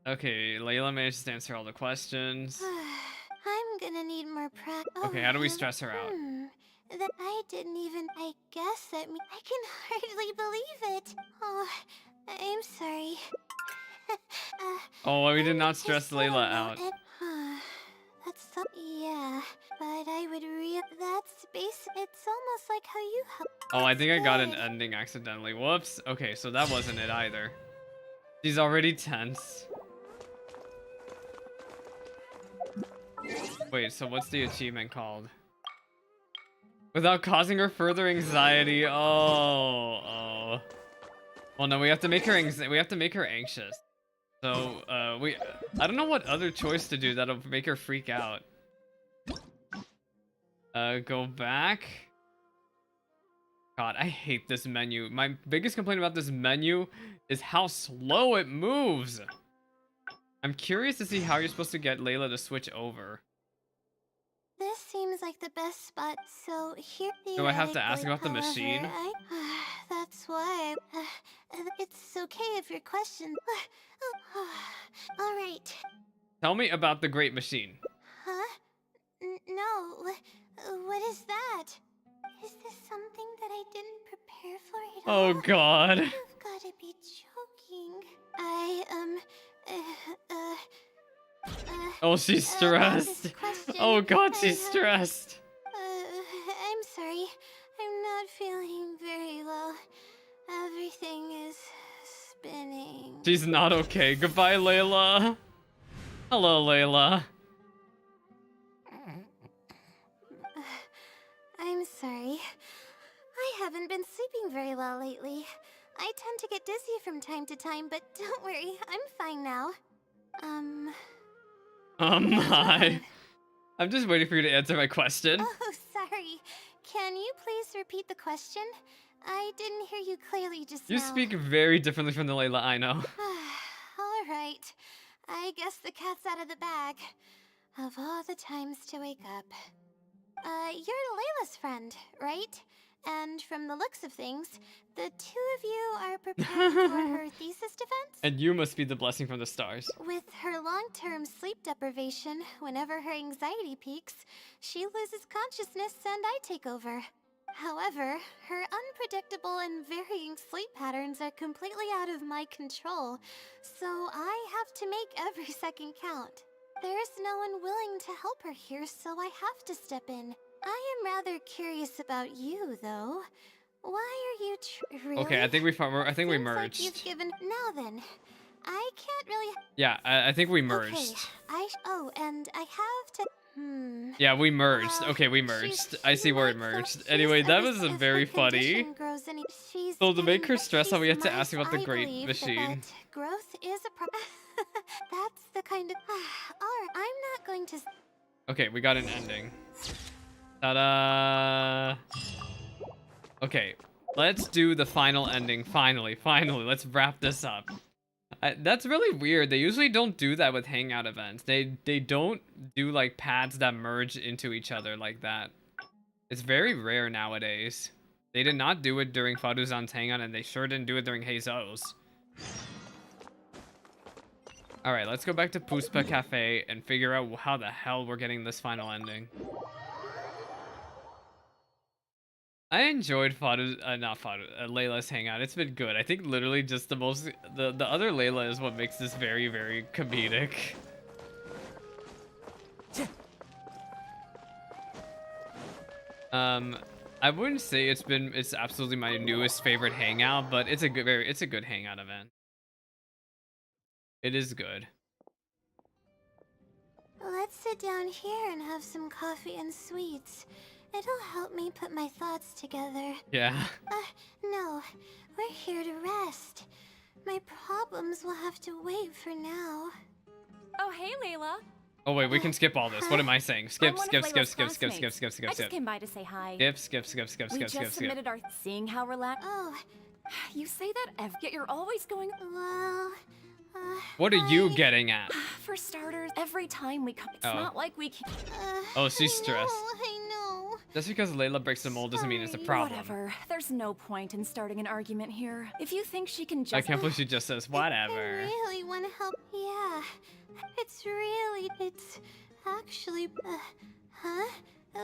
Okay, Layla managed to answer all the questions. I'm gonna need more practice. Okay, how do we stress her out? That I didn't even... I guess that I can hardly believe it. Oh, I'm sorry. Oh, we did not stress Layla out. That's so... Yeah, but I would that's basic. It's almost like how you help. Oh, I think I got an ending accidentally. Whoops. Okay, so that wasn't it either. She's already tense. Wait, so what's the achievement called? Without causing her further anxiety. Oh. Well, no, we have to make her anxious. So, I don't know what other choice to do that'll make her freak out. Go back. God, I hate this menu. My biggest complaint about this menu is how slow it moves. I'm curious to see how you're supposed to get Layla to switch over. This seems like the best spot, so here. Do I have to ask about the machine? That's why. It's okay if your question. All right. Tell me about the great machine. Huh? No. What is that? Is this something that I didn't prepare for at all? Oh God. You've gotta be joking. Oh, she's stressed. Oh God, she's stressed. I'm sorry. I'm not feeling very well. Everything is spinning. She's not okay. Goodbye, Layla. Hello, Layla. I'm sorry. I haven't been sleeping very well lately. I tend to get dizzy from time to time, but don't worry, I'm fine now. Hi. I'm just waiting for you to answer my question. Oh, sorry. Can you please repeat the question? I didn't hear you clearly just now. You speak very differently from the Layla I know. All right. I guess the cat's out of the bag. Of all the times to wake up. You're Layla's friend, right? And from the looks of things, the two of you are preparing for her thesis defense? And you must be the blessing from the stars. With her long-term sleep deprivation, whenever her anxiety peaks, she loses consciousness and I take over. However, her unpredictable and varying sleep patterns are completely out of my control, so I have to make every second count. There's no one willing to help her here, so I have to step in. I am rather curious about you, though. Why are you really? Okay, I think we Seems merged. Like you've given. Now then, I can't really. Yeah, I think we merged. Okay, and I have to. Yeah, we merged. Okay, we merged. I see where it merged. Anyway, that was very funny. So to make her stress out, we had to ask about the great machine. Growth is a problem. That's the kind of. Alright, I'm not going to. Okay, we got an ending. Ta-da! Okay, let's do the final ending. Finally, let's wrap this up. That's really weird. They usually don't do that with Hangout events. They don't do like pads that merge into each other like that. It's very rare nowadays. They did not do it during Faruzan's Hangout, and they sure didn't do it during Heizo's. Alright, let's go back to Puspa Cafe and figure out how the hell we're getting this final ending. I enjoyed Layla's Hangout. It's been good. I think literally just the other Layla is what makes this very, very comedic. I wouldn't say it's absolutely my newest favorite Hangout, but it's a good Hangout event. It is good. Let's sit down here and have some coffee and sweets. It'll help me put my thoughts together. Yeah. No. We're here to rest. My problems will have to wait for now. Oh, hey, Layla. Oh wait, we can skip all this. What am I saying? Skip. I just came by to say hi. Skip. We just submitted our seeing how relaxed. Oh. You say that yet you're always going. Well. What are you getting at? For starters, every time we come, it's not like we can. Oh, she's stressed. I know. Just because Layla breaks the mold doesn't mean it's a problem. Whatever. There's no point in starting an argument here. If you think she can just. I can't believe she just says whatever. I really want to help. Yeah. It's actually.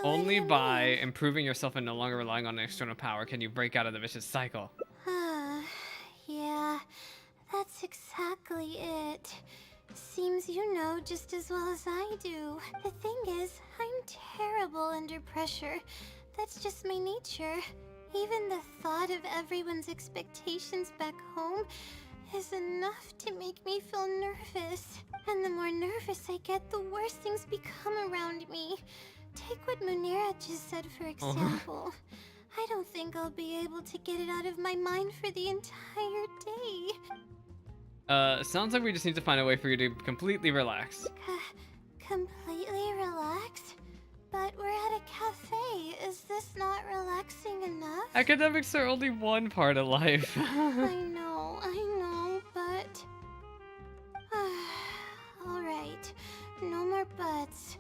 Only by improving yourself and no longer relying on external power can you break out of the vicious cycle. Yeah. That's exactly it. Seems you know just as well as I do. The thing is, I'm terrible under pressure. That's just my nature. Even the thought of everyone's expectations back home is enough to make me feel nervous. And the more nervous I get, the worse things become around me. Take what Munira just said, for example. I don't think I'll be able to get it out of my mind for the entire day. Sounds like we just need to find a way for you to completely relax. Completely relax? But we're at a cafe. Is this not relaxing enough? Academics are only one part of life. I know, but... Alright, no more buts.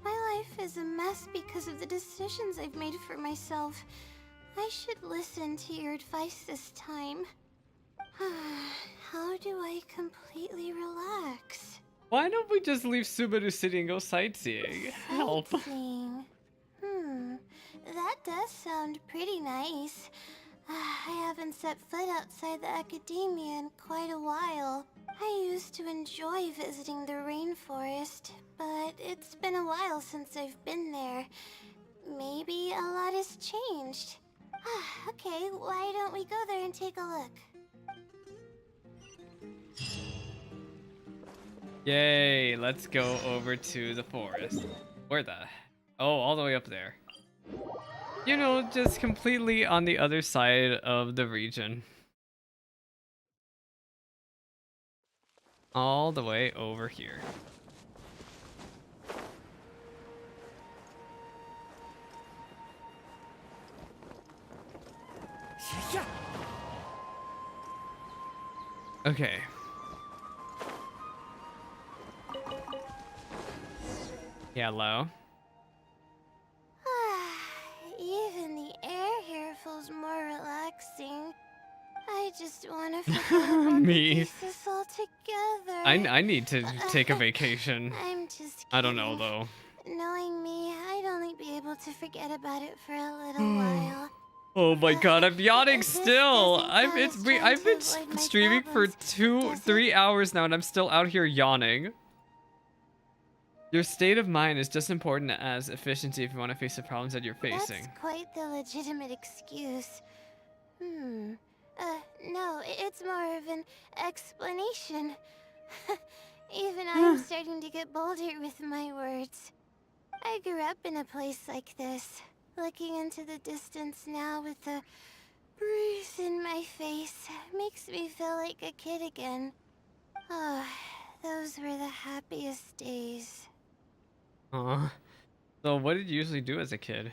My life is a mess because of the decisions I've made for myself. I should listen to your advice this time. How do I completely relax? Why don't we just leave Subaru City and go sightseeing? Help. Sightseeing. That does sound pretty nice. I haven't set foot outside the academia in quite a while. I used to enjoy visiting the rainforest, but it's been a while since I've been there. Maybe a lot has changed. Okay, why don't we go there and take a look? Yay, let's go over to the forest. Where the? Oh, all the way up there. You know, just completely on the other side of the region. All the way over here. Okay. Hello. Even the air here feels more relaxing. I just want to forget about Me. the thesis altogether. I need to take a vacation. I'm just kidding. I don't know though. Knowing me, I'd only be able to forget about it for a little while. Oh my god, I'm yawning This still. doesn't I've count as trying I've to been avoid my streaming for problems, 2-3 hours now and I'm still out here yawning. Your state of mind is just important as efficiency if you want to face the problems that you're facing. That's quite the legitimate excuse. No, it's more of an explanation. Even I'm starting to get bolder with my words. I grew up in a place like this, looking into the distance now with the breeze in my face makes me feel like a kid again. Oh, those were the happiest days. Aw. So what did you usually do as a kid?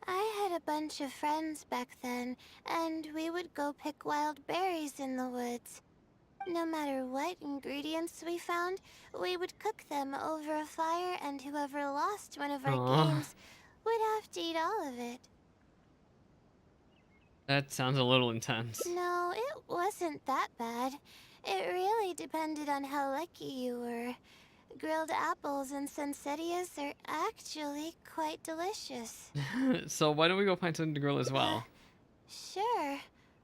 I had a bunch of friends back then, and we would go pick wild berries in the woods. No matter what ingredients we found, we would cook them over a fire, and whoever lost one of our games would have to eat all of it. That sounds a little intense. No, it wasn't that bad. It really depended on how lucky you were. Grilled apples and sunsettias are actually quite delicious. So why don't we go find something to grill as well? Sure.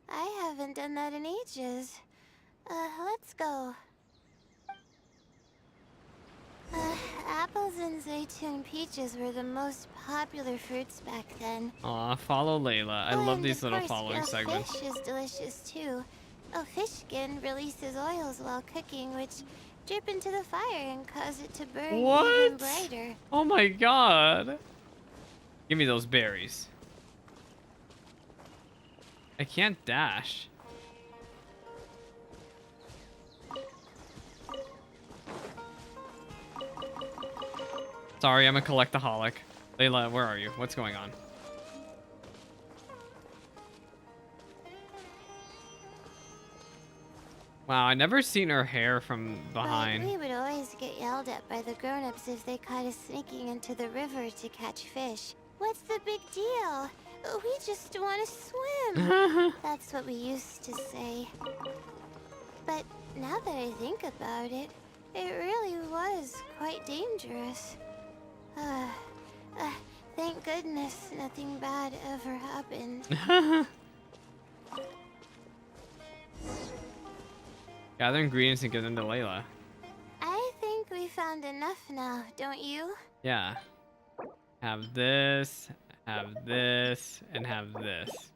I haven't done that in ages. Let's go. Apples and zaytun peaches were the most popular fruits back then. Aw, follow Layla. I love these little following grilled segments. Fish is delicious too. Oh, fish skin releases oils while cooking, which drip into the fire and cause it to burn even What? brighter. Oh my god. Give me those berries. I can't dash. Sorry, I'm a collectaholic. Layla, where are you? What's going on? Wow, I never seen her hair from behind. But we would always get yelled at by the grown-ups if they caught us sneaking into the river to catch fish. What's the big deal? We just want to swim. That's what we used to say. But now that I think about it, it really was quite dangerous. Thank goodness nothing bad ever happened. Gather ingredients and give them to Layla. I think we found enough now, don't you? Yeah. Have this, and have this.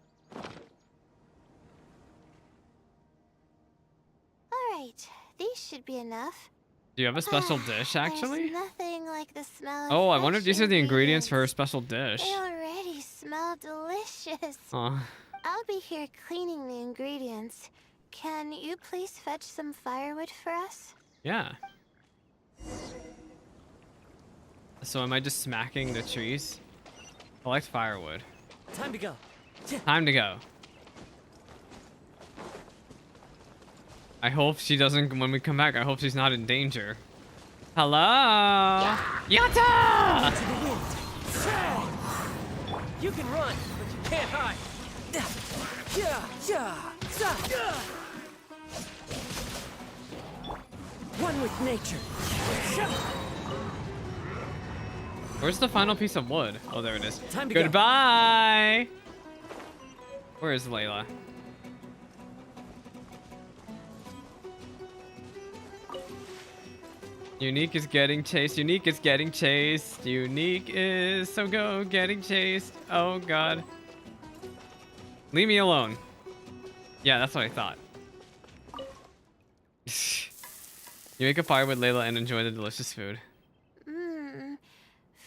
Alright, these should be enough. Do you have a special dish, actually? There's nothing like the smell of Oh, I wonder if fresh these are the ingredients for her ingredients. special dish. They already smell delicious. Aw. I'll be here cleaning the ingredients. Can you please fetch some firewood for us? Yeah. So am I just smacking the trees? Collect firewood. Time to go. Time to go. I hope she doesn't, when we come back, I hope she's not in danger. Hello? Yatta! To the wind. You can run, but you can't hide. One with nature. Where's the final piece of wood? Oh, there it is. Time to go. Goodbye! Where is Layla? Unique is getting chased. Unique is getting chased. Unique is so go getting chased. Oh god. Leave me alone. Yeah, that's what I thought. You make a fire with Layla and enjoy the delicious food.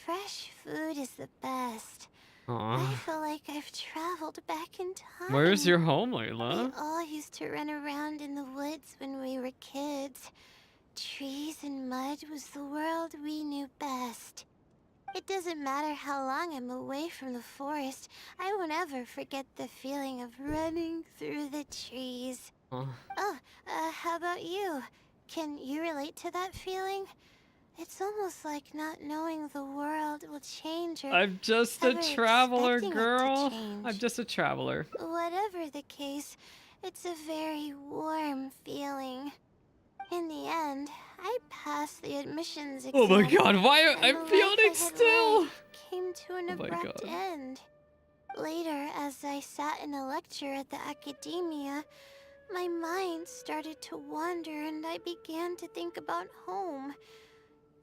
Fresh food is the best. Aww. I feel like I've traveled back in time. Where's your home, Layla? We all used to run around in the woods when we were kids. Trees and mud was the world we knew best. It doesn't matter how long I'm away from the forest, I won't ever forget the feeling of running through the trees. Oh. How about you? Can you relate to that feeling? It's almost like not knowing the world will change or I'm just a ever traveler, expecting it to girl. change. I'm just a traveler. Whatever the case, it's a very warm feeling. In the end, I passed the admissions exam. Oh my god, why and I'm the life feeling I had still? lived came to an abrupt end. Later, as I sat in a lecture at the academia, my mind started to wander and I began to think about home.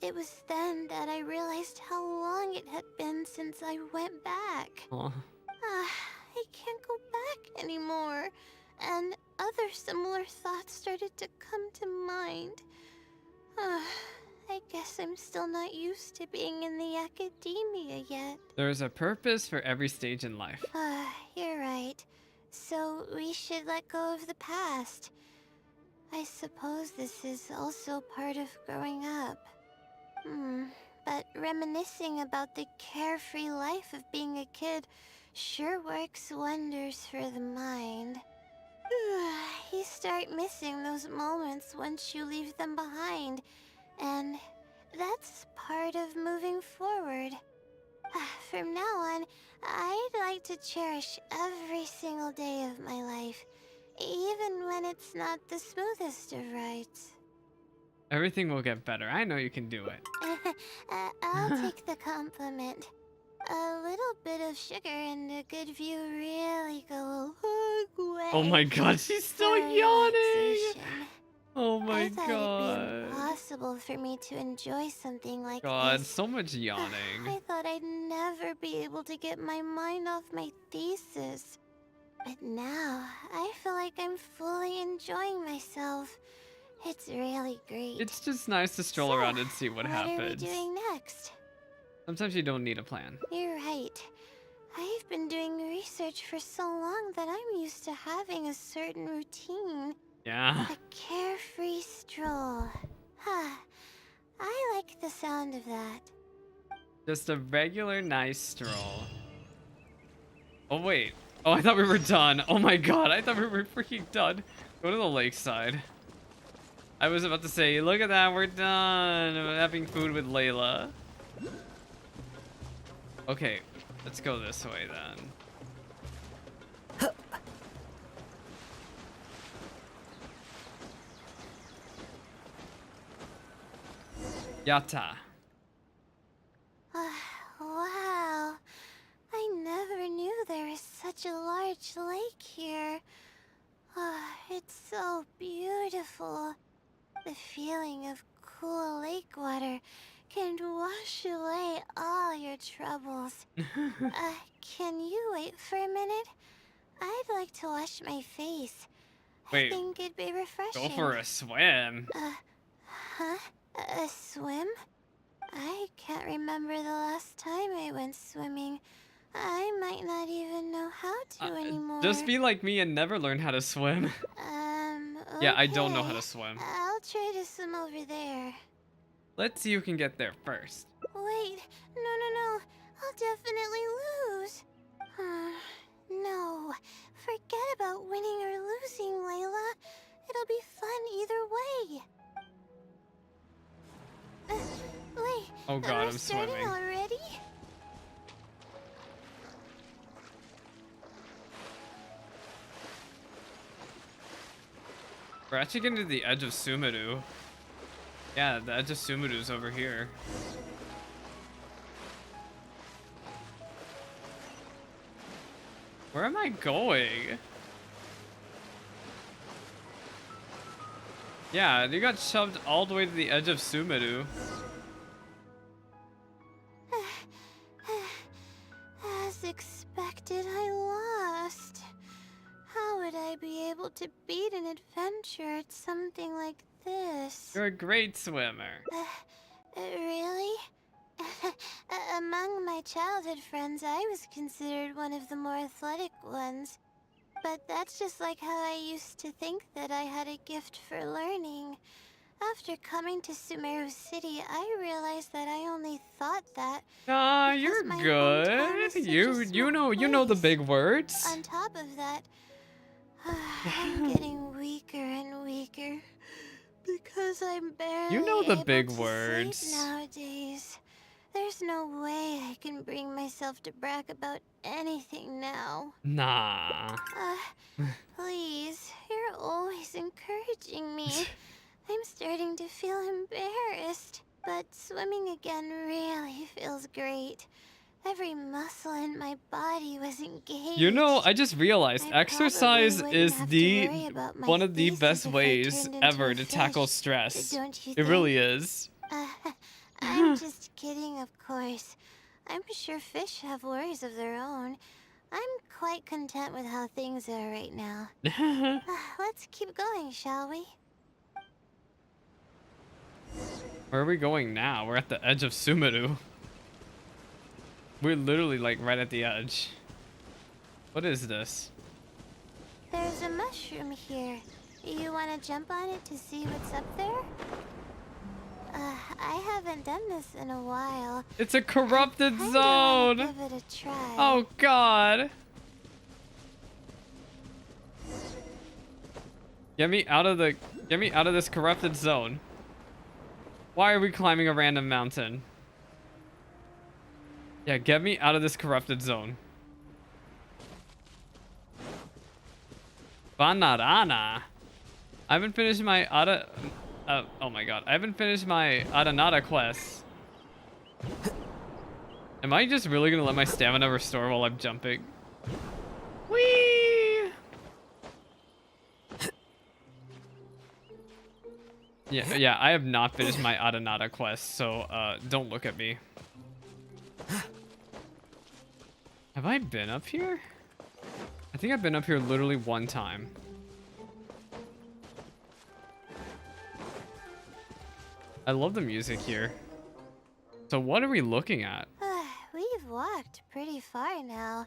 It was then that I realized how long it had been since I went back. Aw. I can't go back anymore. And other similar thoughts started to come to mind. I guess I'm still not used to being in the academia yet. There's a purpose for every stage in life. You're right. So we should let go of the past. I suppose this is also part of growing up. But reminiscing about the carefree life of being a kid sure works wonders for the mind. You start missing those moments once you leave them behind, and that's part of moving forward. From now on, I'd like to cherish every single day of my life, even when it's not the smoothest of rides. Everything will get better. I know you can do it. I'll take the compliment. A little bit of sugar and a good view really go a long way. Oh my god, she's still for yawning! relaxation. Oh my I thought it'd be god. impossible for me to enjoy something like God, this. so much yawning. I thought I'd never be able to get my mind off my thesis. But now, I feel like I'm fully enjoying myself. It's really great. It's just nice to stroll So, around and see what happens. What are we doing next? Sometimes you don't need a plan. You're right. I've been doing research for so long that I'm used to having a certain routine. Yeah. A carefree stroll. I like the sound of that. Just a regular nice stroll. Oh wait. Oh, I thought we were done. Oh my god, I thought we were freaking done. Go to the lakeside. I was about to say, look at that, we're done. We're having food with Layla. Okay, let's go this way then. Yatta. Wow. I never knew there was such a large lake here. It's so beautiful. The feeling of cool lake water can wash away all your troubles. Can you wait for a minute? I'd like to wash my face. Wait, I think it'd be refreshing. go for a swim. Huh? A swim? I can't remember the last time I went swimming. I might not even know how to anymore. Just be like me and never learn how to swim. Yeah, I don't know how to swim. I'll try to swim over there. Let's see who can get there first. Wait, no. I'll definitely lose. No, forget about winning or losing, Layla. It'll be fun either way. Oh god, We're I'm starting swimming. already? We're actually getting to the edge of Sumeru. Yeah, the edge of Sumeru's over here. Where am I going? Yeah, you got shoved all the way to the edge of Sumeru. As expected, I lost. How would I be able to beat an adventure at something like this? You're a great swimmer. Really? Among my childhood friends, I was considered one of the more athletic ones. But that's just like how I used to think that I had a gift for learning. After coming to Sumeru City, I realized that I only thought that. Ah, because you're my hometown good. is such a You know small the place. big words. On top of that, I'm getting weaker and weaker because I'm barely You know the able big to words. sleep nowadays. There's no way I can bring myself to brag about anything now. Nah. Please, you're always encouraging me. I'm starting to feel embarrassed, but swimming again really feels great. Every muscle in my body was engaged. You know, I just realized I exercise probably is wouldn't have to the worry about my one of the thesis best if I ways turned into ever a to tackle fish, stress. don't you It think? really is. I'm just kidding, of course. I'm sure fish have worries of their own. I'm quite content with how things are right now. Let's keep going, shall we? Where are we going now? We're at the edge of Sumeru. We're literally like right at the edge. What is this? There's a mushroom here. You want to jump on it to see what's up there? I haven't done this in a while. It's a corrupted I'd zone. give it a try. Oh god. Get me out of this corrupted zone. Why are we climbing a random mountain? Yeah, get me out of this corrupted zone. Banarana. I haven't finished my oh my god. I haven't finished my Aranada quest. Am I just really gonna let my stamina restore while I'm jumping? Whee! Yeah, I have not finished my Aranada quest, so don't look at me. Have I been up here? I think I've been up here literally one time. I love the music here. So what are we looking at? We've walked pretty far now,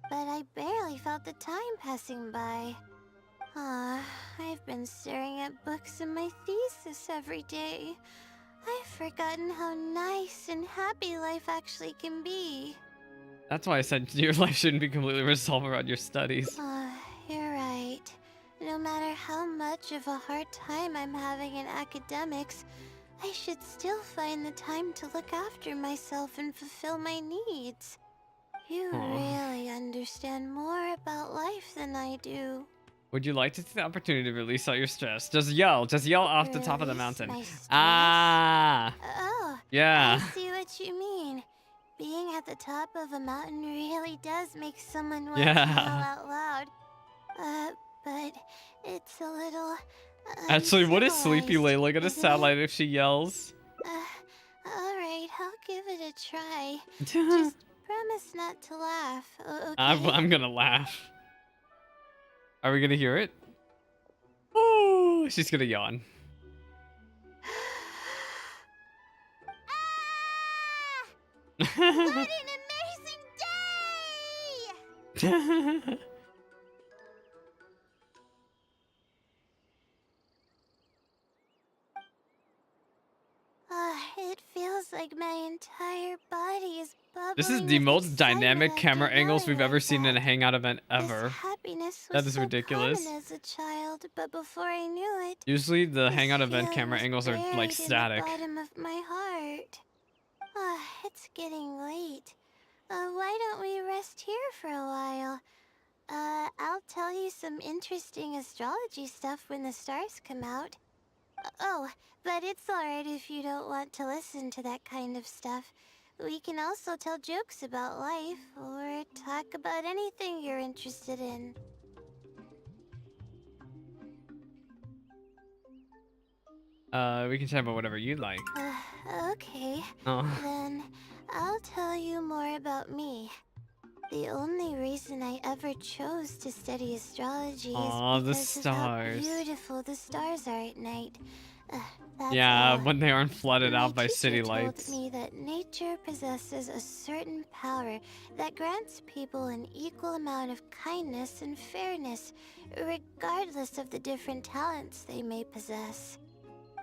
but I barely felt the time passing by. I've been staring at books in my thesis every day. I've forgotten how nice and happy life actually can be. That's why I said your life shouldn't be completely resolved around your studies. You're right. No matter how much of a hard time I'm having in academics, I should still find the time to look after myself and fulfill my needs. You really understand more about life than I do. Would you like to take the opportunity to release all your stress? Just yell off the top of the Release mountain. my stress? Ah! Oh, Yeah. I see what you mean. Being at the top of a mountain really does make someone want to yell out loud. But it's a little Actually, what is Sleepy uncivilized, Layla gonna isn't sound it? like if she yells? Alright, I'll give it a try. Just promise not to laugh, okay? I'm gonna laugh. Are we gonna hear it? Oh, she's gonna yawn. What an amazing day! It feels like my entire body is bubbling. This is the with most dynamic excitement camera after angles we've knowing ever seen in a that. Hangout event This ever. happiness That was is so ridiculous. common as a child, but before I knew it, Usually the this Hangout event feeling camera was angles are like buried static. in the bottom of my heart. It's getting late. Why don't we rest here for a while? I'll tell you some interesting astrology stuff when the stars come out. Oh, but it's alright if you don't want to listen to that kind of stuff. We can also tell jokes about life, or talk about anything you're interested in. We can chat about whatever you like. Okay. Oh. Then I'll tell you more about me. The only reason I ever chose to study astrology Aw, is the because of how stars. beautiful the stars are at night. That's Yeah, all. when they aren't flooded My out by teacher city lights. told me that nature possesses a certain power that grants people an equal amount of kindness and fairness, regardless of the different talents they may possess.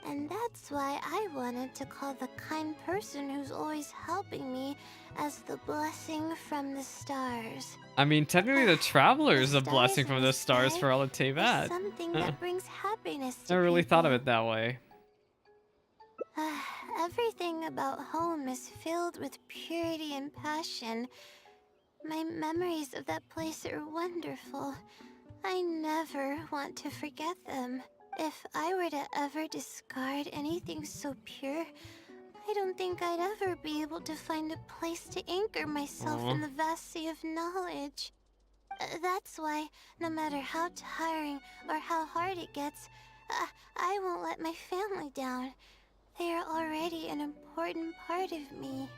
And that's why I wanted to call the kind person who's always helping me as the blessing from the stars. I mean, technically the Traveler is The a blessing stars from in the stars sky for all of is Teyvat. something that brings happiness to Never really thought of people. it that way. Everything about home is filled with purity and passion. My memories of that place are wonderful. I never want to forget them. If I were to ever discard anything so pure, I don't think I'd ever be able to find a place to anchor myself in the vast sea of knowledge. That's why, no matter how tiring or how hard it gets, I won't let my family down. They are already an important part of me.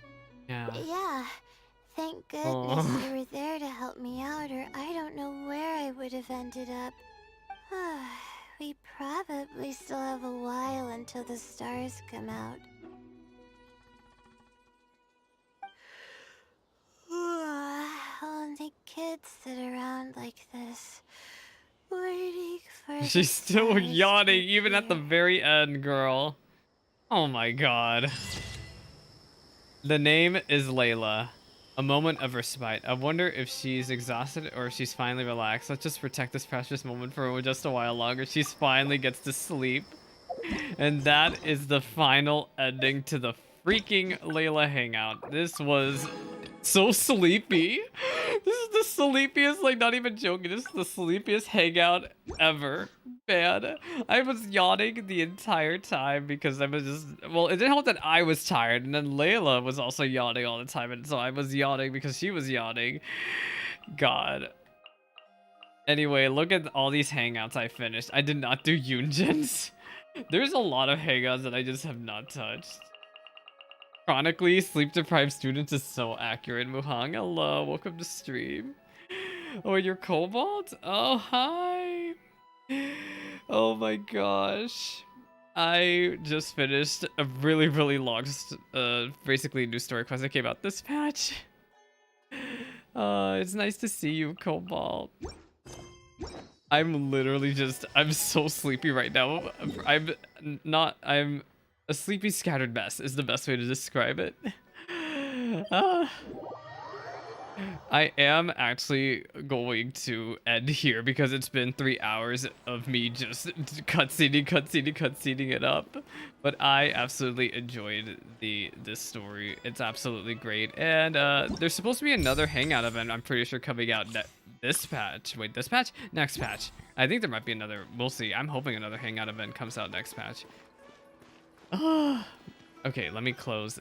Yeah. Thank goodness you were there to help me out, or I don't know where I would have ended up. We probably still have a while until the stars come out. Only kids sit around like this, waiting for the She's still stars yawning to even at the appear. very end, girl. Oh my god. The name is Layla. A moment of respite. I wonder if she's exhausted or if she's finally relaxed. Let's just protect this precious moment for just a while longer. She finally gets to sleep. And that is the final ending to the freaking Layla hangout. This was so sleepy. This is the sleepiest, like, not even joking, this is the sleepiest hangout ever. Man, I was yawning the entire time because I was just, well, it didn't help that I was tired, and then Layla was also yawning all the time, and so I was yawning because she was yawning. God. Anyway, look at all these hangouts I finished. I did not do Yunjins. There's a lot of hangouts that I just have not touched. Chronically, sleep-deprived students is so accurate. Muhang, hello. Welcome to stream. Oh, you're Cobalt? Oh, hi. Oh my gosh. I just finished a really, really long, basically new story quest that came out this patch. It's nice to see you, Cobalt. I'm literally just, I'm so sleepy right now. I'm a sleepy scattered mess is the best way to describe it. I am actually going to end here because it's been 3 hours of me just cutscening it up. But I absolutely enjoyed this story. It's absolutely great. And there's supposed to be another hangout event, I'm pretty sure, coming out this patch. Wait, this patch? Next patch. I think there might be another. We'll see. I'm hoping another hangout event comes out next patch. Okay, let me close